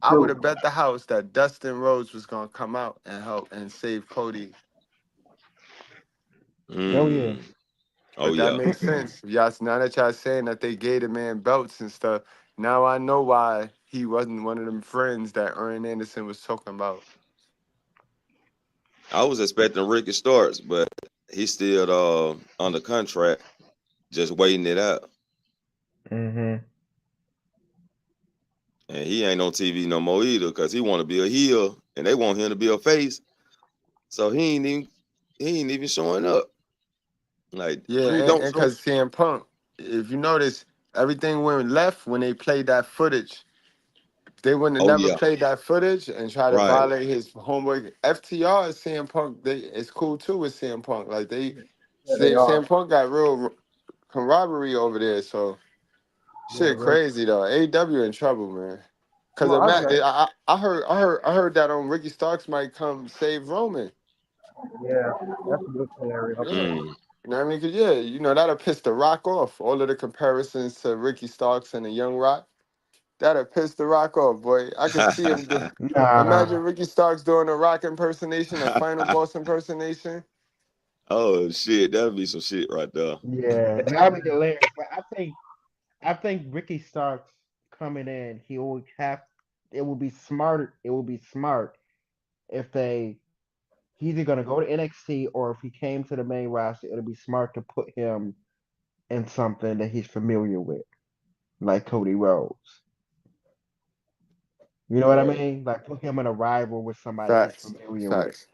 I would Dude, have bet the house that Dustin Rhodes was going to come out and help and save Cody. Oh yeah. Mm. Oh But that yeah. makes sense. Yes, now that y'all saying that they gave the man belts and stuff, now I know why he wasn't one of them friends that Arn Anderson was talking about. I was expecting Ricky Starks, but he's still under contract, just waiting it out. Mm-hmm. And he ain't on TV no more either because he want to be a heel and they want him to be a face. So he ain't even showing up. Like, Yeah, dude, and don't because CM Punk, if you notice, everything went left when they played that footage. If they wouldn't have oh never yeah, played that footage and tried to right. violate his homework. FTR is CM Punk. It's cool too with CM Punk. Like yeah, they are. CM Punk got real camaraderie over there. So Yeah, shit, really. crazy though. AEW in trouble, man. Cause Come on, I heard that Ricky Starks might come save Roman. yeah, that's a good scenario. Yeah, Mm. You know what I mean? 'Cause, yeah, that'll piss The Rock off. All of the comparisons to Ricky Starks and the Young Rock, that'll piss The Rock off, boy. I could see him do. Nah. Imagine Ricky Starks doing a Rock impersonation, a Final Boss impersonation. Oh shit, that'd be some shit right there. Yeah, that would be hilarious. But I think Ricky Starks coming in, he would have. It would be smarter. It would be smart if he's either gonna go to NXT or if he came to the main roster, it'd be smart to put him in something that he's familiar with, like Cody Rhodes. You know what I Right. mean? Like put him in a rival with somebody he's Facts. familiar with. Facts.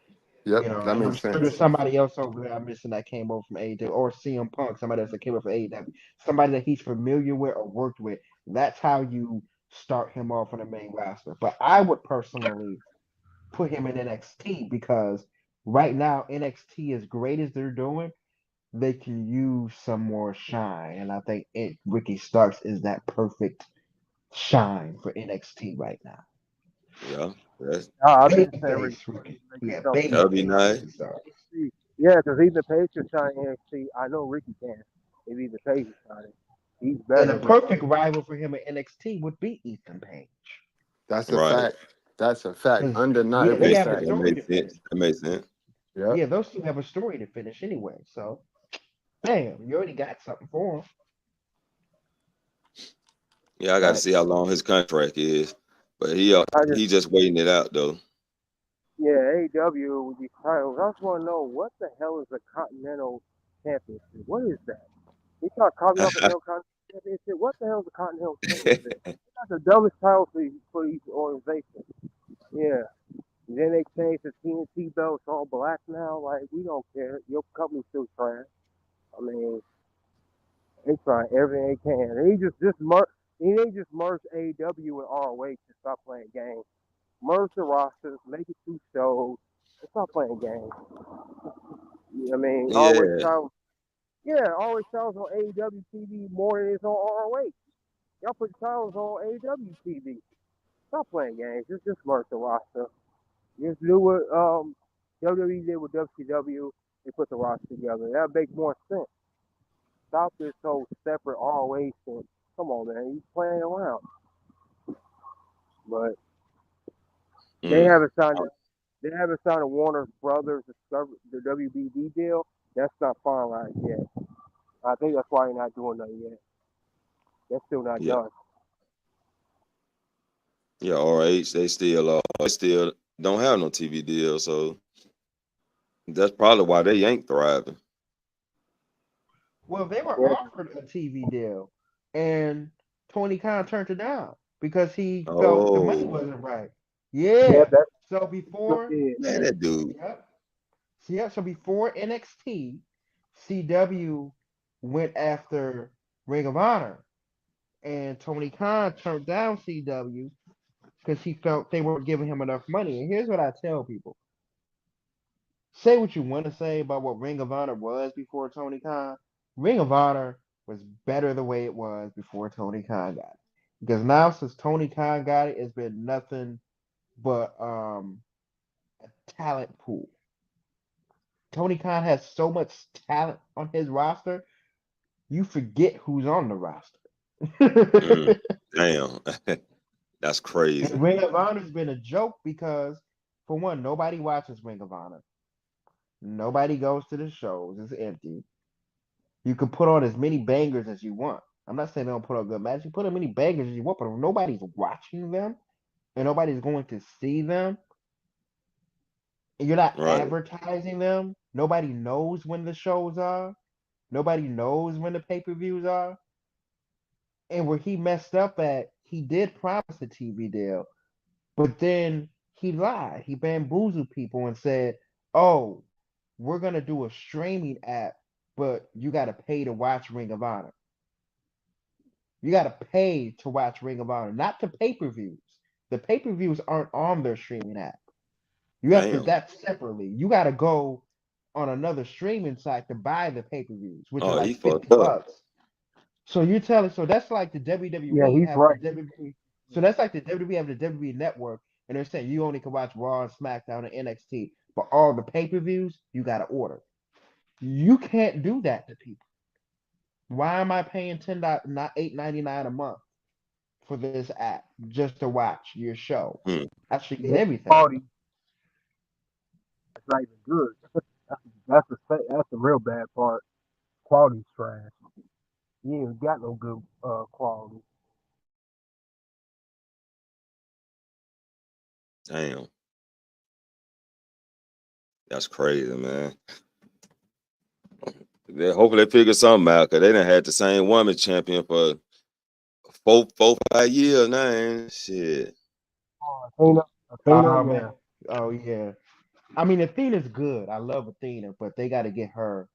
Yep, that And I'm makes sure there's sense. somebody else over there I'm missing that came over from AEW or CM Punk, somebody else that came over from AEW, somebody that he's familiar with or worked with. That's how you start him off on the main roster. But I would personally put him in NXT because right now NXT, as great as they're doing, they can use some more shine, and I think Ricky Starks is that perfect shine for NXT right now. Yeah, that's I think Baby it's Ricky, face, Ricky. Ricky Yeah, Starks baby that'd shine be face nice. Ricky Starks. NXT. Yeah, because even Page can shine NXT. I know Ricky can. If even Page is shining, he's And a better. But perfect rival for him at NXT would be Ethan Page. That's a Right. fact. That's a fact. Because yeah, That they Undeniable makes have a fact. that story to makes finish. sense. That makes sense. Yep. Yeah, those two have a story to finish anyway. So, bam, you already got something for them. Yeah, I got to see how Facts. long his contract is, but I just, he just waiting it out though. yeah, AEW with these titles. I just want to know what the hell is a Continental Championship? What is that? We talk Continental Championship. What the hell is a Continental Championship? That's the dumbest title for these organizations. Yeah. Then they changed the TNT belts all black now. Like, we don't care. Your company's still trash. I mean, they trying everything they can. And they just merged AEW and ROH to stop playing games. Merge the rosters, make it 2 shows, and stop playing games. I mean, always Yeah, titles. Yeah, always titles on AEW TV more than it's on ROH. Y'all put the titles on AEW TV. Stop playing games. Just merge the roster. Just do what WWE did with WCW. They put the roster together. That makes more sense. Stop this whole separate ROH thing. Come on, man. He's playing around. But they mm, haven't signed. They haven't signed a Warner Brothers the WBD deal. That's not finalized yet. I think that's why they're not doing that yet. That's still not yeah, done. yeah. RH they still don't have no TV deal, so that's probably why they ain't thriving. Well, they were Yeah, offered a TV deal, and Tony Khan turned it down because he felt the money Oh wasn't right. yeah, Yeah. that's So still before, did. man, that dude. yep. So, yeah. So before NXT, CW went after Ring of Honor, and Tony Khan turned down CW because he felt they weren't giving him enough money. And here's what I tell people: say what you want to say about what Ring of Honor was before Tony Khan. Ring of Honor was better the way it was before Tony Khan got it. Because now since Tony Khan got it, it's been nothing but a talent pool. Tony Khan has so much talent on his roster, you forget who's on the roster. Mm, damn, that's crazy. And Ring of Honor's been a joke because, for one, nobody watches Ring of Honor. Nobody goes to the shows. It's empty. You can put on as many bangers as you want. I'm not saying they don't put on good matches. You put on many bangers as you want, but if nobody's watching them and nobody's going to see them, and you're not Right. advertising them, nobody knows when the shows are. Nobody knows when the pay-per-views are. And where he messed up at, he did promise a TV deal, but then he lied. He bamboozled people and said, "Oh, we're gonna do a streaming app, but you gotta pay to watch Ring of Honor. You gotta pay to watch Ring of Honor, not the pay-per-views. The pay-per-views aren't on their streaming app. You have to Damn. that separately. You gotta go on another streaming site to buy the pay-per-views, which are Oh, he like 50 fucked up. bucks. So you're telling, so that's like the Yeah, WWE he's having the right. WWE. So that's like the WWE having the WWE network, and they're saying you only can watch Raw and SmackDown and NXT, but all the pay-per-views you gotta order. You can't do that to people. Why am I paying not $8.99 a month for this app just to watch your show? Mm. I should get The everything. quality is not even good. That's the real bad part. Quality's trash. You ain't got no good quality. Damn. That's crazy, man. Hopefully they figure something out, because they done had the same woman champion for 5 years now. And shit. Athena, Oh yeah. man. Oh yeah. I mean, Athena's good. I love Athena, but they got to get her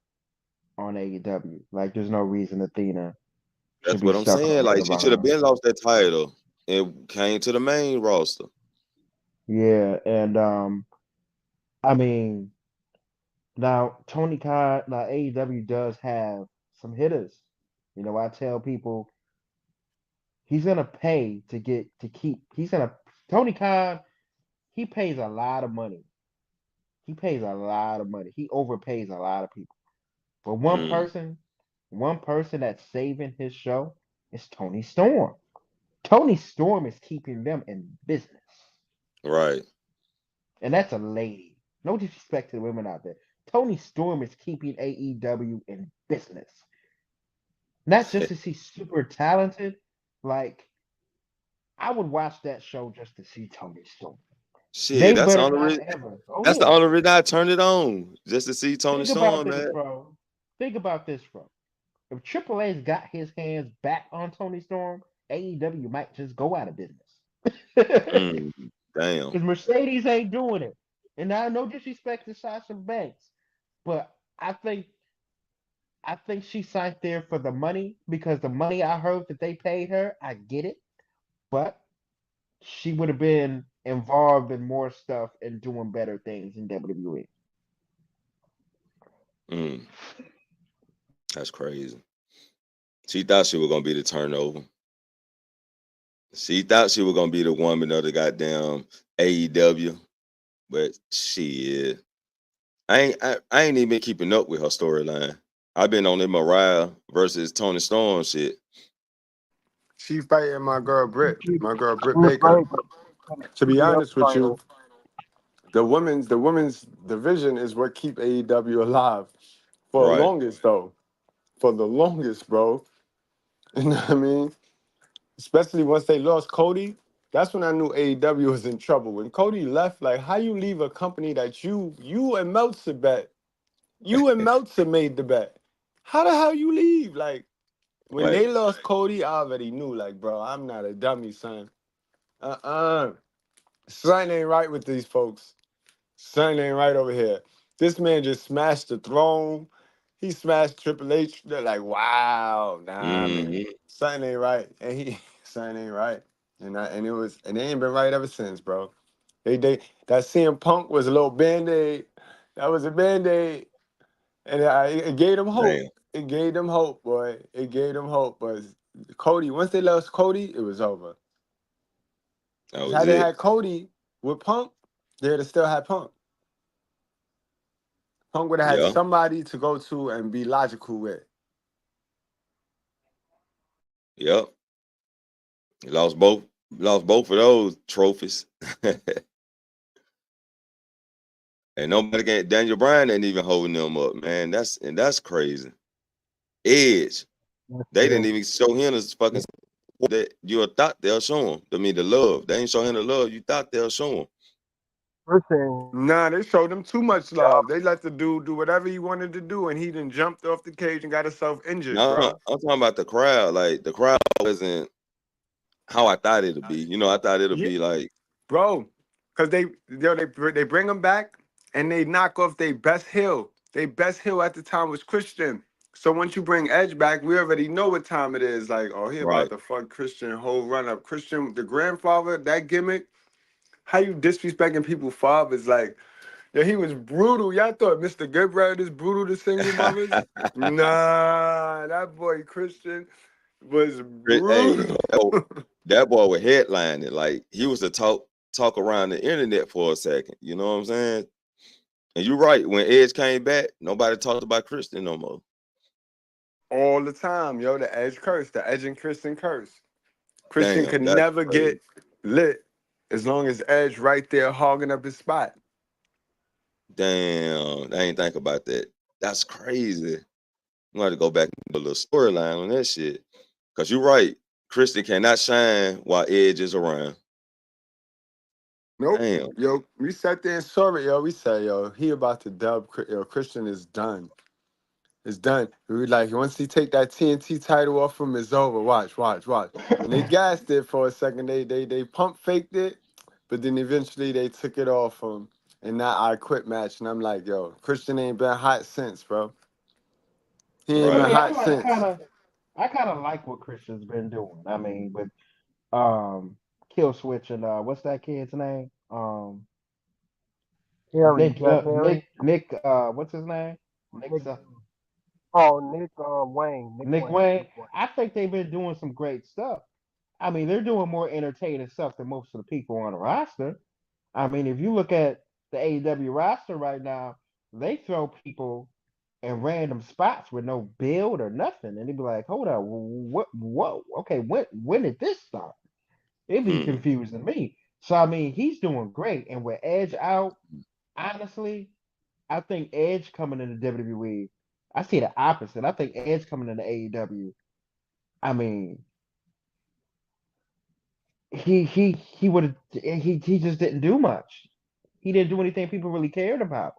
on AEW. Like, there's no reason Athena should That's be what I'm stuck on saying. Ring Like, of she should have Honor. been lost that title and came to the main roster. Yeah, and I mean, now Tony Khan, now AEW does have some hitters. You know, I tell people he's gonna pay to keep. Tony Khan. He pays a lot of money. He pays a lot of money. He overpays a lot of people. But Mm, one person that's saving his show is Tony Storm. Tony Storm is keeping them in business. right. And that's a lady. No disrespect to the women out there. Tony Storm is keeping AEW in business. Not just to see super talented. Like, I would watch that show just to see Tony Storm. Shit, They that's the better only not reason. ever. Oh That's the yeah. only reason I turned it on, just to see Tony Think about Storm, this, man. bro. Think about this, bro. If Triple H's got his hands back on Tony Storm, AEW might just go out of business. Mm, damn. Because Mercedes ain't doing it. And now, no disrespect to Sasha Banks, but I think she signed there for the money, because the money I heard that they paid her, I get it, but she would have been involved in more stuff and doing better things in WWE. Mm, that's crazy. She thought she was gonna be the turnover. She thought she was gonna be the woman of the goddamn AEW, but shit, I ain't even keeping up with her storyline. I've been on the Mariah versus Tony Storm shit. She fighting my girl Britt I'm Baker. afraid, but To be the honest with you, title. the women's division is what keep AEW alive for the Right. longest though. For the longest, bro. You know what I mean? Especially once they lost Cody, that's when I knew AEW was in trouble. When Cody left, like how you leave a company that you and Meltzer bet, you and Meltzer made the bet. How the hell you leave? Like when Right. they lost Cody, I already knew, like, bro, I'm not a dummy, son. Something ain't right with these folks. Something ain't right over here. This man just smashed the throne. He smashed Triple H. They're like, wow, nah, man, Mm-hmm. something ain't right, and something ain't right, and they ain't been right ever since, bro. They that CM Punk was a little band-aid. That was a band-aid, and it gave them hope. Damn. It gave them hope, boy. It gave them hope. But Cody, once they lost Cody, it was over. That was Had they it. had Cody with Punk, they'd have still had Punk. Punk would have had Yeah. somebody to go to and be logical with. Yep. He lost both of those trophies. And nobody can. Daniel Bryan ain't even holding them up, man. That's crazy. Edge. That's They didn't still, even show him as fucking that you thought they'll show him. I mean, the love. They ain't show him the love you thought they'll show him. we're saying, Nah, they showed him too much love. They let the dude do whatever he wanted to do, and he then jumped off the cage and got himself injured, No, bro. I'm talking about the crowd. Like the crowd wasn't how I thought it'd be. I thought it'd Yeah, be like bro. Because they bring him back and they knock off their best heel. Their best heel at the time was Christian. So once you bring Edge back, we already know what time it is. Like, oh, he about right. to fuck Christian whole run up. Christian, the grandfather, that gimmick. How you disrespecting people's fathers? Like, yeah, he was brutal. Y'all thought Mr. Goodbrad is brutal to single mothers? Nah, that boy Christian was Hey, brutal. that boy was headlining. Like he was the talk around the internet for a second. You know what I'm saying? And you're right. When Edge came back, nobody talked about Christian no more. All the time, yo, the Edge curse, the Edge and Christian curse. Christian Damn, could that's never crazy. get lit as long as Edge right there hogging up his spot. Damn, I ain't think about that. That's crazy. I'm going to go back and do a little storyline on that shit. Because you're right. Christian cannot shine while Edge is around. Nope. Damn. Yo, we sat there and saw it, yo. We said, yo, he about to dub. Yo, Christian is done. It's done. We were like, once he take that TNT title off him, it's over. Watch. And they gassed it for a second. They pump faked it, but then eventually they took it off him. And now I quit match. And I'm like, yo, Christian ain't been hot since, bro. He ain't Right. been I mean, hot since. I kind of like what Christian's been doing. I mean, with Kill Switch and what's that kid's name? Harry, Jeff Harry, Nick, what's his name? Nick, Nick, Nick Wayne, Nick Wayne. Nick Wayne. I think they've been doing some great stuff. I mean, they're doing more entertaining stuff than most of the people on the roster. I mean, if you look at the AEW roster right now, they throw people in random spots with no build or nothing, and they'd be like, "Hold on, what? Okay, when did this start?" It'd be confusing me. So I mean, he's doing great, and with Edge out, honestly, I think Edge coming into WWE, I see the opposite. I think Edge coming into AEW. I mean, he would have he just didn't do much. He didn't do anything people really cared about.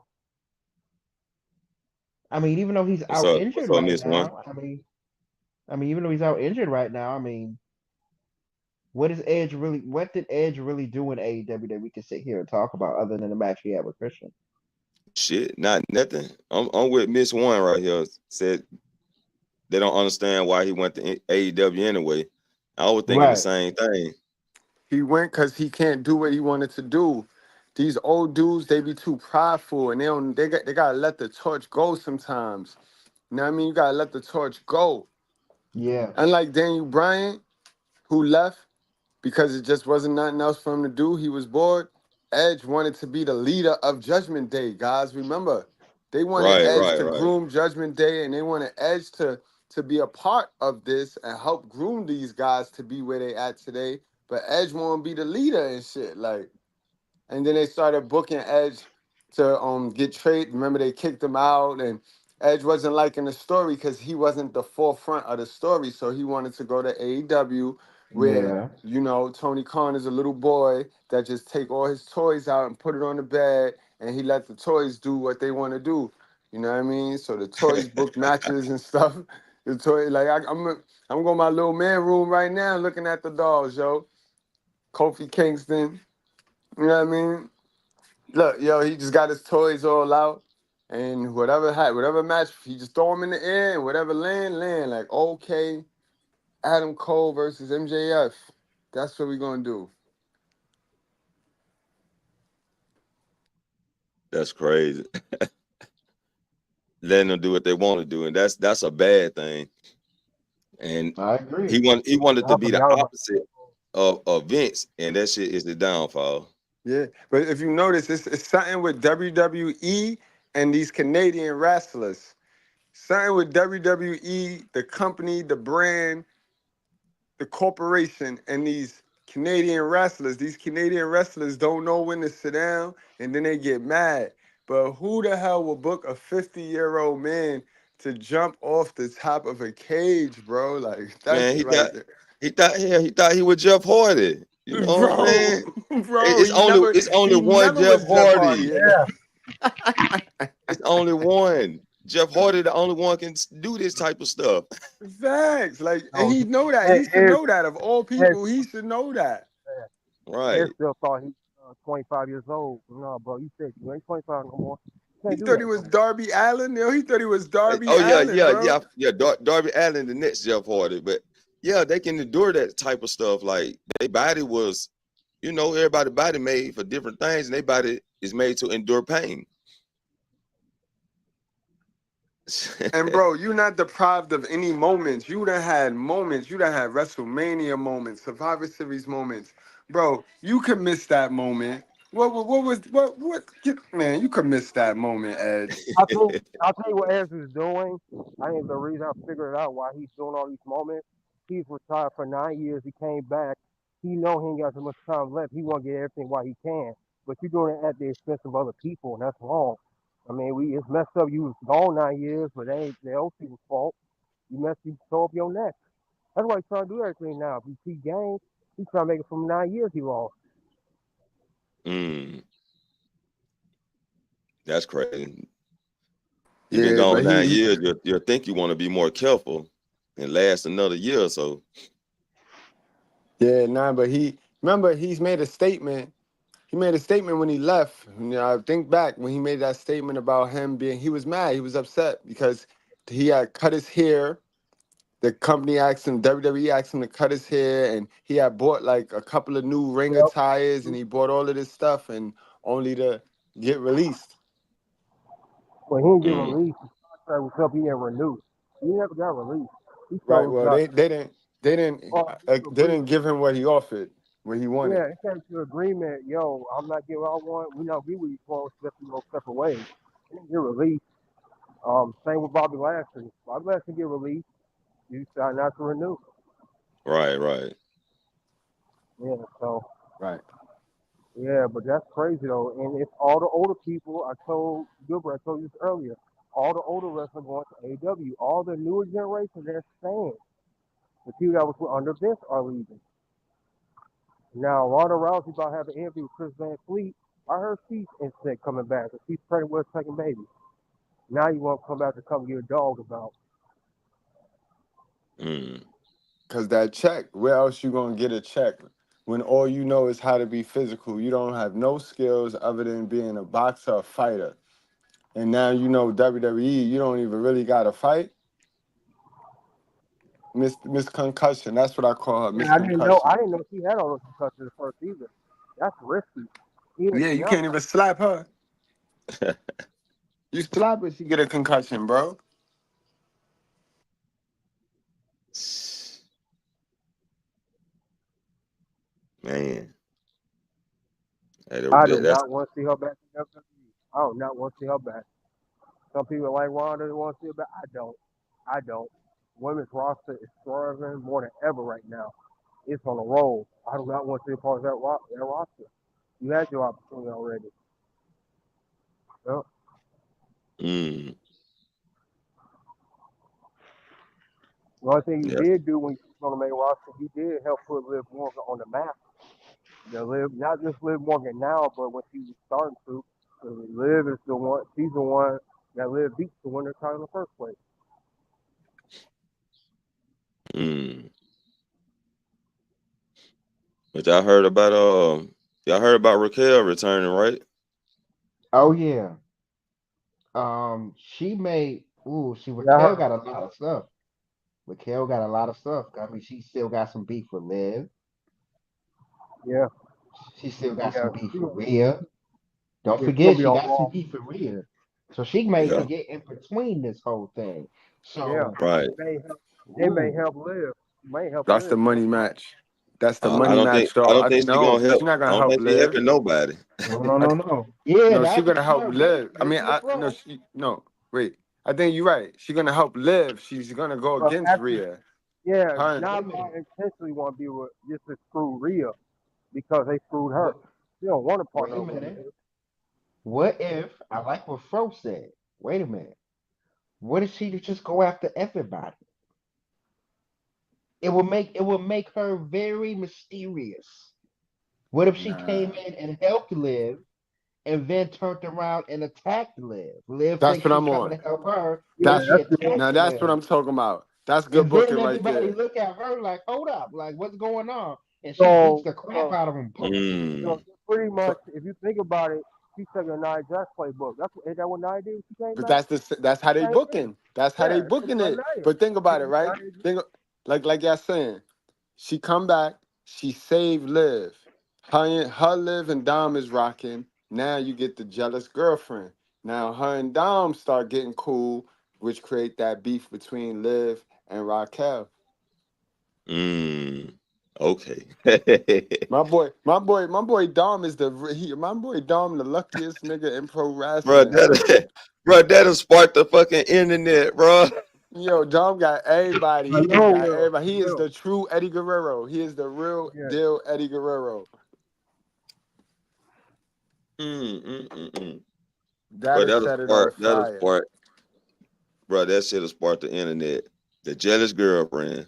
I mean, even though he's What's out up? injured What's up, right Miss One? now, even though he's out injured right now, I mean, what did Edge really do in AEW that we can sit here and talk about other than the match he had with Christian? Shit, not nothing. I'm with Miss One right here. Said they don't understand why he went to AEW anyway. I was thinking the Right. same thing. He went because he can't do what he wanted to do. These old dudes, they be too prideful, and they gotta let the torch go sometimes. You know what I mean? You gotta let the torch go. Yeah. Unlike Daniel Bryan, who left because it just wasn't nothing else for him to do. He was bored. Edge wanted to be the leader of Judgment Day, guys. Remember, they wanted Edge to Right. groom Judgment Day, and they wanted Edge to be a part of this and help groom these guys to be where they at today. But Edge want to be the leader and shit. Like, and then they started booking Edge to get traded. Remember, they kicked him out, and Edge wasn't liking the story because he wasn't the forefront of the story. So he wanted to go to AEW, where Yeah. Tony Khan is a little boy that just take all his toys out and put it on the bed, and he let the toys do what they want to do. You know what I mean? So the toys book matches and stuff. The toy, like I'm going my little man room right now, looking at the dolls, yo. Kofi Kingston. You know what I mean? Look, yo, he just got his toys all out, and whatever match, he just throw them in the air, and whatever land. Like, okay, Adam Cole versus MJF. That's what we're gonna do. That's crazy. Letting them do what they want to do, and that's a bad thing. And I agree. he wanted to I be the forgot about opposite of Vince, and that shit is the downfall. Yeah, but if you notice, it's something with WWE and these Canadian wrestlers. Something with WWE, the company, the brand, the corporation, and these Canadian wrestlers. These Canadian wrestlers don't know when to sit down, and then they get mad. But who the hell will book a 50-year-old man to jump off the top of a cage, bro? Like, Man, that's right there. he thought he was Jeff Hardy. You know what I'm Bro, saying? bro, It's only he one never Jeff was Jeff Hardy. Hardy. It's only one. Jeff Hardy, the only one can do this type of stuff. Facts. Like, and no, he know that. He should Ed, know that. Of all people, he should know that. Right. still thought he 25 years old. No, bro, you said you ain't 25 no more. You He can't do thought he that was no more. Darby Allin. Yo, he thought he was Darby Oh Allin, bro. Darby Allin, the next Jeff Hardy. But yeah, they can endure that type of stuff. Like their body was, everybody's body made for different things, and their body is made to endure pain. And bro, you not deprived of any moments. You done had moments. You done had WrestleMania moments, Survivor Series moments. Bro, you can miss that moment. Man, you could miss that moment, Ed. I'll tell you what Edge is doing. I think the reason I figured out why he's doing all these moments. He's retired for 9 years. He came back. He know he ain't got so much time left. He want to get everything while he can. But you're doing it at the expense of other people, and that's wrong. I mean, it's messed up. You was gone 9 years, but they ain't the old people's fault. You tore up your neck. That's why he's trying to do everything now. If you see games, he's trying to make it from 9 years he lost. That's crazy. You've been Yeah, gone but 9 years. You think you want to be more careful and last another year or so. Yeah, but he's made a statement. He made a statement when he left. I think back when he made that statement about he was mad. He was upset because he had cut his hair. The company asked him, WWE asked him to cut his hair, and he had bought like a couple of new ring attires, and he bought all of this stuff, and only to get released. Well, he didn't get released. His contract was up. He didn't renew. He never got released. He Right. chose Well, not. they didn't give him what he offered, what he wanted. Yeah, it came to agreement. Yo, I'm not getting what I want. We not agree with each other, especially go separate ways. He didn't get released. Same with Bobby Lashley. Bobby Lashley get released. You decide not to renew. Right. Yeah. So. Right. Yeah, but that's crazy though. And it's all the older people. I told Gilbert, I told you this earlier. All the older wrestlers going to AEW. All the newer generation, they're staying. The people that was under Vince are leaving. Now, Ronda Rousey about to have an interview with Chris Van Fleet. I heard she's instant coming back. She's pregnant with a second baby. Now you want to come back to come get a dog about. Because that check, where else you going to get a check when all you know is how to be physical? You don't have no skills other than being a boxer or fighter. And now you know WWE, you don't even really got to fight. Miss Concussion, that's what I call her, Miss Yeah, Concussion. I didn't know she had all those concussions at first either. That's risky. Yeah, you can't even slap her. You slap her, she get a concussion, bro. Man. I do not want to see her back in WWE. I do not want to see her back. Some people like Ronda, they want to see her back. I don't. Women's roster is thriving more than ever right now. It's on a roll. I do not want to see a part of that roster. You had your opportunity already. Yep. The only thing you did do when you was on the main roster, you did help put Liv Morgan on the map. Not just Liv Morgan now, but when she was starting to. Liv is the one. She's the one that Liv beats to win the title in the first place. But y'all heard about Raquel returning, right? Oh yeah. Raquel got a lot of stuff. Raquel got a lot of stuff. I mean, she still got some beef with Liv. Yeah. She still got some beef with Rhea. Don't forget, she she got some Raw. beef with Rhea. So she may can get in between this whole thing. So It may help Liv. That's the money match. That's the I money don't think match, though. she's No, gonna she's help. not I gonna don't help think she's Liv. helping nobody. No. Yeah, No, she's I gonna think help Liv. I mean, no. wait. I think you're right. She's gonna help Liv. She's gonna go against Rhea. Yeah, now I intentionally want to be with just to screw Rhea because they screwed her. She don't want to partner with Liv. What if I like what Fro said? Wait a minute. What if she just go after everybody? It will make her very mysterious. What if she came in and helped Liv and then turned around and attacked Liv? Liv That's thinks what she's I'm trying on. to help her, so That's she attacks now. That's what Liv. I'm talking about. That's good And then booking right everybody there. look at her like, hold up, like what's going on? And she beats So, the crap out of him. pretty much, if you think about it, she's taking a Nia Jax playbook. Ain't that what Nia did when she came But back? that's how they booking. That's how they booking it. But think about it, right? Like y'all saying, she come back, she saved Liv. Her Liv and Dom is rocking. Now you get the jealous girlfriend. Now her and Dom start getting cool, which create that beef between Liv and Raquel. Okay. My boy Dom is my boy Dom the luckiest nigga in pro Bro, wrestling, yo. that'll spark the fucking internet, bro. Yo, Dom got everybody. I He just know, got Will. everybody. He is Will. the true Eddie Guerrero. He is the real Yeah. deal Eddie Guerrero. Bro, That'll set it on fire. bro, that shit'll spark the internet. The jealous girlfriend.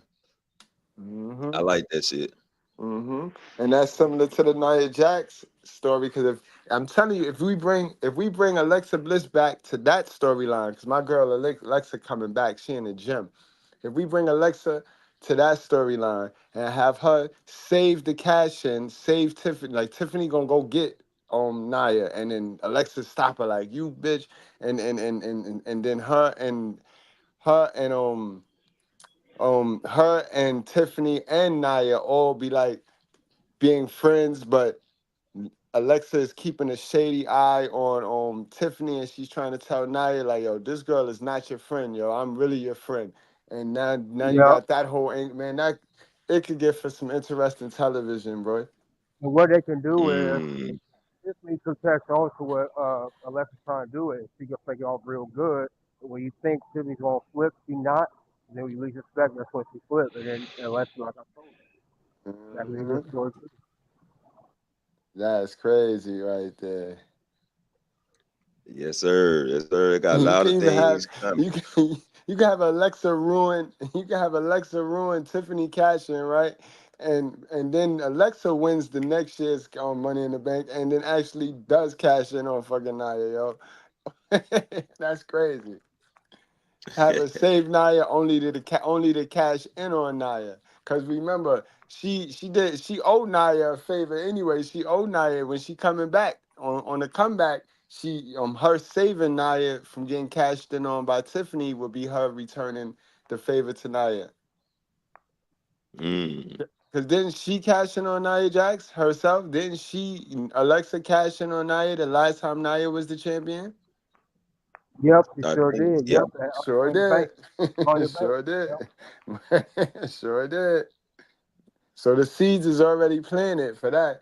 I Mm-hmm. like that shit. Mm-hmm. And that's similar to the Nia Jax story, because if I'm telling you, if we bring Alexa Bliss back to that storyline, because my girl Alexa coming back, she in the gym. If we bring Alexa to that storyline and have her save the cash in, save Tiffany, like Tiffany gonna go get Nia, and then Alexa stop her like, you bitch, and then her and Tiffany and Nia all be like being friends, but Alexa is keeping a shady eye on Tiffany, and she's trying to tell Nia like, yo, this girl is not your friend, yo. I'm really your friend. And now you Yeah. got that whole man. That it could get for some interesting television, bro. And what they can do is Mm. Tiffany could catch on to what Alexa's trying to do it. She can play it off real good. But when you think Tiffany's gonna flip, she not. And then when you least expect, that's when she flips. And then Alexa, like I told you, that could be a good Mhm. story too. That's crazy right there. Yes, sir. Yes, sir. It got a You lot can of even have things coming. you can have Alexa ruin Tiffany cashing, right? And then Alexa wins the next year's Money in the Bank, and then actually does cash in on fucking Nia, yo. That's crazy. Have her save Nia only to cash in on Nia. Cause remember, she owed Nia a favor anyway. She owed Nia when she coming back on the comeback. She her saving Nia from getting cashed in on by Tiffany would be her returning the favor to Nia. Mm. Cause didn't she cash in on Nia Jax herself? Didn't she Alexa cash in on Nia the last time Nia was the champion? Yep, she I sure think, did. yeah. Yep, Sure on the bank, on did. the bank. Sure did. Yep. Sure did. So the seeds is already planted for that,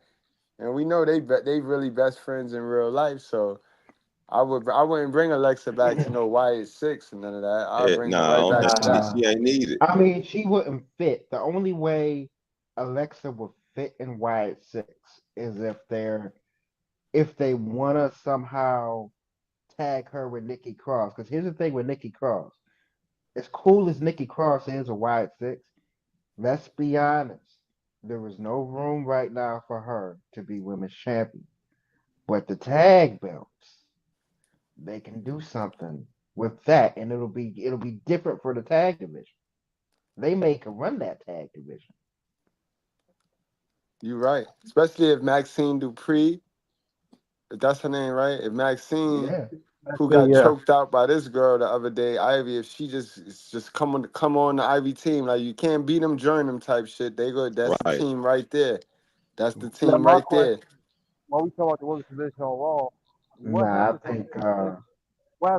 and we know they really best friends in real life. So I wouldn't bring Alexa back to no Wyatt 6 and none of that. I'll bring her Nah, I right don't back think to she, that. Nah. she ain't needed. I mean, she wouldn't fit. The only way Alexa would fit in Wyatt Six is if they wanna somehow tag her with Nikki Cross. Because here's the thing with Nikki Cross. As cool as Nikki Cross is a Wyatt Six, let's be honest. There is no room right now for her to be women's champion. But the tag belts, they can do something with that, and it'll be different for the tag division. They make a run that tag division. You right, especially if Maxine Dupree, if that's her name, right? If Maxine, Yeah. That's who it, got yeah. choked out by this girl the other day, Ivy, if she just come on the Ivy team, like you can't beat them, join them type shit. They go, that's the Right. team right there. That's the Now team my right question, there. when we talk about the women's division on Raw, what Nah, I happens think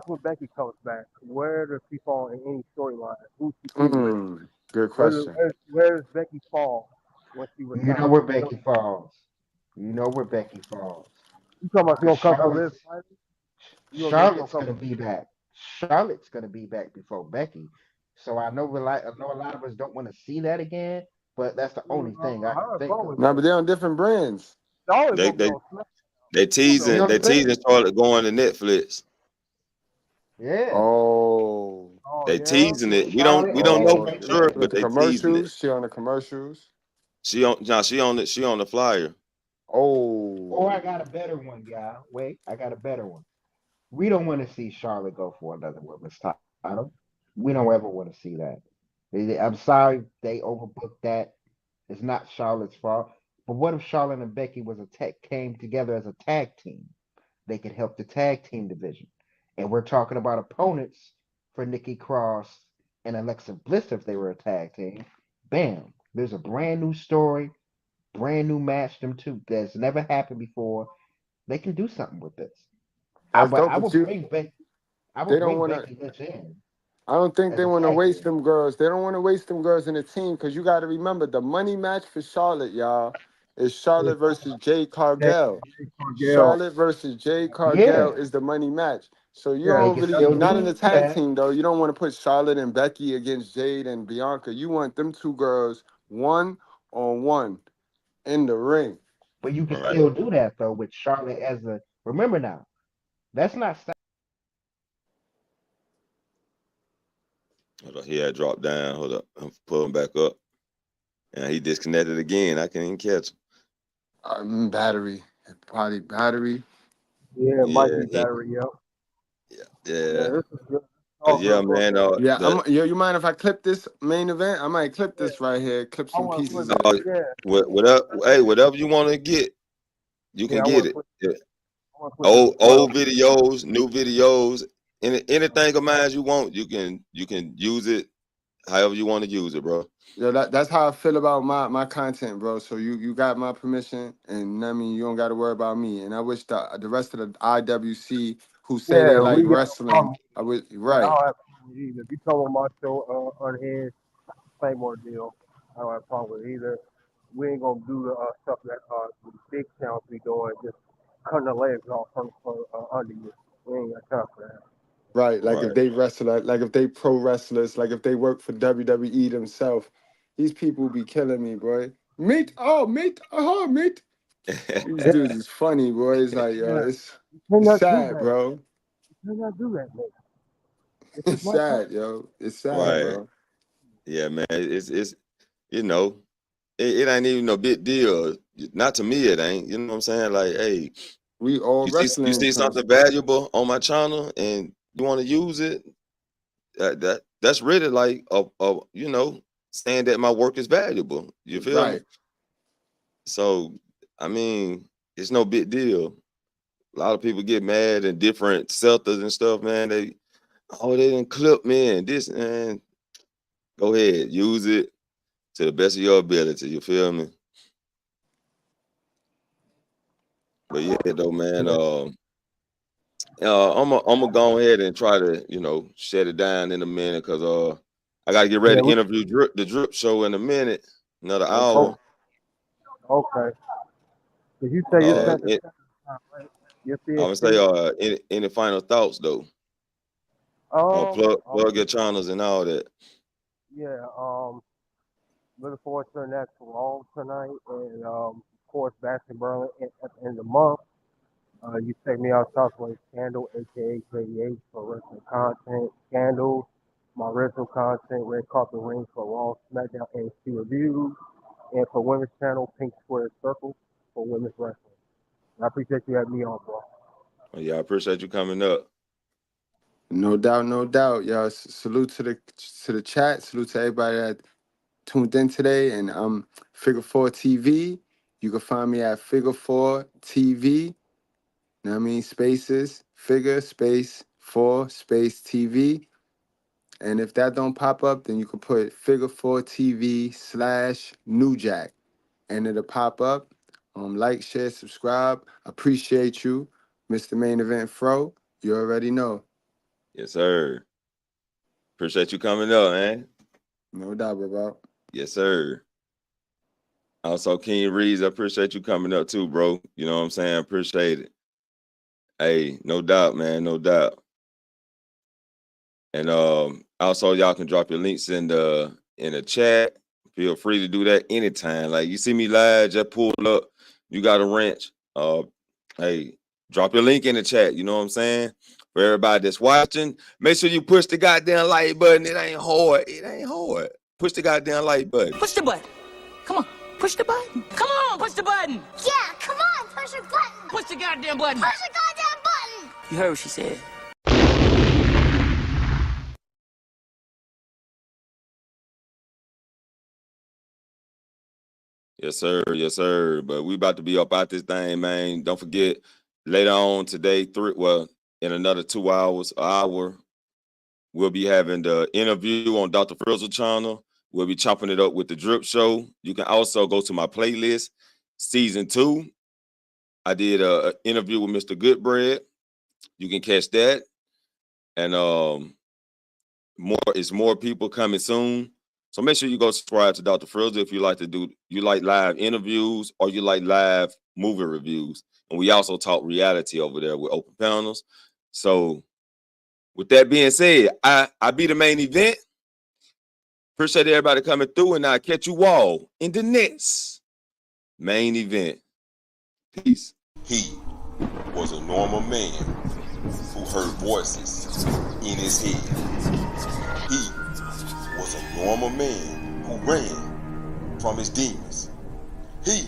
when Becky comes back? Where does she fall in any storyline? Who's she feud with? Good Where, question. where does Becky fall when she you know retires? where Becky falls. You know where Becky falls. You talking about she Because gonna come for Liv Tyler? You gonna say she gonna Charlotte's come gonna for? be back. Charlotte's gonna be back before Becky. So I know a lot of us don't want to see that again, but that's the only thing I can Her think going of. No, there. but they're on different brands. Charlotte They gonna be they on SmackDown. they You teasing know they what I'm teasing saying? Charlotte going to Netflix. Yeah. Oh, Oh They yeah. teasing So it. We don't know for sure, the but they teasing it. commercials. She on the commercials. She on the flyer. or Oh, I got a better one, y'all. Wait, I got a better one. We don't want to see Charlotte go for another women's title. We don't ever want to see that. I'm sorry they overbooked that. It's not Charlotte's fault. But what if Charlotte and Becky came together as a tag team? They could help the tag team division. And we're talking about opponents for Nikki Cross and Alexa Bliss if they were a tag team. Bam. There's a brand new story, brand new match, them two that's never happened before. They can do something with this. that's But dope. But I they would don't bring want to. Becky Lynch in. I don't think as they a want to tag waste team. them girls. They don't want to waste them girls in the team because you got to remember the money match for Charlotte, y'all, is Charlotte versus Jade Jay Cargill. Cargill. Charlotte versus Jade Cargill Yeah, is the money match. So you Yeah, they don't can really, still not in the do tag that, team though, you don't want to put Charlotte and Becky against Jade and Bianca. You want them two girls one on one in the ring. but you can Right. still do that though with Charlotte as a. Remember now, that's not. Hold up. He had dropped down. Hold up. I'm pulling back up. And he disconnected again. I can't even catch him. Battery, probably battery. yeah, it might Yeah. be battery, yo. Yeah. Yeah, this is good. All Yeah, good for a man. minute. Yeah, The yo, you mind if I clip this main event? I might clip Yeah, this right here, clip I some want to pieces flip of it. this. Yeah, whatever. Hey, whatever you want to get, you yeah, can get it. Yeah. I want to flip it as well. Old videos, new videos, anything of mine you want, you can use it however you want to use it, bro. Yo, that's how I feel about my content, bro. So you got my permission, and I mean you don't got to worry about me. And I wish the rest of the IWC who say they Yeah, like we got no wrestling, problem. I would Yeah, I right, don't have a problem with either. If you come on my show unhinged, same more deal. I don't have a problem with either. We ain't gonna do the stuff that the big channels be doing, just cutting the legs off from under you. We ain't got time for that. right. Like if Right. they wrestle, like if they pro wrestlers, like if they work for WWE themselves, these people be killing me, boy. Meat. These dudes is funny, boy. It's like yo, Yeah, you it's cannot do sad, that. bro. You cannot do that, man. This is It's my time. sad, yo. It's sad, Right. bro. Yeah, man. It's you know, it ain't even no big deal. Not to me, it ain't. You know what I'm saying? Like, hey, We all you wrestling see fans. something valuable on my channel and you want to use it, that's really like saying that my work is valuable. You feel me? Right. So, I mean, it's no big deal. A lot of people get mad and different sectors and stuff, man. They didn't clip me and this, and go ahead, use it to the best of your ability. You feel me? But yeah, though, man. I'm gonna go ahead and try to shut it down in a minute because I gotta get Yeah, ready to interview the Drip Show in a minute, another hour. okay. Cause you say you Uh, sent the time, right? Your I would say CST. any final thoughts though? Plug your channels and all that. Yeah. Looking forward to the next Raw tonight, and of course, basketball at the end of the month. You check me out, Southwest Scandal, aka KDH, for wrestling content. Scandal, my original content, red carpet rings for Raw, SmackDown, NXT reviews, and for women's channel, Pink Square Circle for women's wrestling. I appreciate you having me on, bro. Oh, yeah, I appreciate you coming up. No doubt, no doubt. Y'all salute to the chat. Salute to everybody that tuned in today. And Figure 4 TV. You can find me at Figure 4 TV. Know what I mean? Spaces, figure, space, 4, space TV. And if that don't pop up, then you can put Figure 4 TV / New Jack. And it'll pop up. Like, share, subscribe. Appreciate you, Mr. Main Event Fro. You already know. Yes, sir. Appreciate you coming up, man. No doubt, bro. Yes, sir. Also, King Reeves, I appreciate you coming up too, bro. You know what I'm saying? Appreciate it. Hey, no doubt, man, no doubt. And also y'all can drop your links in the chat. Feel free to do that anytime. Like you see me live, just pull up. You got a wrench. Hey, drop your link in the chat. You know what I'm saying? For everybody that's watching, make sure you push the goddamn like button. It ain't hard. It ain't hard. Push the goddamn like button. Push the button. Come on, push the button. Come on, push the button. Yeah, come on, push your button. Push the goddamn button. Push the goddamn button. You heard what she said. Yes, sir. Yes, sir. But we about to be up out this thing, man. Don't forget, later on today, in another 2 hours, an hour, we'll be having the interview on Dr. Frizzle channel. We'll be chopping it up with the Drip Show. You can also go to my playlist, season 2. I did an interview with Mr. Goodbread. You can catch that. And more people coming soon. So make sure you go subscribe to Dr. Frills if you like live interviews or you like live movie reviews. And we also talk reality over there with open panels. So with that being said, I be the main event. Appreciate everybody coming through, and I'll catch you all in the next main event. Peace. He was a normal man who heard voices in his head. He was a normal man who ran from his demons. He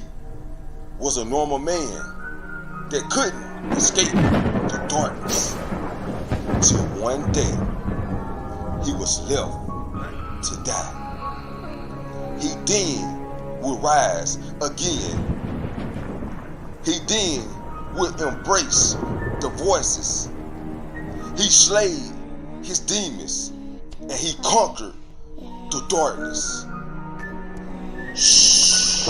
was a normal man that couldn't escape the darkness till one day he was left to die. He then would rise again. He then would embrace the voices. He slayed his demons and he conquered the darkness. Shh.